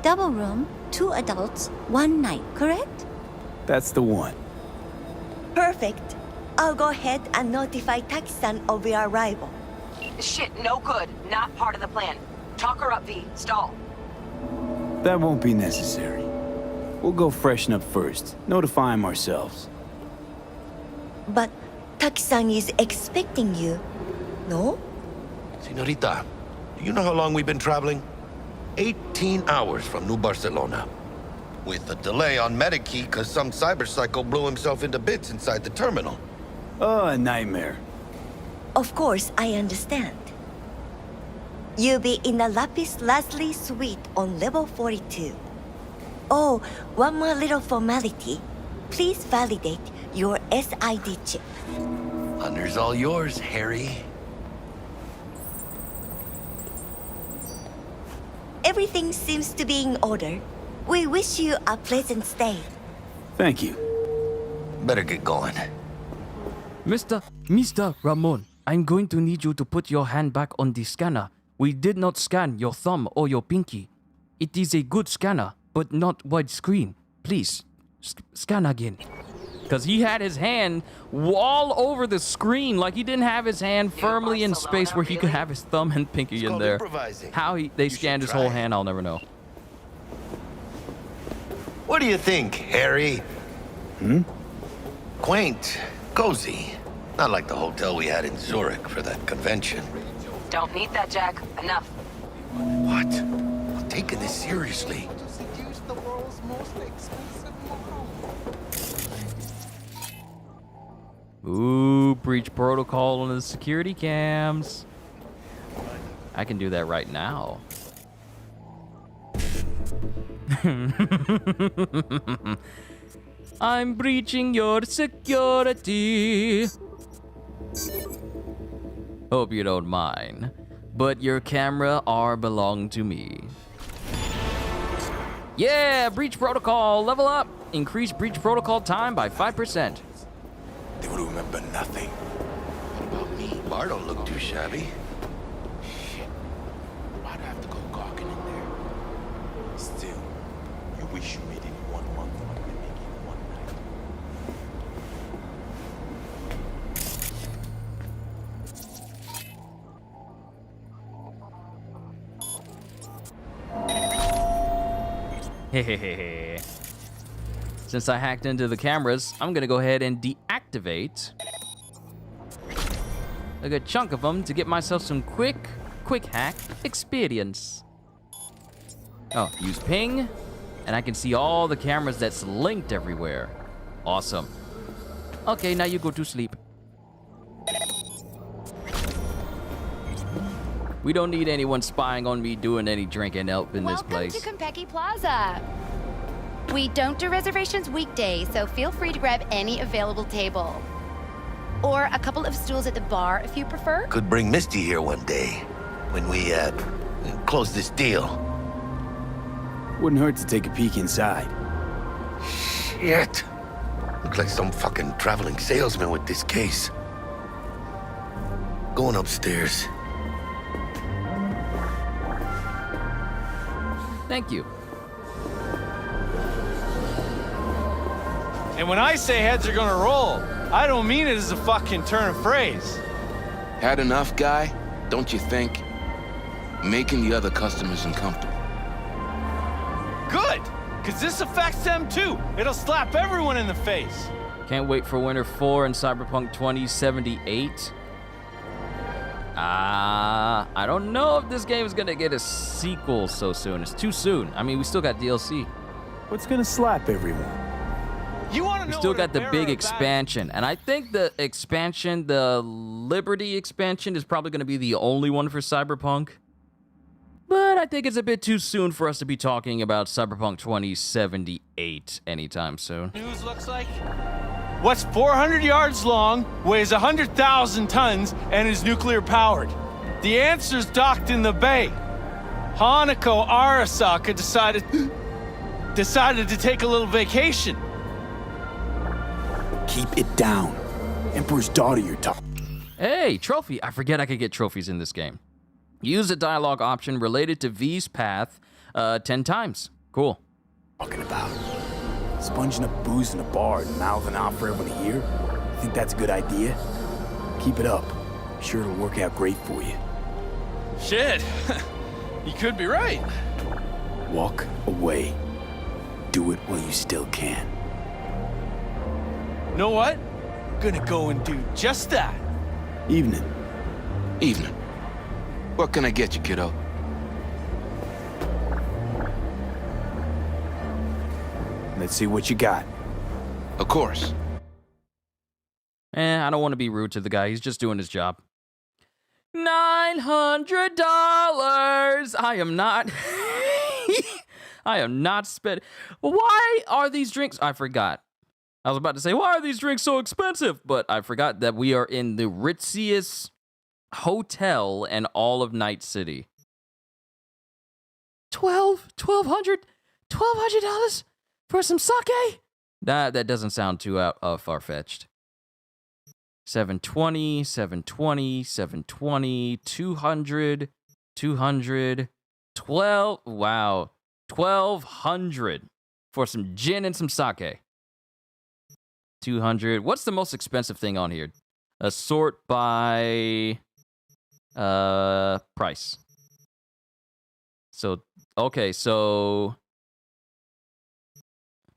Double room, 2 adults, 1 night, correct? That's the one. Perfect. I'll go ahead and notify Taki-san of your arrival. Shit, no good. Not part of the plan. Talk her up, V. Stall. That won't be necessary. We'll go freshen up first. Notify him ourselves. But Taki-san is expecting you, no? Senorita, do you know how long we've been traveling? 18 hours from New Barcelona. With a delay on Medikey because some cyberpsycho blew himself into bits inside the terminal. Oh, a nightmare. Of course, I understand. You'll be in the Lapis Lazuli suite on level 42. Oh, one more little formality. Please validate your SID chip. Honor's all yours, Harry. Everything seems to be in order. We wish you a pleasant stay. Thank you. Better get going. Mr. Ramon, I'm going to need you to put your hand back on the scanner. We did not scan your thumb or your pinky. It is a good scanner, but not widescreen. Please, scan again. Because he had his hand all over the screen, like he didn't have his hand firmly in space where he could have his thumb and pinky in there. How they scanned his whole hand, I'll never know. What do you think, Harry? Quaint, cozy. Not like the hotel we had in Zurich for that convention. Don't need that, Jack. Enough. What? I'm taking this seriously. Ooh, breach protocol on the security cams. I can do that right now. I'm breaching your security. Hope you don't mind, but your camera are belong to me. Yeah, breach protocol, level up. Increase breach protocol time by 5%. They would remember nothing. What about me? Bar don't look too shabby. Shit. Why'd I have to go gawking in there? Still, you wish you made it 1 month rather than make it 1 night. Hehehe. Since I hacked into the cameras, I'm gonna go ahead and deactivate a good chunk of them to get myself some quick hack experience. Oh, use ping, and I can see all the cameras that's linked everywhere. Awesome. Okay, now you go to sleep. We don't need anyone spying on me doing any drinking up in this place. Welcome to Konpeki Plaza. We don't do reservations weekdays, so feel free to grab any available table. Or a couple of stools at the bar if you prefer. Could bring Misty here one day when we, close this deal. Wouldn't hurt to take a peek inside. Shit. Looks like some fucking traveling salesman with this case. Going upstairs. Thank you. And when I say heads are gonna roll, I don't mean it as a fucking turn of phrase. Had enough, guy? Don't you think? Making the other customers uncomfortable. Good, because this affects them too. It'll slap everyone in the face. Can't wait for Winter 4 and Cyberpunk 2078. I don't know if this game is gonna get a sequel so soon. It's too soon. I mean, we still got DLC. What's gonna slap everyone? You want to know? We still got the big expansion, and I think the expansion, the Liberty expansion, is probably gonna be the only one for Cyberpunk. But I think it's a bit too soon for us to be talking about Cyberpunk 2078 anytime soon. News looks like. What's 400 yards long, weighs 100,000 tons, and is nuclear powered? The answer's docked in the bay. Hanako Arasaka decided to take a little vacation. Keep it down. Emperor's daughter you're talking. Hey, trophy. I forget I could get trophies in this game. Use the dialogue option related to V's path 10 times. Cool. Talking about sponging up booze in a bar and mouthing out for everyone to hear? Think that's a good idea? Keep it up. Sure it'll work out great for you. Shit. You could be right. Walk away. Do it while you still can. Know what? Gonna go and do just that. Evening. Evening. What can I get you, kiddo? Let's see what you got. Of course. I don't want to be rude to the guy. He's just doing his job. $900. I am not. I am not spending. Why are these drinks? I forgot. I was about to say, why are these drinks so expensive? But I forgot that we are in the ritziest hotel in all of Night City. $1,200 for some sake? That doesn't sound too far-fetched. 720, 200, 12, wow, 1,200 for some gin and some sake. 200. What's the most expensive thing on here? Sort by price. So, okay, so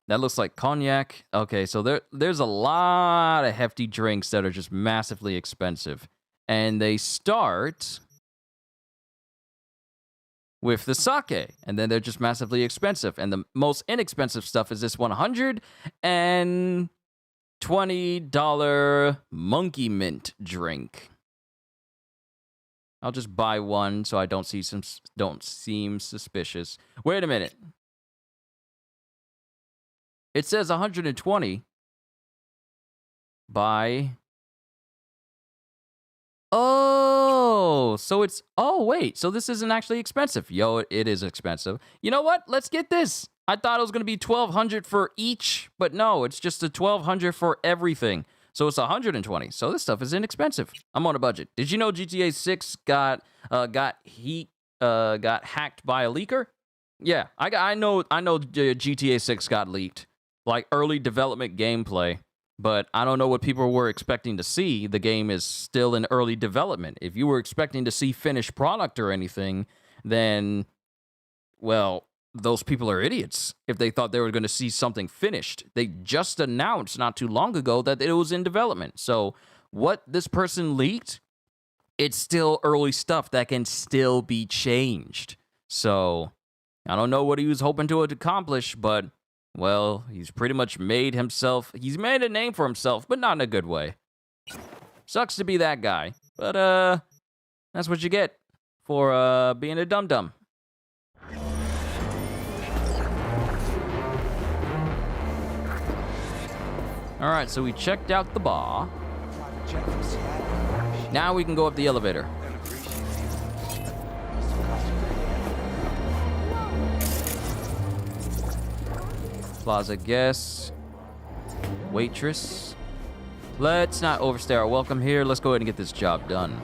that looks like cognac. Okay, so there's a lot of hefty drinks that are just massively expensive. And they start with the sake, and then they're just massively expensive. And the most inexpensive stuff is this $120 monkey mint drink. I'll just buy one so I don't seem suspicious. Wait a minute. It says 120 by... Oh, so it's... Oh, wait. So this isn't actually expensive. Yo, it is expensive. You know what? Let's get this. I thought it was going to be $1,200 for each, but no, it's just a $1,200 for everything. So it's 120. So this stuff is inexpensive. I'm on a budget. Did you know GTA 6 got hacked by a leaker? Yeah, I know GTA 6 got leaked. Like early development gameplay, but I don't know what people were expecting to see. The game is still in early development. If you were expecting to see finished product or anything, then, well, those people are idiots if they thought they were going to see something finished. They just announced not too long ago that it was in development. So what this person leaked, it's still early stuff that can still be changed. So I don't know what he was hoping to accomplish, but, well, he's pretty much made a name for himself, but not in a good way. Sucks to be that guy, but that's what you get for being a dum-dum. All right, so we checked out the bar. Now we can go up the elevator. Plaza guest. Waitress. Let's not overstay our welcome here. Let's go ahead and get this job done.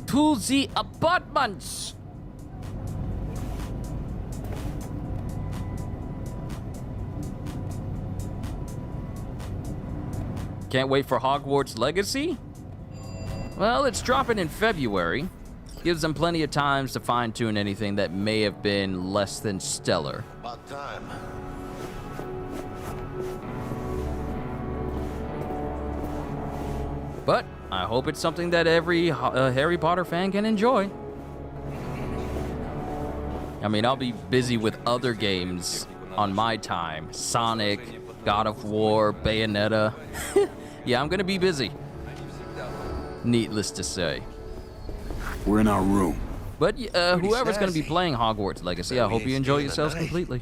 To the apartments. Can't wait for Hogwarts Legacy? Well, it's dropping in February. Gives them plenty of time to fine-tune anything that may have been less than stellar. About time. But I hope it's something that every Harry Potter fan can enjoy. I mean, I'll be busy with other games on my time. Sonic, God of War, Bayonetta. Yeah, I'm gonna be busy. Needless to say. We're in our room. But whoever's gonna be playing Hogwarts Legacy, I hope you enjoy yourselves completely.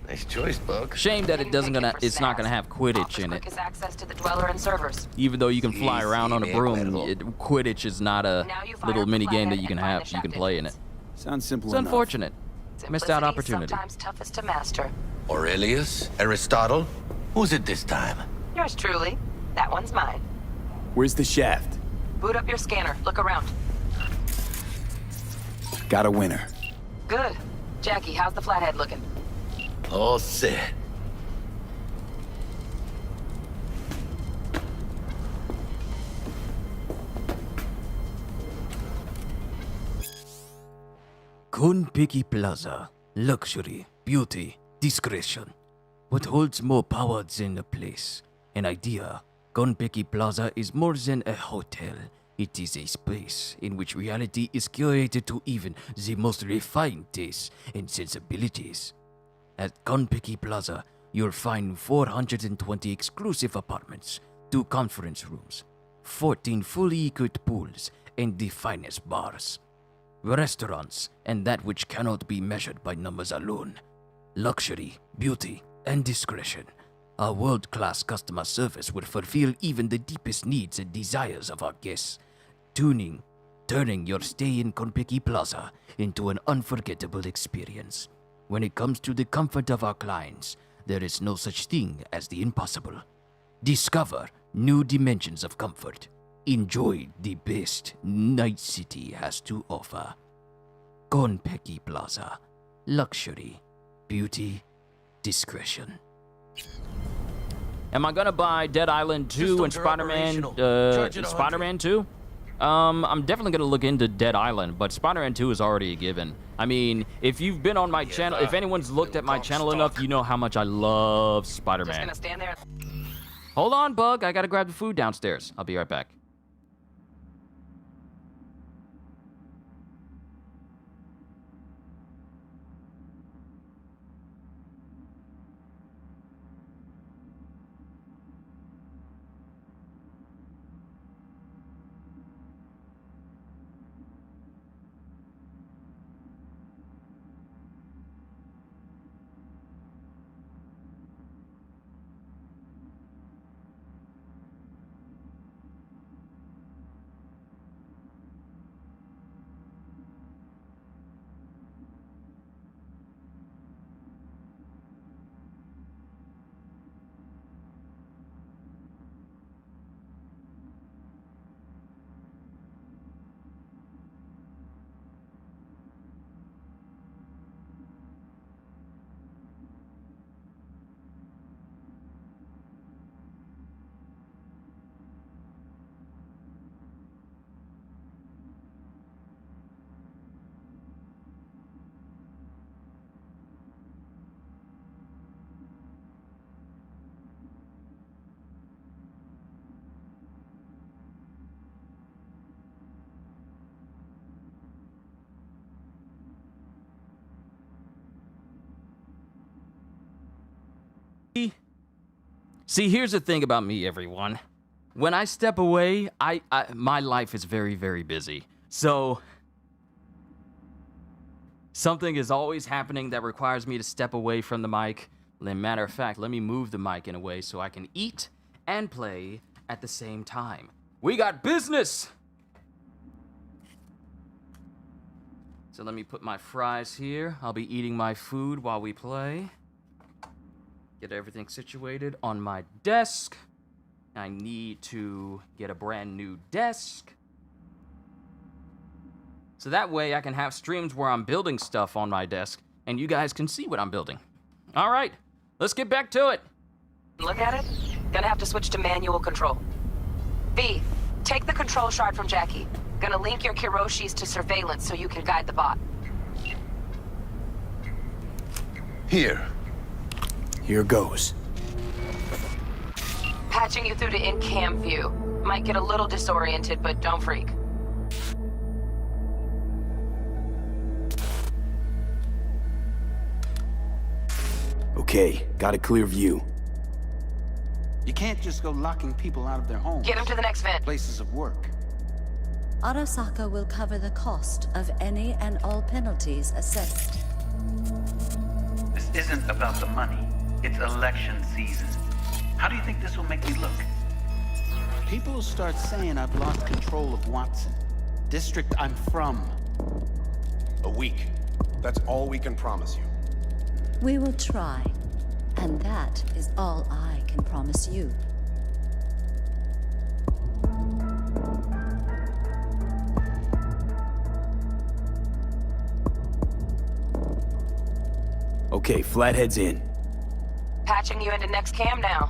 Nice choice, Buck. Shame that it's not gonna have Quidditch in it. Quick is access to the dweller and servers. Even though you can fly around on a broom, Quidditch is not a little mini game that you can play in it. Sounds simple It's enough. unfortunate. Missed out opportunity. Sometimes toughest to master. Aurelius? Aristotle? Who's it this time? Yours truly. That one's mine. Where's the shaft? Boot up your scanner. Look around. Got a winner. Good. Jackie, how's the flathead looking? All set. Konpeki Plaza. Luxury, beauty, discretion. What holds more power than a place? An idea. Konpeki Plaza is more than a hotel. It is a space in which reality is curated to even the most refined tastes and sensibilities. At Konpeki Plaza, you'll find 420 exclusive apartments, 2 conference rooms, 14 fully equipped pools, and the finest bars. Restaurants, and that which cannot be measured by numbers alone. Luxury, beauty, and discretion. Our world-class customer service will fulfill even the deepest needs and desires of our guests, turning your stay in Konpeki Plaza into an unforgettable experience. When it comes to the comfort of our clients, there is no such thing as the impossible. Discover new dimensions of comfort. Enjoy the best Night City has to offer. Konpeki Plaza. Luxury, beauty, discretion. Am I gonna buy Dead Island 2 and Spider-Man 2? I'm definitely gonna look into Dead Island, but Spider-Man 2 is already a given. I mean, if you've been on my channel, if anyone's looked at my channel enough, you know how much I love Spider-Man. Just gonna stand there. Hold on, Bug. I gotta grab the food downstairs. I'll be right back. See, here's the thing about me, everyone. When I step away, my life is very, very busy. So, something is always happening that requires me to step away from the mic. Matter of fact, let me move the mic in a way so I can eat and play at the same time. We got business! So let me put my fries here. I'll be eating my food while we play. Get everything situated on my desk. I need to get a brand new desk. So that way I can have streams where I'm building stuff on my desk and you guys can see what I'm building. All right, let's get back to it. Look at it. Gonna have to switch to manual control. V, take the control shard from Jackie. Gonna link your Kiroshis to surveillance so you can guide the bot. Here. Here goes. Patching you through to in-cam view. Might get a little disoriented, but don't freak. Okay, got a clear view. You can't just go locking people out of their homes. Get them to the next vent. Places of work. Arasaka will cover the cost of any and all penalties assessed. This isn't about the money. It's election season. How do you think this will make me look? People will start saying I've lost control of Watson, district I'm from. A week. That's all we can promise you. We will try, and that is all I can promise you. Okay, Flathead's in. Patching you into next cam now.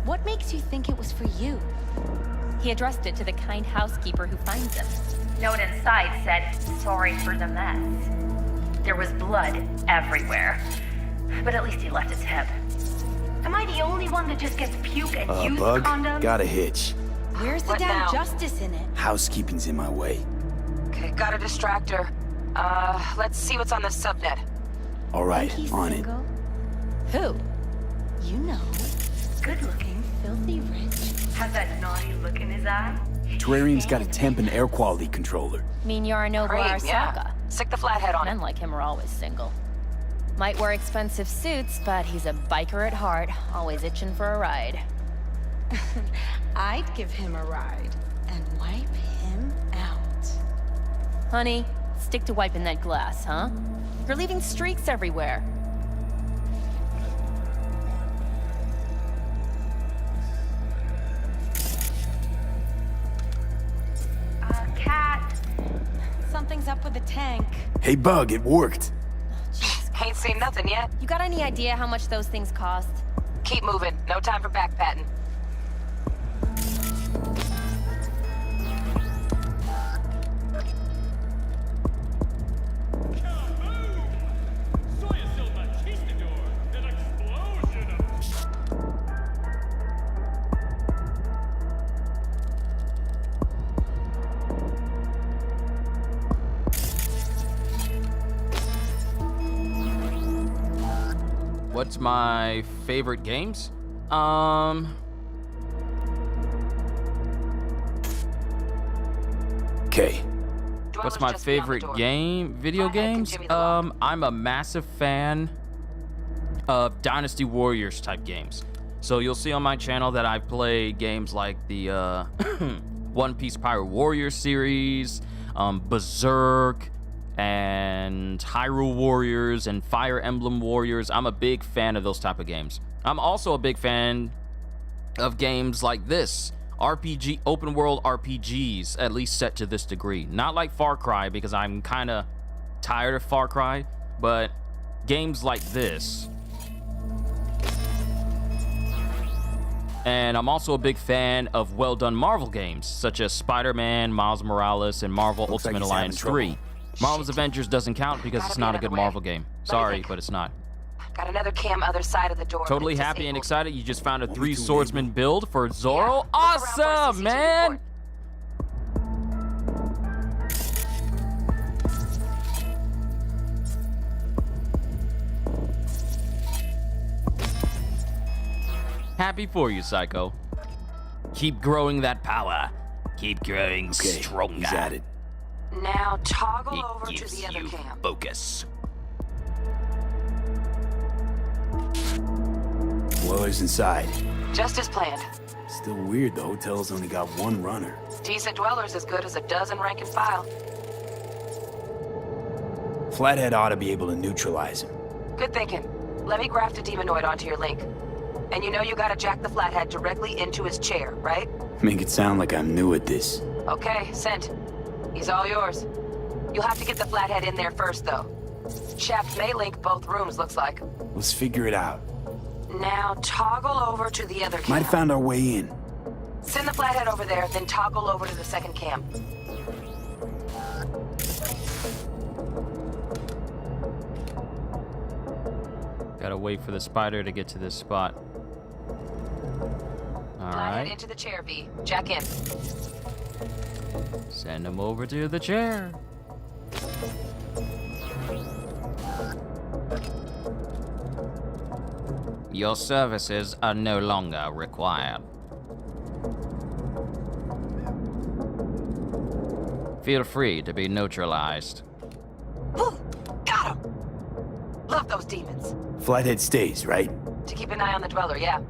What makes you think it was for you? He addressed it to the kind housekeeper who finds him. Note inside said, "Sorry for the mess." There was blood everywhere. But at least he left a tip. Am I the only one that just gets puke and used Bug, condoms? got a hitch. Where's the What damn now? justice in it? Housekeeping's in my way. Okay, got a distractor. Let's see what's on the subnet. All right, He's on it. single? Who? You know. Good looking, filthy rich. Has that naughty look in his eye? Terrarium's got a temp and air quality controller. Mean Yorinobu Great, Arasaka. yeah. Stick the flathead on Men it. like him are always single. Might wear expensive suits, but he's a biker at heart, always itching for a ride. I'd give him a ride and wipe him out. Honey, stick to wiping that glass, huh? You're leaving streaks everywhere. Cat. Something's up with the tank. Hey, Bug, it worked. Ain't seen nothing yet. You got any idea how much those things cost? Keep moving. No time for backpatting. What's my favorite games? Okay. What's my favorite video games? I'm a massive fan of Dynasty Warriors type games. So you'll see on my channel that I play games like the One Piece Pirate Warrior series, Berserk, and Hyrule Warriors and Fire Emblem Warriors. I'm a big fan of those type of games. I'm also a big fan of games like this, RPG, open world RPGs, at least set to this degree. Not like Far Cry, because I'm kind of tired of Far Cry, but games like this. And I'm also a big fan of well-done Marvel games, such as Spider-Man, Miles Morales, and Marvel Ultimate Alliance 3. Marvel's Avengers doesn't count because it's not a good Marvel game. Sorry, but it's not. Got another cam other side of the door. Totally happy and excited you just found a 3 swordsman build for Zoro. Awesome, man! Happy for you, Psycho. Keep growing that power. Keep growing stronger. He's at it. Now toggle It over to gives the other you cam. focus. Dweller's inside. Just as planned. Still weird the hotel's only got one runner. Decent dwellers as good as a dozen rank and file. Flathead ought to be able to neutralize him. Good thinking. Let me graft a demonoid onto your link. And you know you gotta jack the flathead directly into his chair, right? Make it sound like I'm new at this. Okay, sent. He's all yours. You'll have to get the flathead in there first, though. Shaft may link both rooms, looks like. Let's figure it out. Now toggle over to the other cam. Might have found our way in. Send the flathead over there, then toggle over to the second cam. Gotta wait for the spider to get to this spot. Flathead Alright. into the chair, V. Jack in. Send him over to the chair. Your services are no longer required. Feel free to be neutralized. Got him! Love those demons. Flathead stays, right? To keep an eye on the dweller, yeah.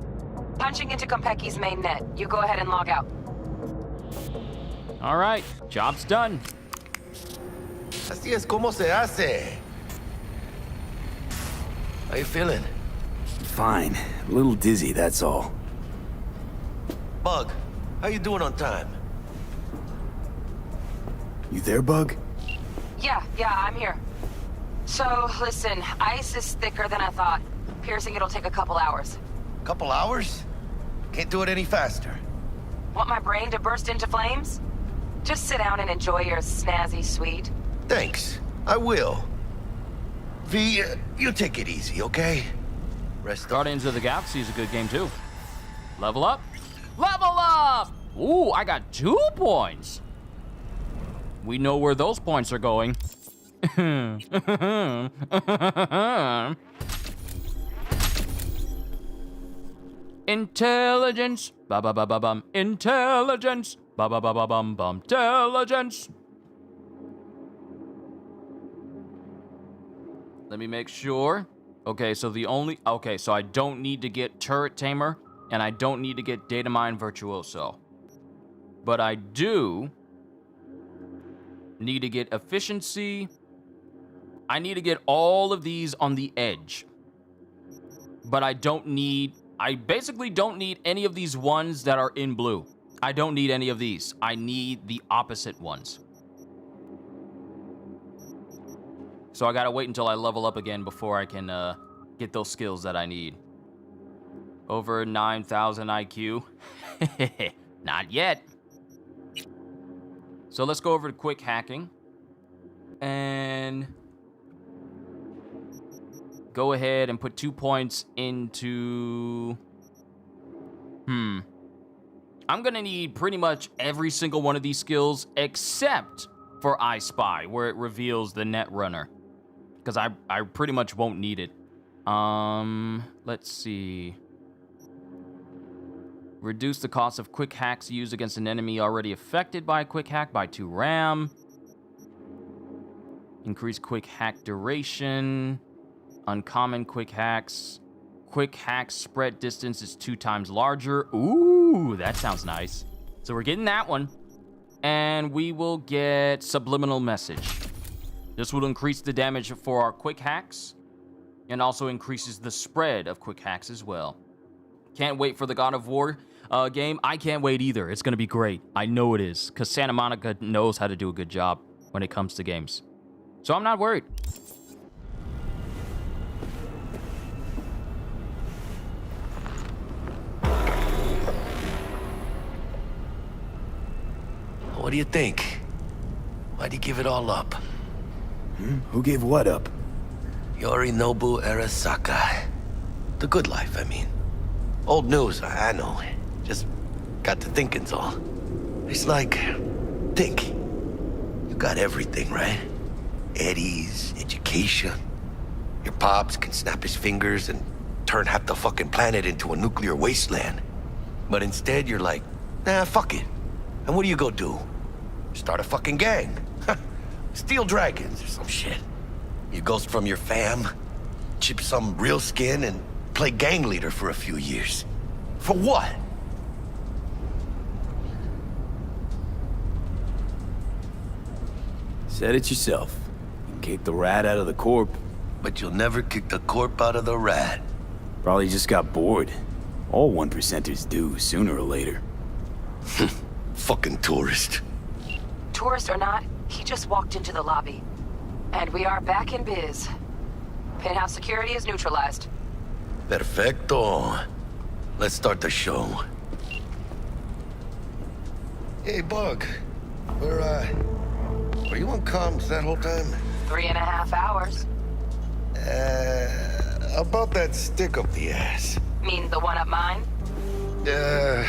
Punching into Konpeki's main net. You go ahead and log out. All right, job's done. Así es como se hace. How you feeling? Fine. A little dizzy, that's all. Bug, how you doing on time? You there, Bug? Yeah, I'm here. So, listen, ice is thicker than I thought. Piercing it'll take a couple hours. Couple hours? Can't do it any faster. Want my brain to burst into flames? Just sit down and enjoy your snazzy suite. Thanks. I will. V, you take it easy, okay? Guardians of the Galaxy is a good game too. Level up. Level up! Ooh, I got 2 points. We know where those points are going. Intelligence. Ba ba ba ba bum. Intelligence. Ba ba ba ba bum bum. Intelligence. Let me make sure. Okay, so so I don't need to get Turret Tamer, and I don't need to get Data Mine Virtuoso. But I do need to get Efficiency. I need to get all of these on the edge. But I basically don't need any of these ones that are in blue. I don't need any of these. I need the opposite ones. So I gotta wait until I level up again before I can get those skills that I need. Over 9,000 IQ. Not yet. So let's go over to quick hacking. And go ahead and put 2 points into... I'm gonna need pretty much every single one of these skills except for I Spy, where it reveals the Netrunner. Because I pretty much won't need it. Let's see. Reduce the cost of quick hacks used against an enemy already affected by a quick hack by 2 RAM. Increase quick hack duration. Uncommon quick hacks. Quick hack spread distance is 2 times larger. Ooh, that sounds nice. So we're getting that one. And we will get Subliminal Message. This will increase the damage for our quick hacks. And also increases the spread of quick hacks as well. Can't wait for the God of War game. I can't wait either. It's going to be great. I know it is. Because Santa Monica knows how to do a good job when it comes to games. So I'm not worried. What do you think? Why'd you give it all up? Who gave what up? Yorinobu Arasaka. The good life, I mean. Old news, I know. Just got to thinking's all. It's like, think. You got everything, right? Eddies, education. Your pops can snap his fingers and turn half the fucking planet into a nuclear wasteland. But instead, you're like, nah, fuck it. And what do you go do? Start a fucking gang. Steal dragons or some shit. You ghost from your fam, chip some real skin, and play gang leader for a few years. For what? Said it yourself. You kicked the rat out of the corp. But you'll never kick the corp out of the rat. Probably just got bored. All 1%ers do, sooner or later. Fucking tourist. Tourist or not, he just walked into the lobby. And we are back in biz. Penthouse security is neutralized. Perfecto. Let's start the show. Hey, Bug. Were you on comms that whole time? 3.5 hours. About that stick up the ass. Mean the one up mine?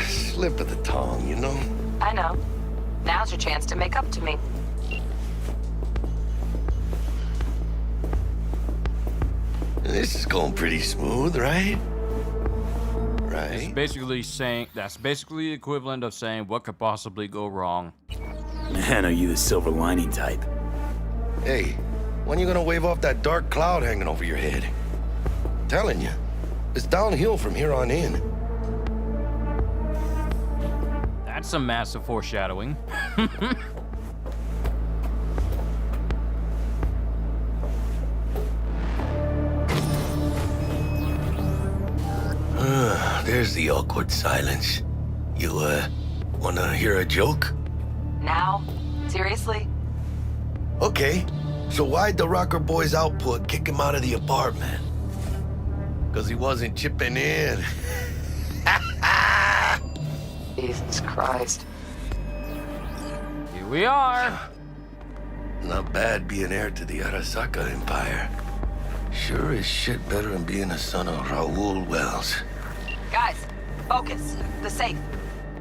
Slip of the tongue, you know? I know. Now's your chance to make up to me. This is going pretty smooth, right? Right? That's basically the equivalent of saying what could possibly go wrong. Man, are you the silver lining type? Hey, when you gonna wave off that dark cloud hanging over your head? Telling you, it's downhill from here on in. That's some massive foreshadowing. There's the awkward silence. You, wanna hear a joke? Now? Seriously? Okay, so why'd the Rocker Boy's output kick him out of the apartment? 'Cause he wasn't chipping in. It's Christ. Here we are. Not bad being heir to the Arasaka Empire. Sure as shit better than being a son of Raoul Wells. Guys, focus. The safe.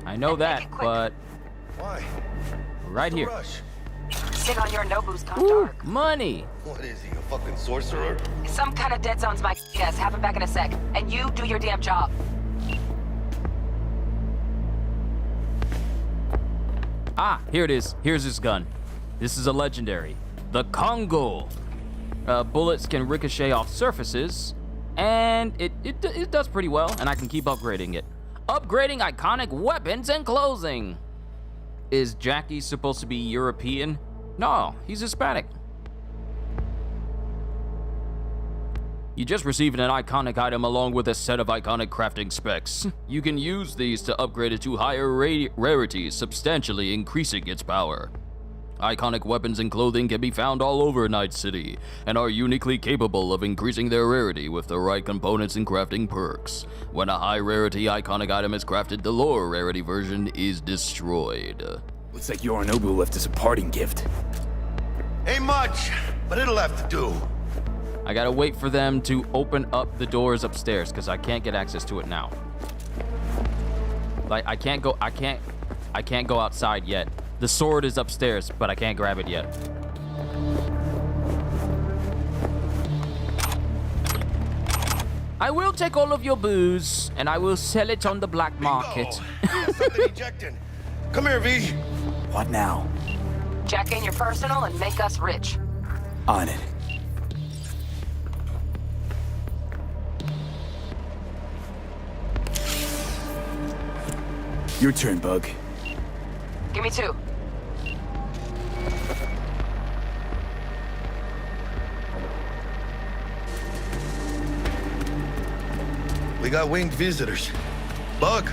I know that, but... Why? Right here. Sit on your Nobu's gone Ooh, dark. money. What is he, a fucking sorcerer? Some kind of dead zone's my guess. Have him back in a sec. And you do your damn job. Ah, here it is. Here's his gun. This is a legendary. The Congo. Bullets can ricochet off surfaces, and it does pretty well, and I can keep upgrading it. Upgrading iconic weapons and clothing. Is Jackie supposed to be European? No, he's Hispanic. You just received an iconic item along with a set of iconic crafting specs. You can use these to upgrade it to higher rarities, substantially increasing its power. Iconic weapons and clothing can be found all over Night City, and are uniquely capable of increasing their rarity with the right components and crafting perks. When a high rarity iconic item is crafted, the lower rarity version is destroyed. Looks like Yorinobu left us a parting gift. Ain't much, but it'll have to do. I gotta wait for them to open up the doors upstairs, because I can't get access to it now. Like, I can't go outside yet. The sword is upstairs, but I can't grab it yet. I will take all of your booze, and I will sell it on the black market. Something ejecting. Come here, V. What now? Jack in your personal and make us rich. On it. Your turn, Bug. Give me 2. We got winged visitors. Bug.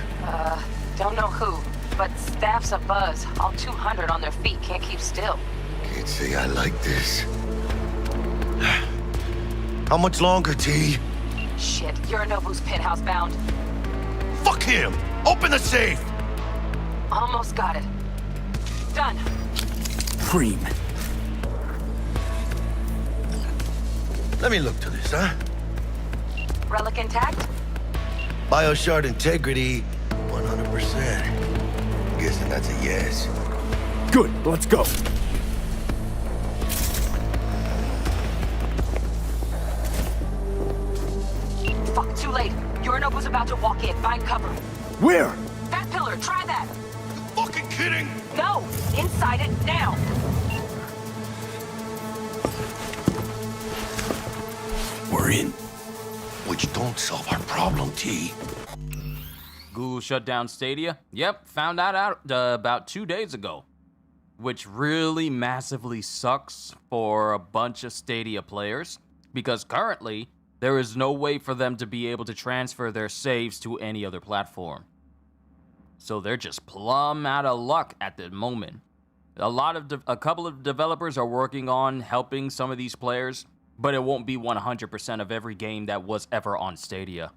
Don't know who, but staff's a buzz. All 200 on their feet, can't keep still. Can't say I like this. How much longer, T? Shit, Yorinobu's penthouse bound. Fuck him! Open the safe! Almost got it. Done. Cream. Let me look to this, huh? Relic intact? Bioshard integrity, 100%. Guessing that's a yes. Good, let's go. Fuck, too late. Yorinobu's about to walk in. Find cover. Where? That pillar, try that. You fucking kidding? No, inside it now. We're in. Which don't solve our problem, T. Google shut down Stadia? Yep, found that out about 2 days ago. Which really massively sucks for a bunch of Stadia players, because currently, there is no way for them to be able to transfer their saves to any other platform. So they're just plumb out of luck at the moment. A couple of developers are working on helping some of these players, but it won't be 100% of every game that was ever on Stadia.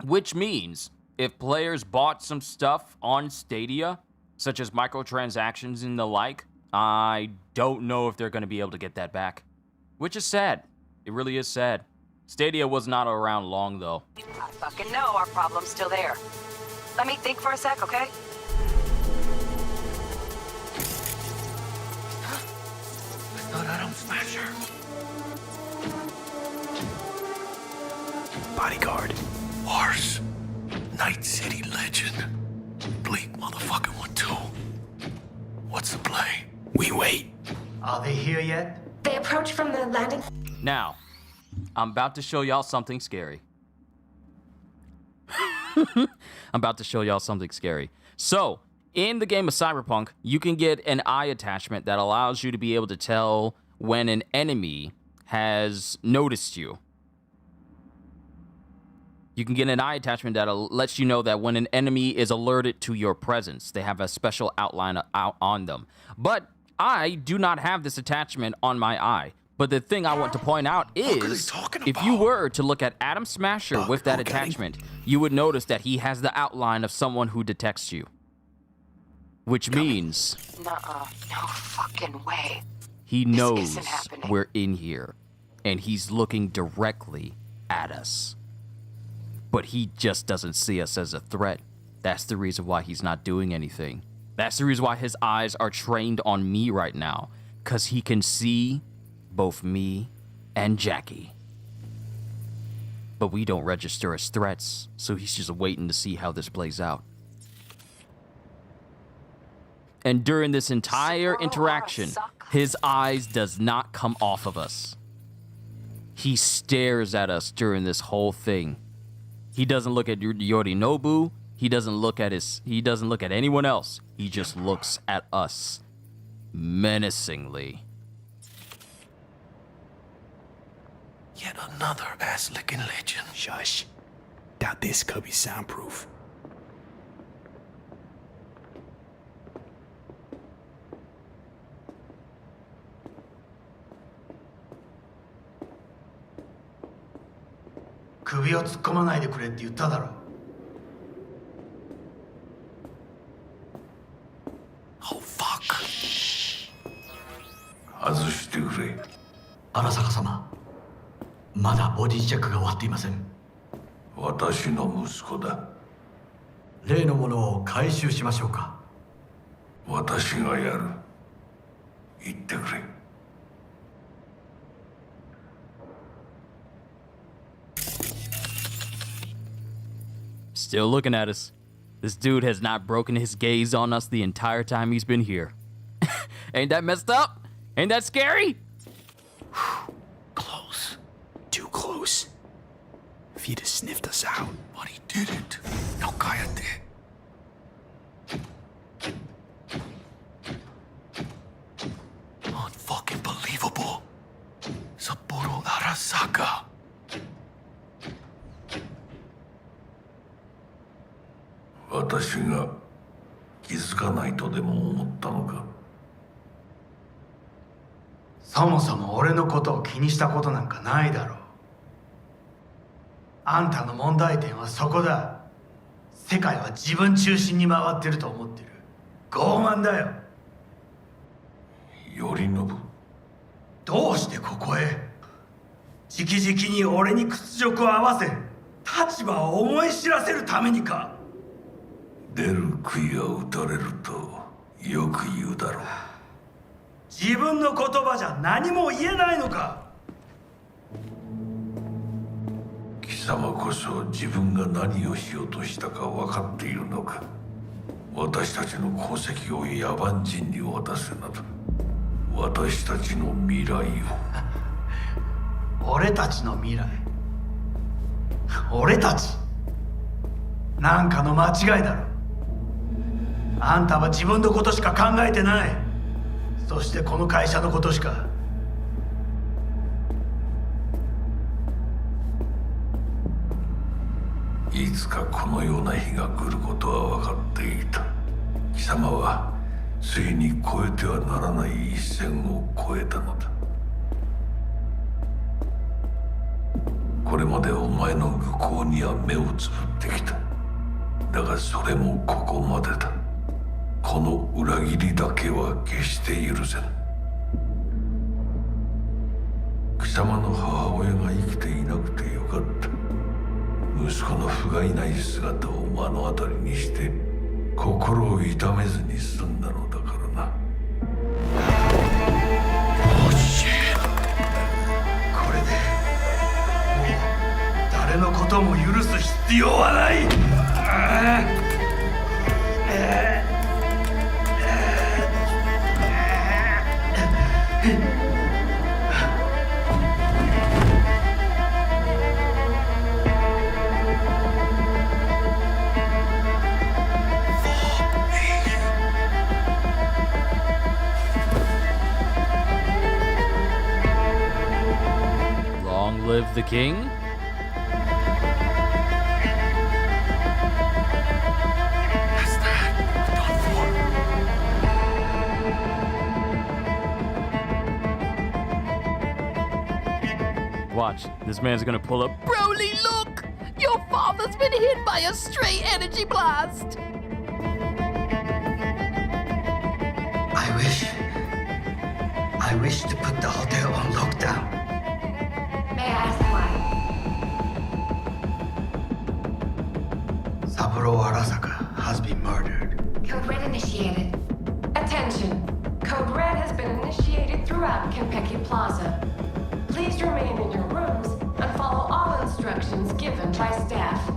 Which means, if players bought some stuff on Stadia, such as microtransactions and the like, I don't know if they're going to be able to get that back. Which is sad. It really is sad. Stadia was not around long, though. I fucking know our problem's still there. Let me think for a sec, okay? No, don't smash her. Bodyguard. Wars. Night City legend. Bleak motherfucking one too. What's the play? We wait. Are they here yet? They approach from the landing. Now, I'm about to show y'all something scary. I'm about to show y'all something scary. So, in the game of Cyberpunk, you can get an eye attachment that allows you to be able to tell when an enemy has noticed you. You can get an eye attachment that lets you know that when an enemy is alerted to your presence, they have a special outline out on them. But I do not have this attachment on my eye. But the thing I want to point out is, if you were to look at Adam Smasher with that attachment, you would notice that he has the outline of someone who detects you. Which means... Nuh-uh. No fucking way. He knows we're in here, and he's looking directly at us. But he just doesn't see us as a threat. That's the reason why he's not doing anything. That's the reason why his eyes are trained on me right now, because he can see both me and Jackie. But we don't register as threats, so he's just waiting to see how this plays out. And during this entire interaction, his eyes does not come off of us. He stares at us during this whole thing. He doesn't look at Yorinobu. He doesn't look at anyone else. He just looks at us menacingly. Yet another ass-licking legend. Shush. Doubt this could be soundproof. Oh, fuck. 外してくれ。荒坂様、まだボディチェックが終わっていません。私の息子だ。例のものを回収しましょうか。私がやる。言ってくれ。Still looking at us. This dude has not broken his gaze on us the entire time he's been here. Ain't that messed up? Ain't that scary? Close. Too close. If he'd have sniffed us out. But he didn't. No, cállate. Unfucking believable. Sapporo Arasaka. I そもそも俺のことを気にしたことなんかないだろう。あんたの問題点はそこだ。世界は自分中心に回ってると思ってる。傲慢だよ。頼信。どうしてここへ？直々に俺に屈辱を合わせ、立場を思い知らせるためにか。出る杭が打たれるとよく言うだろう。自分の言葉じゃ何も言えないのか。貴様こそ自分が何をしようとしたか分かっているのか。私たちの功績を野蛮人に渡すなど、私たちの未来を。俺たちの未来。俺たち。なんかの間違いだろ。あんたは自分のことしか考えてない。そしてこの会社のことしか。いつかこのような日が来ることは分かっていた。貴様はついに越えてはならない一線を越えたのだ。これまでお前の愚行には目をつぶってきた。だがそれもここまでだ。この裏切りだけは決して許せぬ。貴様の母親が生きていなくてよかった。息子の不甲斐ない姿を目の当たりにして心を痛めずに済んだのだからな。これでもう誰のことも許す必要はない。Long live the king. Watch. This man's gonna pull up. Broly, look! Your father's been hit by a stray energy blast! I wish to put the hotel on lockdown. May I ask why? Saburo Arasaka has been murdered. Code Red initiated. Attention. Code Red has been initiated throughout Kenpeki Plaza. Please remain in your rooms and follow all instructions given by staff.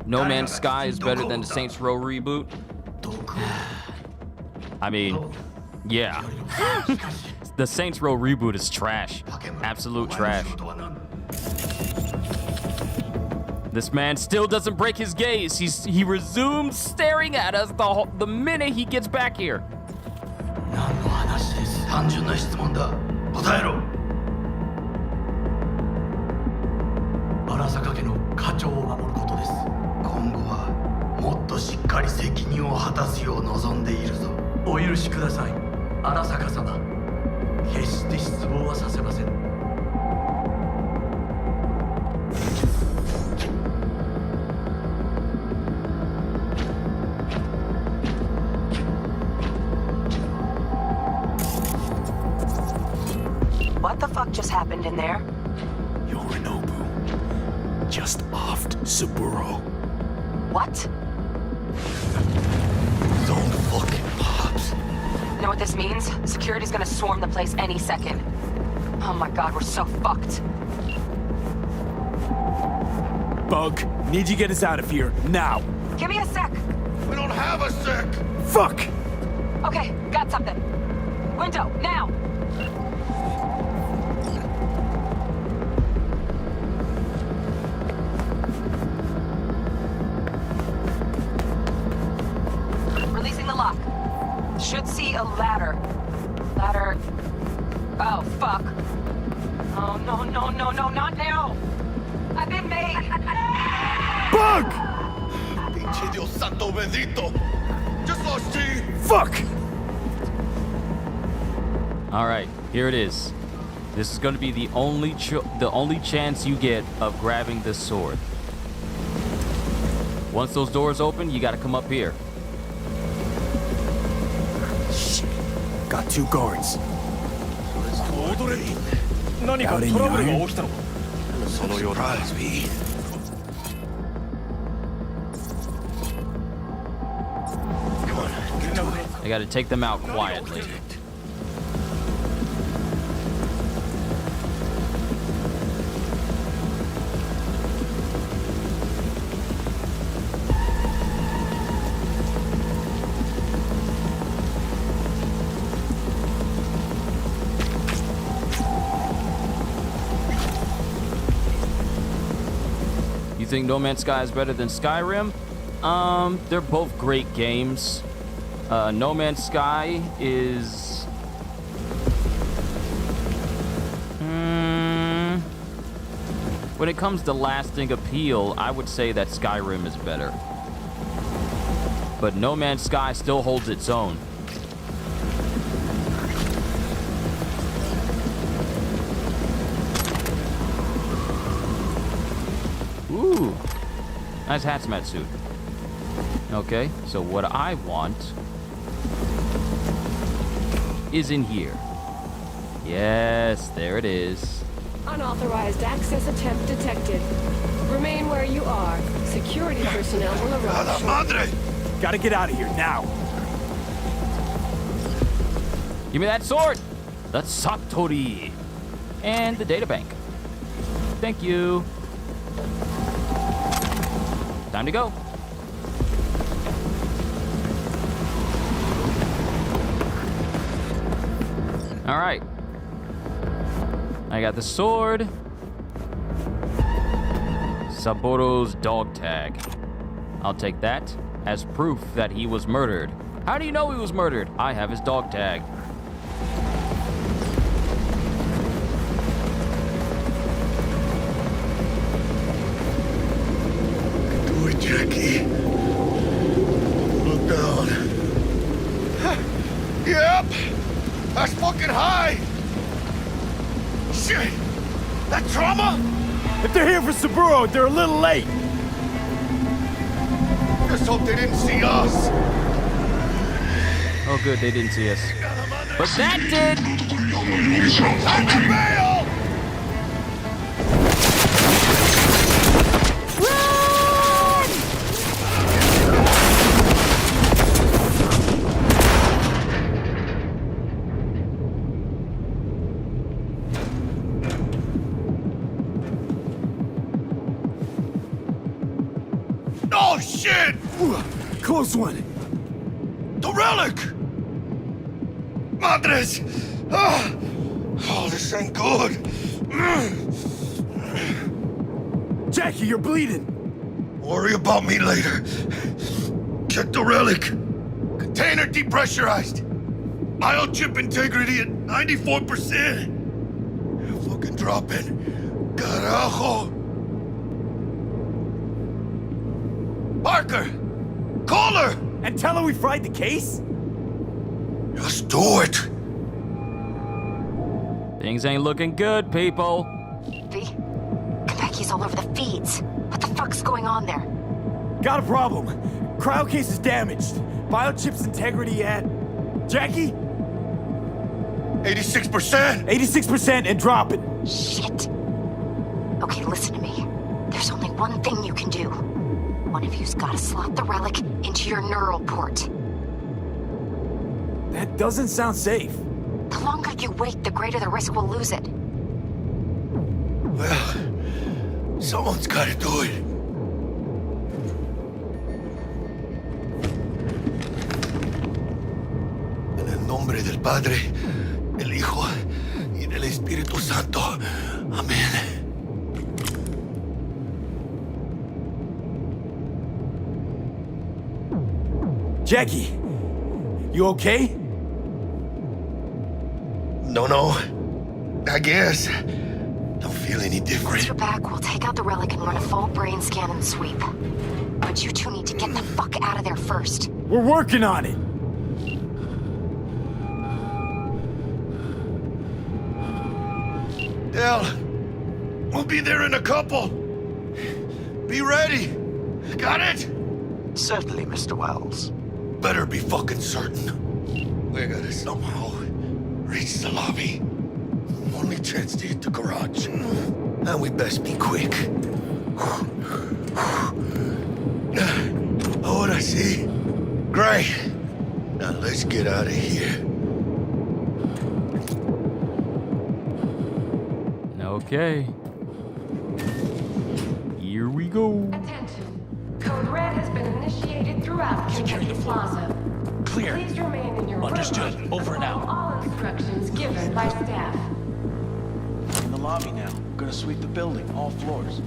No Man's Sky is better than the Saints Row reboot. I mean, yeah. The Saints Row reboot is trash. Absolute trash. This man still doesn't break his gaze. He resumes staring at us the minute he gets back here. 単純な質問だ。答えろ。荒坂家の家長を守ることです。今後はもっとしっかり責任を果たすよう望んでいるぞ。お許しください、荒坂様。決して失望はさせません。What the fuck just happened in there? Yorinobu just offed Saburo. What? Zone fucking pops. You know what this means? Security's gonna swarm the place any second. Oh my god, we're so fucked. Bug, need you get us out of here, now. Give me a sec. We don't have a sec. Fuck! Okay, got something. Window, now! Releasing the lock. Should see a ladder. Ladder. Oh, fuck. Oh, no, no, no, no, not now! I've been made! Bug! Pinche Dios santo bendito. Just lost G. Fuck! All right, here it is. This is going to be the only chance you get of grabbing this sword. Once those doors open, you got to come up here. Shit. Got two guards. Out in iron? Solo your eyes, B. Come on, get to it. I got to take them out quietly. You think No Man's Sky is better than Skyrim? They're both great games. No Man's Sky is... when it comes to lasting appeal, I would say that Skyrim is better. But No Man's Sky still holds its own. Ooh, nice hazmat suit. Okay, so what I want is in here. Yes, there it is. Unauthorized access attempt detected. Remain where you are. Security personnel will arrive shortly. Gotta get out of here now. Give me that sword! The Satori! And the databank. Thank you. Time to go. All right. I got the sword. Saburo's dog tag. I'll take that as proof that he was murdered. How do you know he was murdered? I have his dog tag. Do it, Jackie. Look down. Yep. That's fucking high. If they're here for Saburo, they're a little late. Just hope they didn't see us. Oh, good, they didn't see us. But that did! Oh, shit! Close one. The relic! Madres! Ah! Oh, this ain't good. Jackie, you're bleeding. Worry about me later. Check the relic. Container depressurized. Biochip integrity at 94%. Fucking drop it. Carajo. Parker! Call her! And tell her we fried the case? Just do it. Things ain't looking good, people. Konpeki's all over the feeds. What the fuck's going on there? Got a problem. Cryo case is damaged. Biochip's integrity at... Jackie? 86%! 86% and dropping. Shit. Okay, listen to me. There's only one thing you can do. One of you's gotta slot the relic into your neural port. That doesn't sound safe. The longer you wait, the greater the risk we'll lose it. Well, someone's gotta do it. En el nombre del Padre, del Hijo y del Espíritu Santo. Amén. Jackie, you okay? No. I guess. Don't feel any different. Once you're back, we'll take out the relic and run a full brain scan and sweep. But you two need to get the fuck out of there first. We're working on it. Del, we'll be there in a couple. Be ready. Got it? Certainly, Mr. Wells. Better be fucking certain. We gotta somehow reach the lobby. Only chance to hit the garage. And we best be quick. Ahora sí. Great. Now let's get out of here. Okay. Here we go. Attention. Code Red has been initiated throughout Security Plaza. Clear. Please remain in your Understood. rooms Over and and follow out. all instructions given by staff. In the lobby now. Gonna sweep the building, all floors.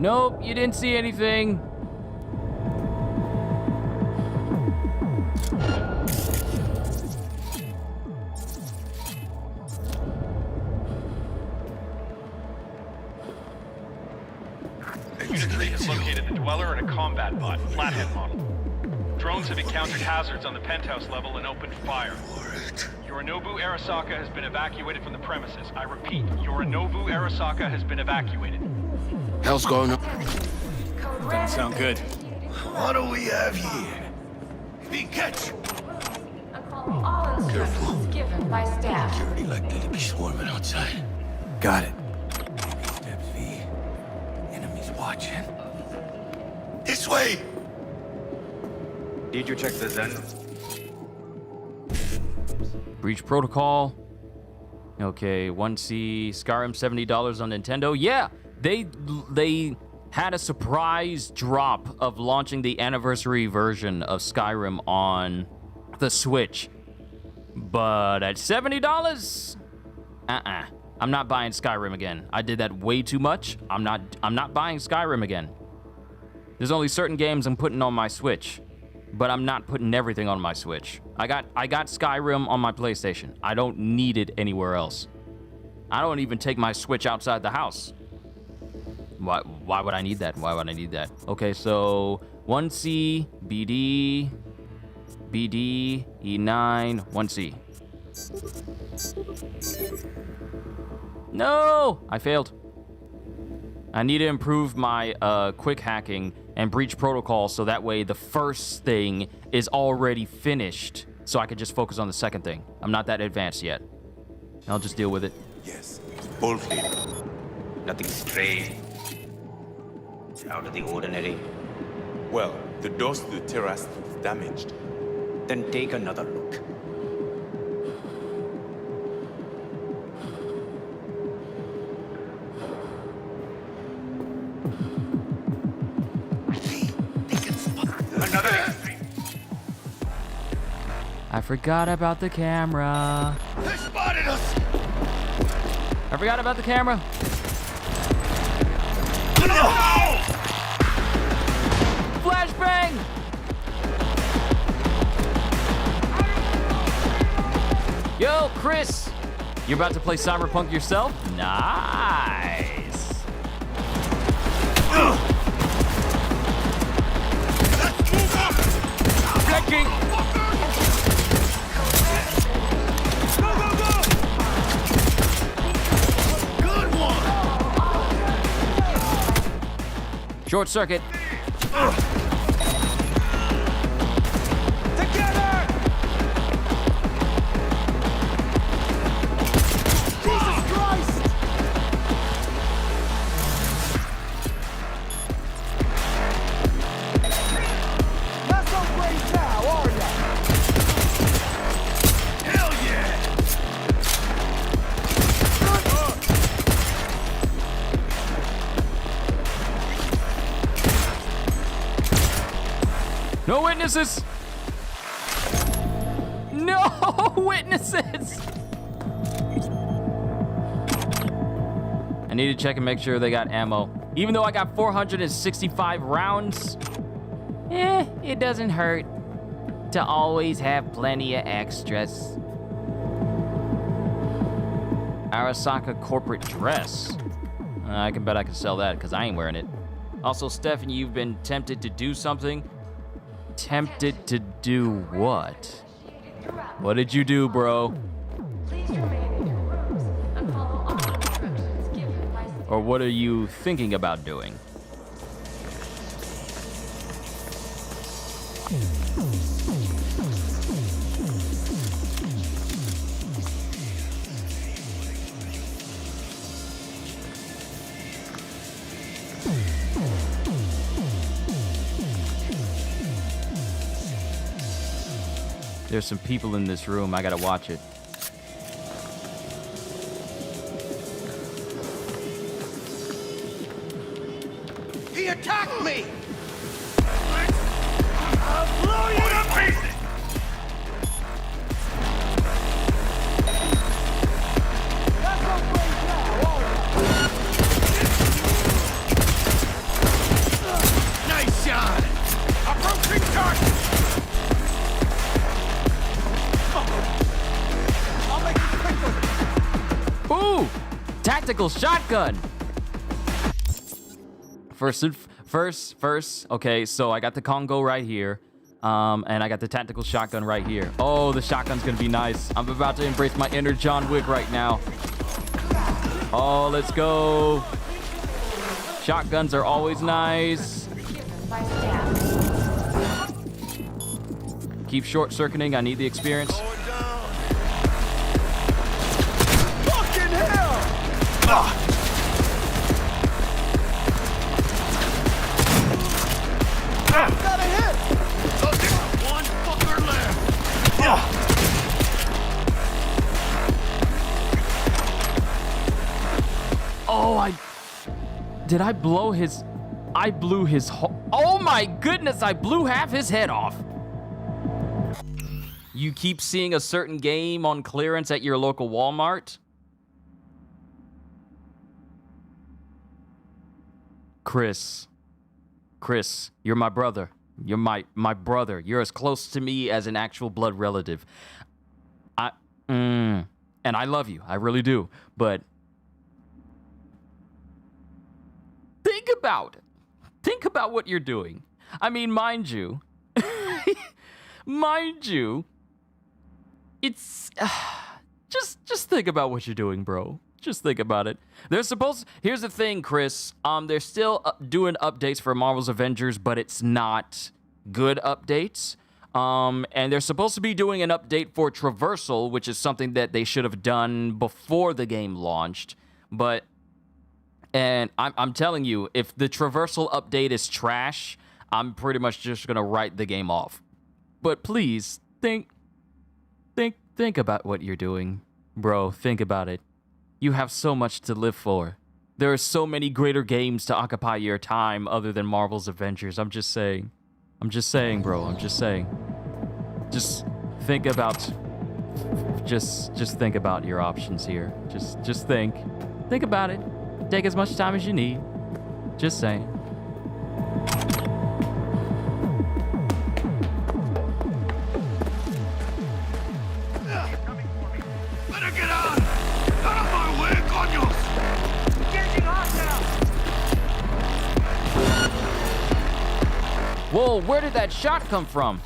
Nope, you didn't see anything. Unit 3 has located the Dweller and a combat bot, Flathead model. Drones have encountered hazards on the penthouse level and opened fire. Yorinobu Arasaka has been evacuated from the premises. I repeat, Yorinobu Arasaka has been evacuated. Hell's going on? Doesn't sound good. What do we have here? Be catch. Follow all instructions given by staff. Security likely to be swarming outside. Got it. Steps V. Enemies watching. This way! Did you check the Zen? Breach protocol. Okay, 1C Skyrim $70 on Nintendo. Yeah, they had a surprise drop of launching the anniversary version of Skyrim on the Switch. But at $70? I'm not buying Skyrim again. I did that way too much. I'm not buying Skyrim again. There's only certain games I'm putting on my Switch. but I'm not putting everything on my Switch. I got Skyrim on my PlayStation. I don't need it anywhere else. I don't even take my Switch outside the house. Why would I need that? Why would I need that? Okay, so 1C, BD, E9, 1C. No! I failed. I need to improve my quick hacking and breach protocol so that way the first thing is already finished so I can just focus on the second thing. I'm not that advanced yet. I'll just deal with it. Yes. Full clear. Nothing strange. Out of the ordinary. Well, the doors to the terrace is damaged. Then take another look. I forgot about the camera. They spotted us! I forgot about the camera. No! Flashbang! Yo, Chris! You're about to play Cyberpunk yourself? Nice! Flanking! Short circuit. Together! Jesus Christ! Not so brave now, are ya? Hell yeah! No witnesses! No witnesses! I need to check and make sure they got ammo. Even though I got 465 rounds, it doesn't hurt to always have plenty of extras. Arasaka corporate dress. I can bet I can sell that because I ain't wearing it. Also, Stephanie, you've been tempted to do something. Tempted to do what? What did you do, bro? Or what are you thinking about doing? There's some people in this room. I gotta watch it. He attacked me! I'll blow you to pieces! Nice shot! Approaching target! Ooh! Tactical shotgun! First. Okay, so I got the Congo right here. And I got the tactical shotgun right here. Oh, the shotgun's gonna be nice. I'm about to embrace my inner John Wick right now. Oh, let's go. Shotguns are always nice. Keep short-circuiting. I need the experience. Fucking hell! Got a hit! One fucker left! Oh, did I blow his... I blew his oh my goodness, I blew half his head off. You keep seeing a certain game on clearance at your local Walmart? Chris, you're my brother. You're my brother. You're as close to me as an actual blood relative. And I love you. I really do. But think about it. Think about what you're doing. I mean, mind you, it's just think about what you're doing, bro. Just think about it. Here's the thing, Chris. They're still doing updates for Marvel's Avengers, but it's not good updates. And they're supposed to be doing an update for Traversal, which is something that they should have done before the game launched. And I'm telling you, if the Traversal update is trash, I'm pretty much just gonna write the game off. But please think about what you're doing, bro. Think about it. You have so much to live for. There are so many greater games to occupy your time other than Marvel's Avengers. I'm just saying, bro. I'm just saying. Just think about your options here. Just think about it. Take as much time as you need. Just saying. Better get out! Out of my way, coños! Getting off now! Whoa, where did that shot come from?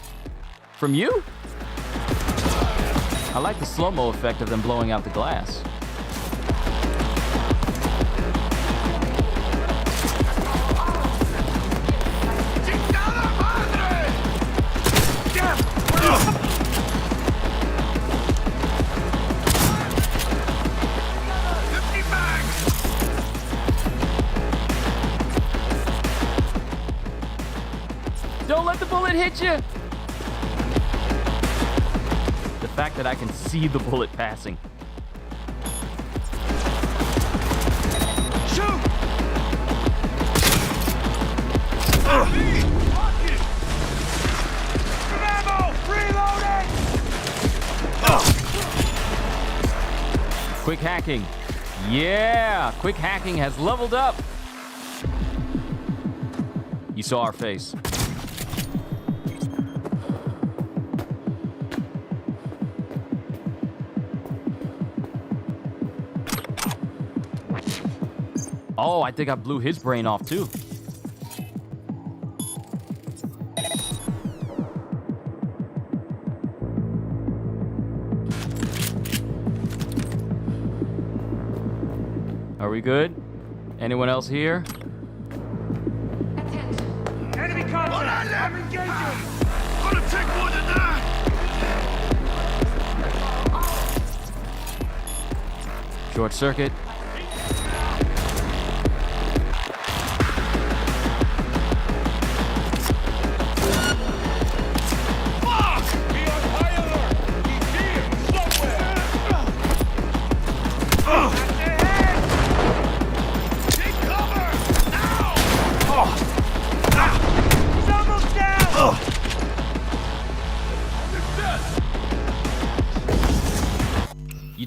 From you? I like the slow-mo effect of them blowing out the glass. Don't let the bullet hit you! The fact that I can see the bullet passing. Shoot! Ammo! Reloading! Quick hacking. Yeah! Quick hacking has leveled up. You saw our face. Oh, I think I blew his brain off too. Are we good? Anyone else here? Enemy contact! I'm engaging! Gonna take more than that! Short circuit.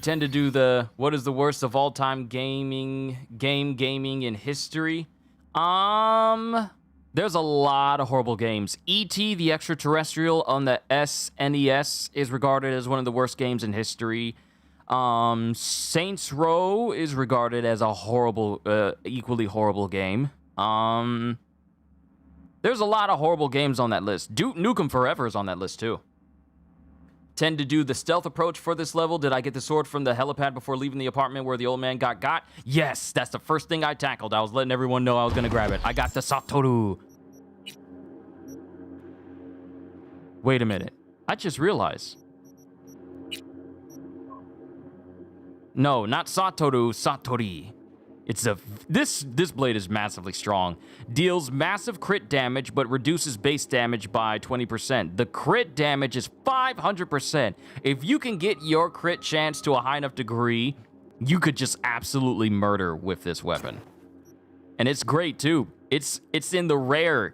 Tend to do the what is the worst of all time gaming in history. There's a lot of horrible games. E.T. the Extraterrestrial on the SNES is regarded as one of the worst games in history. Saints Row is regarded as a horrible, equally horrible game. There's a lot of horrible games on that list. Duke Nukem Forever is on that list too. Tend to do the stealth approach for this level. Did I get the sword from the helipad before leaving the apartment where the old man got? Yes, that's the first thing I tackled. I was letting everyone know I was gonna grab it. I got the Satoru. Wait a minute. I just realized. No, not Satoru, Satori. It's this blade is massively strong. Deals massive crit damage, but reduces base damage by 20%. The crit damage is 500%. If you can get your crit chance to a high enough degree, you could just absolutely murder with this weapon. And it's great too. It's in the rare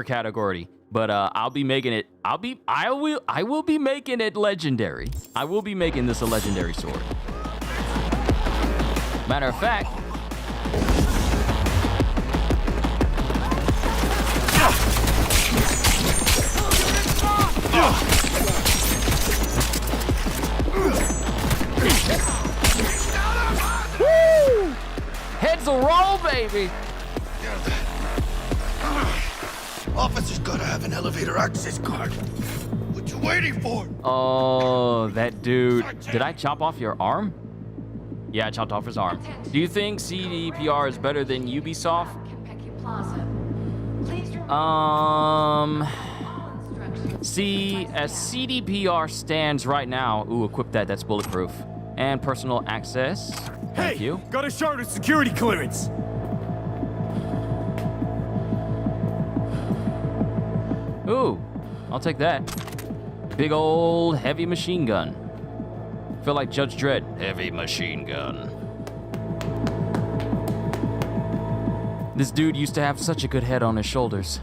category. But I'll be making it. I will be making it legendary. I will be making this a legendary sword. Matter of fact, Woo! Heads will roll, baby. Officer's gotta have an elevator access card. What you waiting for? Oh, that dude. Did I chop off your arm? Yeah, I chopped off his arm. Do you think CDPR is better than Ubisoft? See, as CDPR stands right now, ooh, equip that, that's bulletproof. And personal access, thank you. Got a shard of security clearance. Ooh, I'll take that. Big old heavy machine gun. Feel like Judge Dredd, heavy machine gun. This dude used to have such a good head on his shoulders.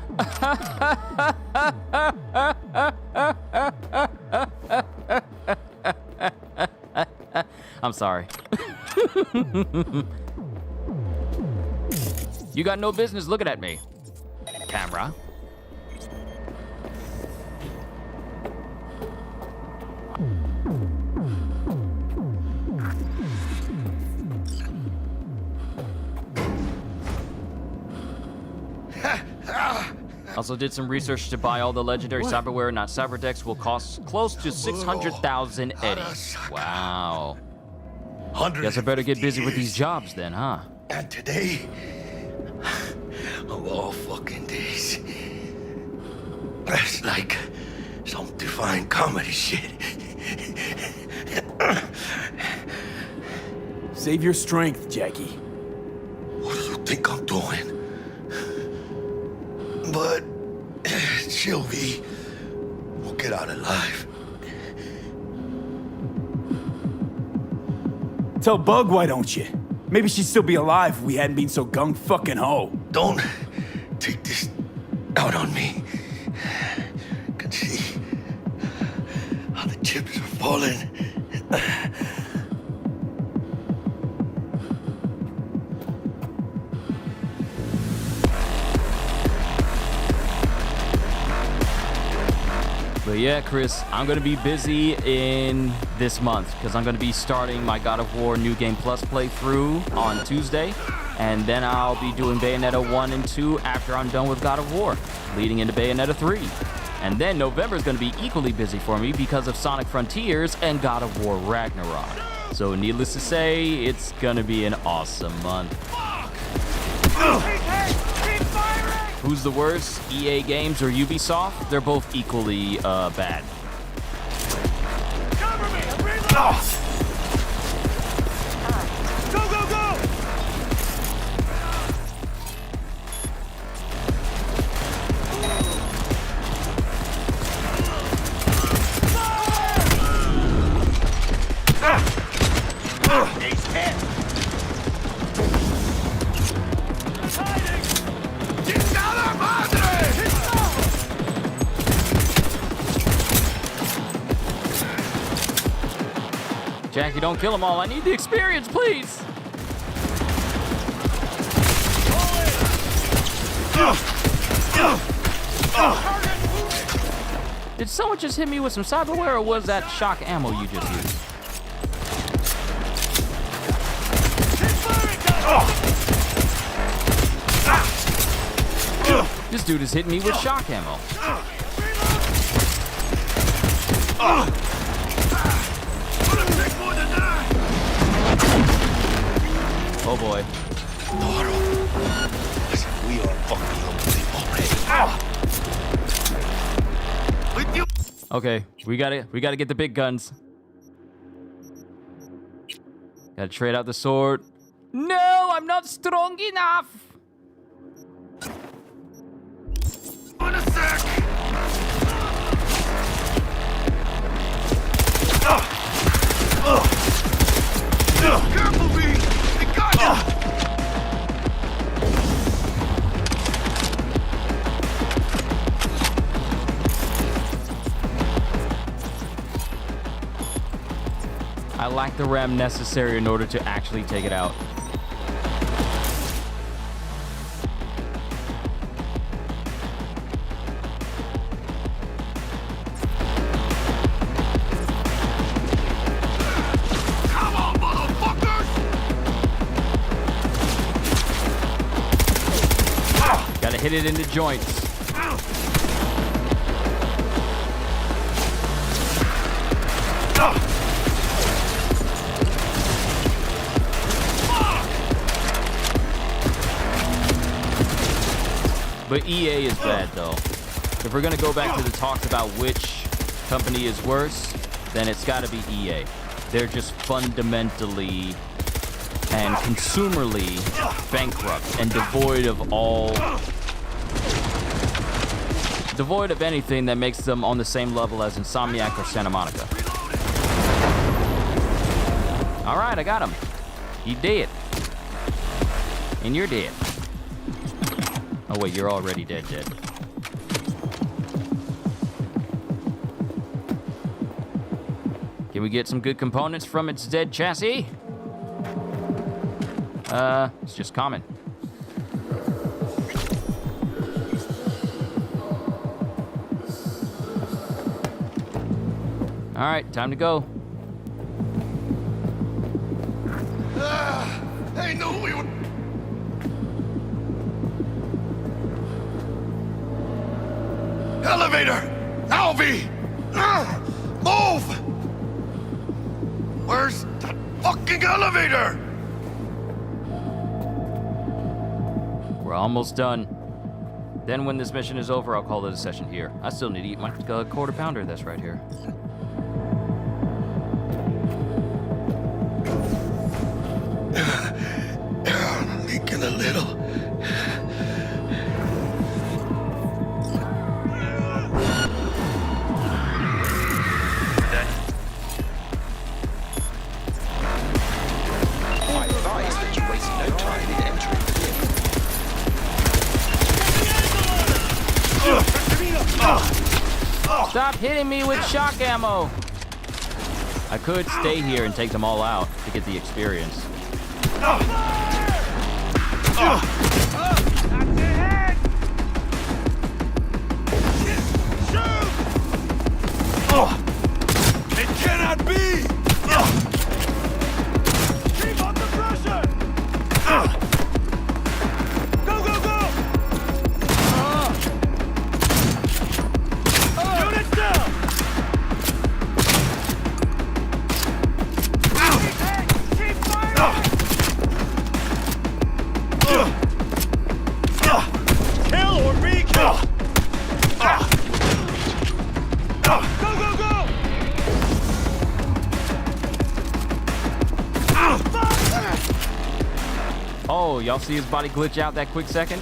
I'm sorry. You got no business looking at me. Camera. Also did some research to buy all the legendary cyberware, not cyberdecks, will cost close to 600,000 eddies. Wow. Guess I better get busy with these jobs then, huh? And today, of all fucking days, that's like some divine comedy shit. Save your strength, Jackie. What do you think I'm doing? But Sylvie will get out alive. Tell Bug, why don't you? Maybe she'd still be alive if we hadn't been so gung-fucking-ho. Don't take this out on me. Can see how the chips are falling. But yeah, Chris, I'm going to be busy in this month because I'm going to be starting my God of War New Game Plus playthrough on Tuesday. And then I'll be doing Bayonetta 1 and 2 after I'm done with God of War, leading into Bayonetta 3. And then November is going to be equally busy for me because of Sonic Frontiers and God of War Ragnarok. So needless to say, it's going to be an awesome month. Who's the worst, EA Games or Ubisoft? They're both equally bad. Cover me! I'm reloading! Go, go, go! Ace 10. Jackie, don't kill them all. I need the experience, please. Did someone just hit me with some cyberware, or was that shock ammo you just used? This dude is hitting me with shock ammo. Oh boy. We are fucking already. Okay, we gotta get the big guns. Gotta trade out the sword. No, I'm not strong enough. On a sec. Careful, B. They got you. I lack the RAM necessary in order to actually take it out. hit it into joints. But EA is bad, though. If we're gonna go back to the talks about which company is worse, then it's gotta be EA. They're just fundamentally and consumerly bankrupt and devoid of anything that makes them on the same level as Insomniac or Santa Monica. All right, I got him. He dead. And you're dead. Oh wait, you're already dead. Can we get some good components from its dead chassis? It's just common. All right, time to go. I knew we would. Elevator! Alvy! Move! Where's that fucking elevator? We're almost done. Then when this mission is over, I'll call it a session here. I still need to eat my quarter pounder that's right here. Leaking a little. I advise that you waste no time in entering the vehicle. Stop hitting me with shock ammo! I could stay here and take them all out to get the experience. It cannot be! Keep up the pressure! Go, go, go! Units down! Keep firing! Kill or be killed! Go, go, go! Oh, y'all see his body glitch out that quick second?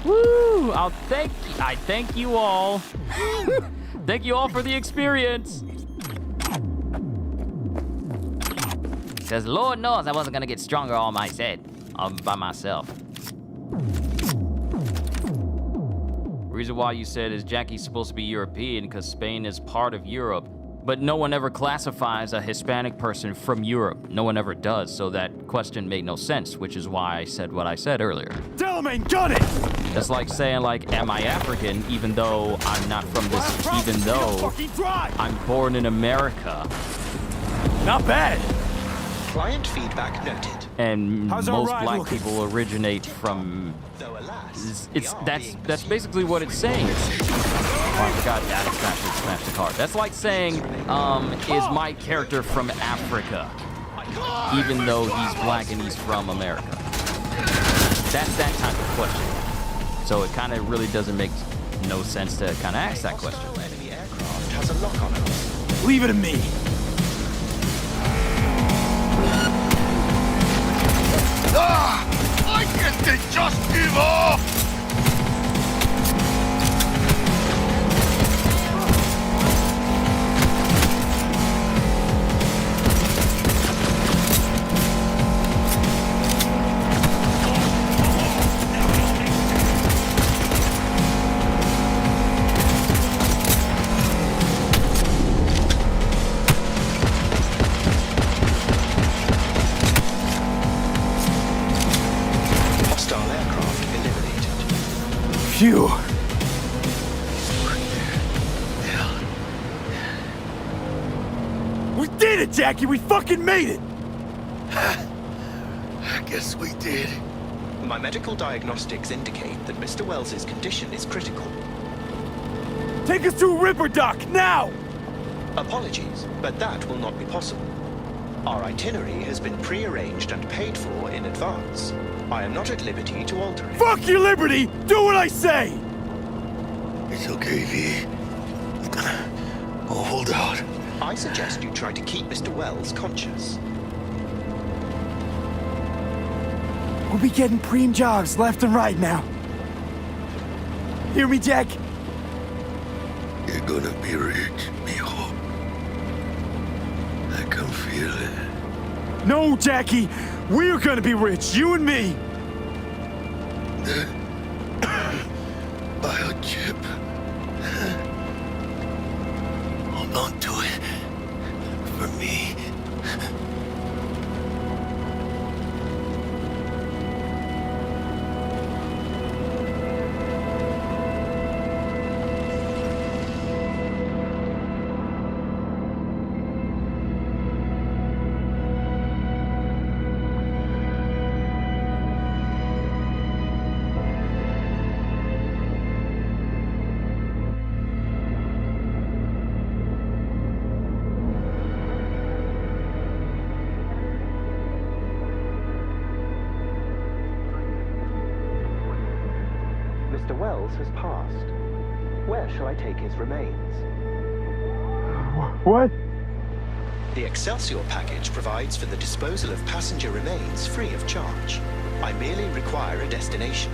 Woo! I thank you all. Thank you all for the experience. Because Lord knows I wasn't gonna get stronger all by myself. Reason why you said is Jackie's supposed to be European because Spain is part of Europe, but no one ever classifies a Hispanic person from Europe. No one ever does, so that question made no sense, which is why I said what I said earlier. Delamain, got it! That's like saying, like, am I African, even though I'm not from this, even though I'm born in America. Not bad. Client feedback noted. And How's our most ride black looking? people originate from. That's basically what it's saying. Oh, I forgot Alex smashed the car. That's like saying, is my character from Africa, even though he's black and he's from America? That's that type of question. So it kind of really doesn't make no sense to kind of ask that question. Enemy aircraft has a lock on us. Leave it to me. Why can't they just give up? Hostile aircraft eliminated. Phew. Jackie, we fucking made it! I guess we did. My medical diagnostics indicate that Mr. Wells's condition is critical. Take us to Ripper Dock, now! Apologies, but that will not be possible. Our itinerary has been pre-arranged and paid for in advance. I am not at liberty to alter it. Fuck your liberty! Do what I say! It's okay, V. Oh, hold out. I suggest you try to keep Mr. Wells conscious. We'll be getting preem jobs left and right now. Hear me, Jack? You're gonna be rich, mijo. I can feel it. No, Jackie! We're gonna be rich, you and me! The biochip. Hold on to it. For me. Mr. Wells has passed. Where shall I take his remains? What? The Excelsior package provides for the disposal of passenger remains free of charge. I merely require a destination.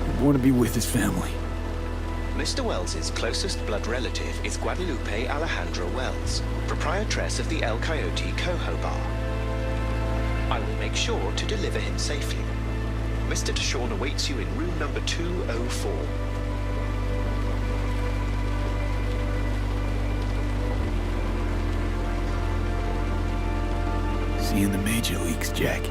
I want to be with his family. Mr. Wells's closest blood relative is Guadalupe Alejandra Wells, proprietress of the El Coyote Coho Bar. I will make sure to deliver him safely. Mr. Deshawn awaits you in room number 204. See you in the major leagues, Jack.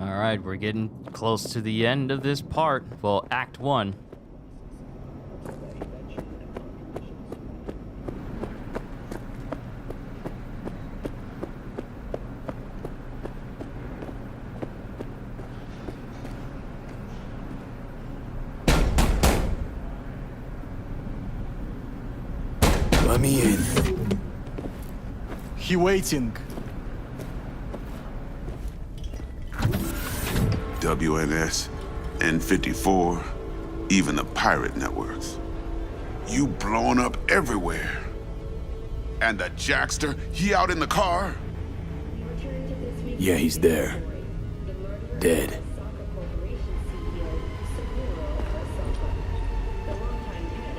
Alright, we're getting close to the end of this part. Well, Act 1. Let me in. He waiting. WNS, N54, even the pirate networks. You blowing up everywhere. And the Jackster, he out in the car? Yeah, he's there. Dead.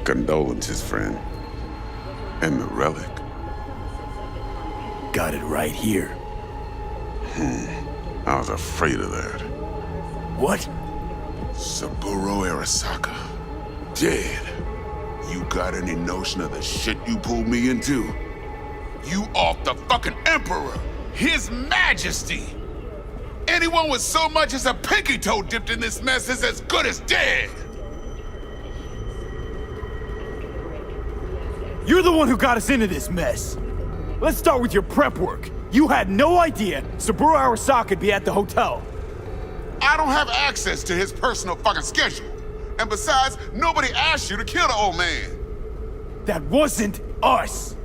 Condolences, friend. And the relic? Got it right here. I was afraid of that. What? Saburo Arasaka. Dead. You got any notion of the shit you pulled me into? You off the fucking Emperor! His Majesty! Anyone with so much as a pinky toe dipped in this mess is as good as dead! You're the one who got us into this mess. Let's start with your prep work. You had no idea Saburo Arasaka'd be at the hotel. I don't have access to his personal fucking schedule. And besides, nobody asked you to kill the old man. That wasn't us.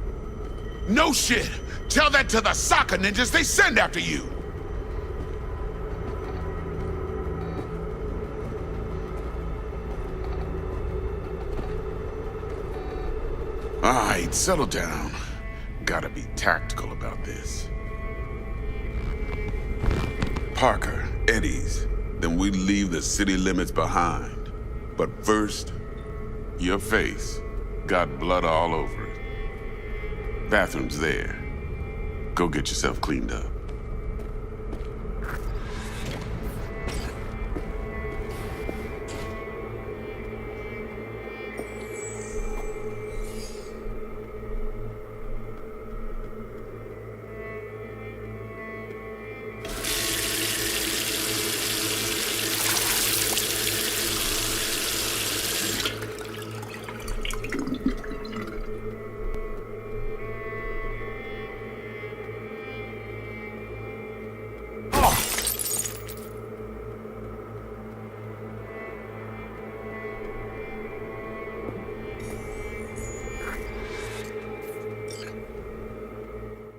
No shit. Tell that to the soccer ninjas they send after you. All right, settle down. Gotta be tactical about this. Parker, Eddie's. Then we leave the city limits behind. But first, your face got blood all over it. Bathroom's there. Go get yourself cleaned up.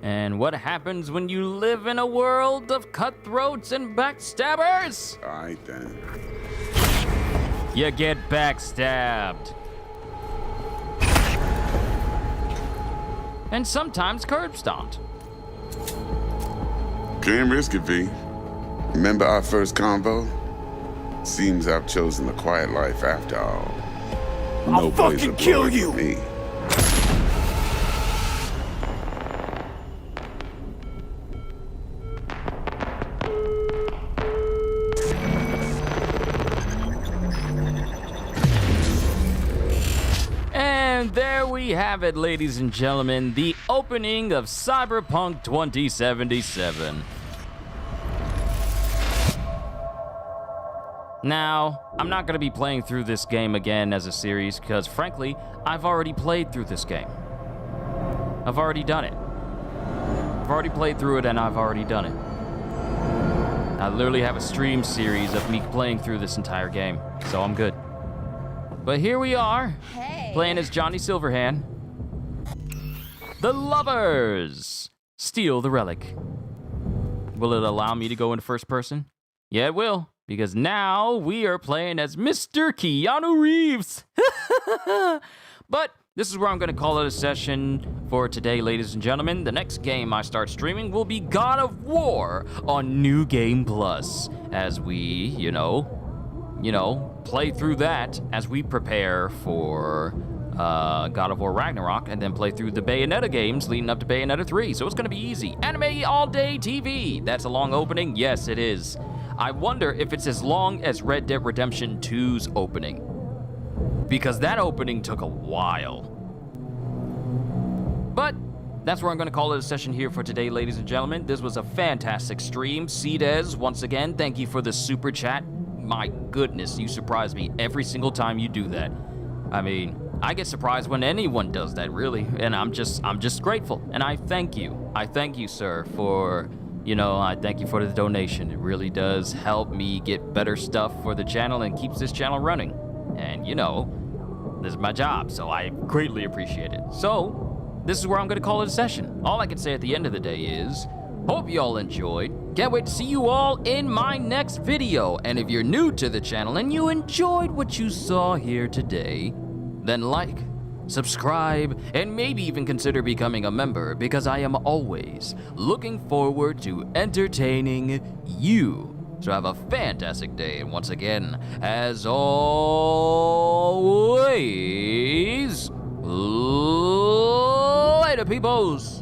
And what happens when you live in a world of cutthroats and backstabbers? All right, then. You get backstabbed. And sometimes curb stomped. Can't risk it, V. Remember our first convo? Seems I've chosen the quiet life after all. I'll fucking kill you! Me. And there we have it, ladies and gentlemen, the opening of Cyberpunk 2077. Now, I'm not going to be playing through this game again as a series because, frankly, I've already played through this game. I've already done it. I've already played through it and I've already done it. I literally have a stream series of me playing through this entire game, so I'm good. But here we are, playing as Johnny Silverhand. The Lovers steal the relic. Will it allow me to go into first person? Yeah, it will, because now we are playing as Mr. Keanu Reeves. But this is where I'm going to call it a session for today, ladies and gentlemen. The next game I start streaming will be God of War on New Game Plus, as we, you know, play through that as we prepare for God of War Ragnarok, and then play through the Bayonetta games leading up to Bayonetta 3. So it's going to be easy. Anime all day TV. That's a long opening. Yes, it is. I wonder if it's as long as Red Dead Redemption 2's opening, because that opening took a while. But that's where I'm going to call it a session here for today, ladies and gentlemen. This was a fantastic stream. Cdes, once again, thank you for the super chat. My goodness, you surprise me every single time you do that. I mean, I get surprised when anyone does that, really, and I'm just grateful, and I thank you. I thank you, sir, for, I thank you for the donation. It really does help me get better stuff for the channel and keeps this channel running. And, this is my job, so I greatly appreciate it. So, this is where I'm going to call it a session. All I can say at the end of the day is, hope you all enjoyed. Can't wait to see you all in my next video. And if you're new to the channel and you enjoyed what you saw here today, then like, subscribe, and maybe even consider becoming a member, because I am always looking forward to entertaining you. So have a fantastic day, and once again, as always, later, peoples!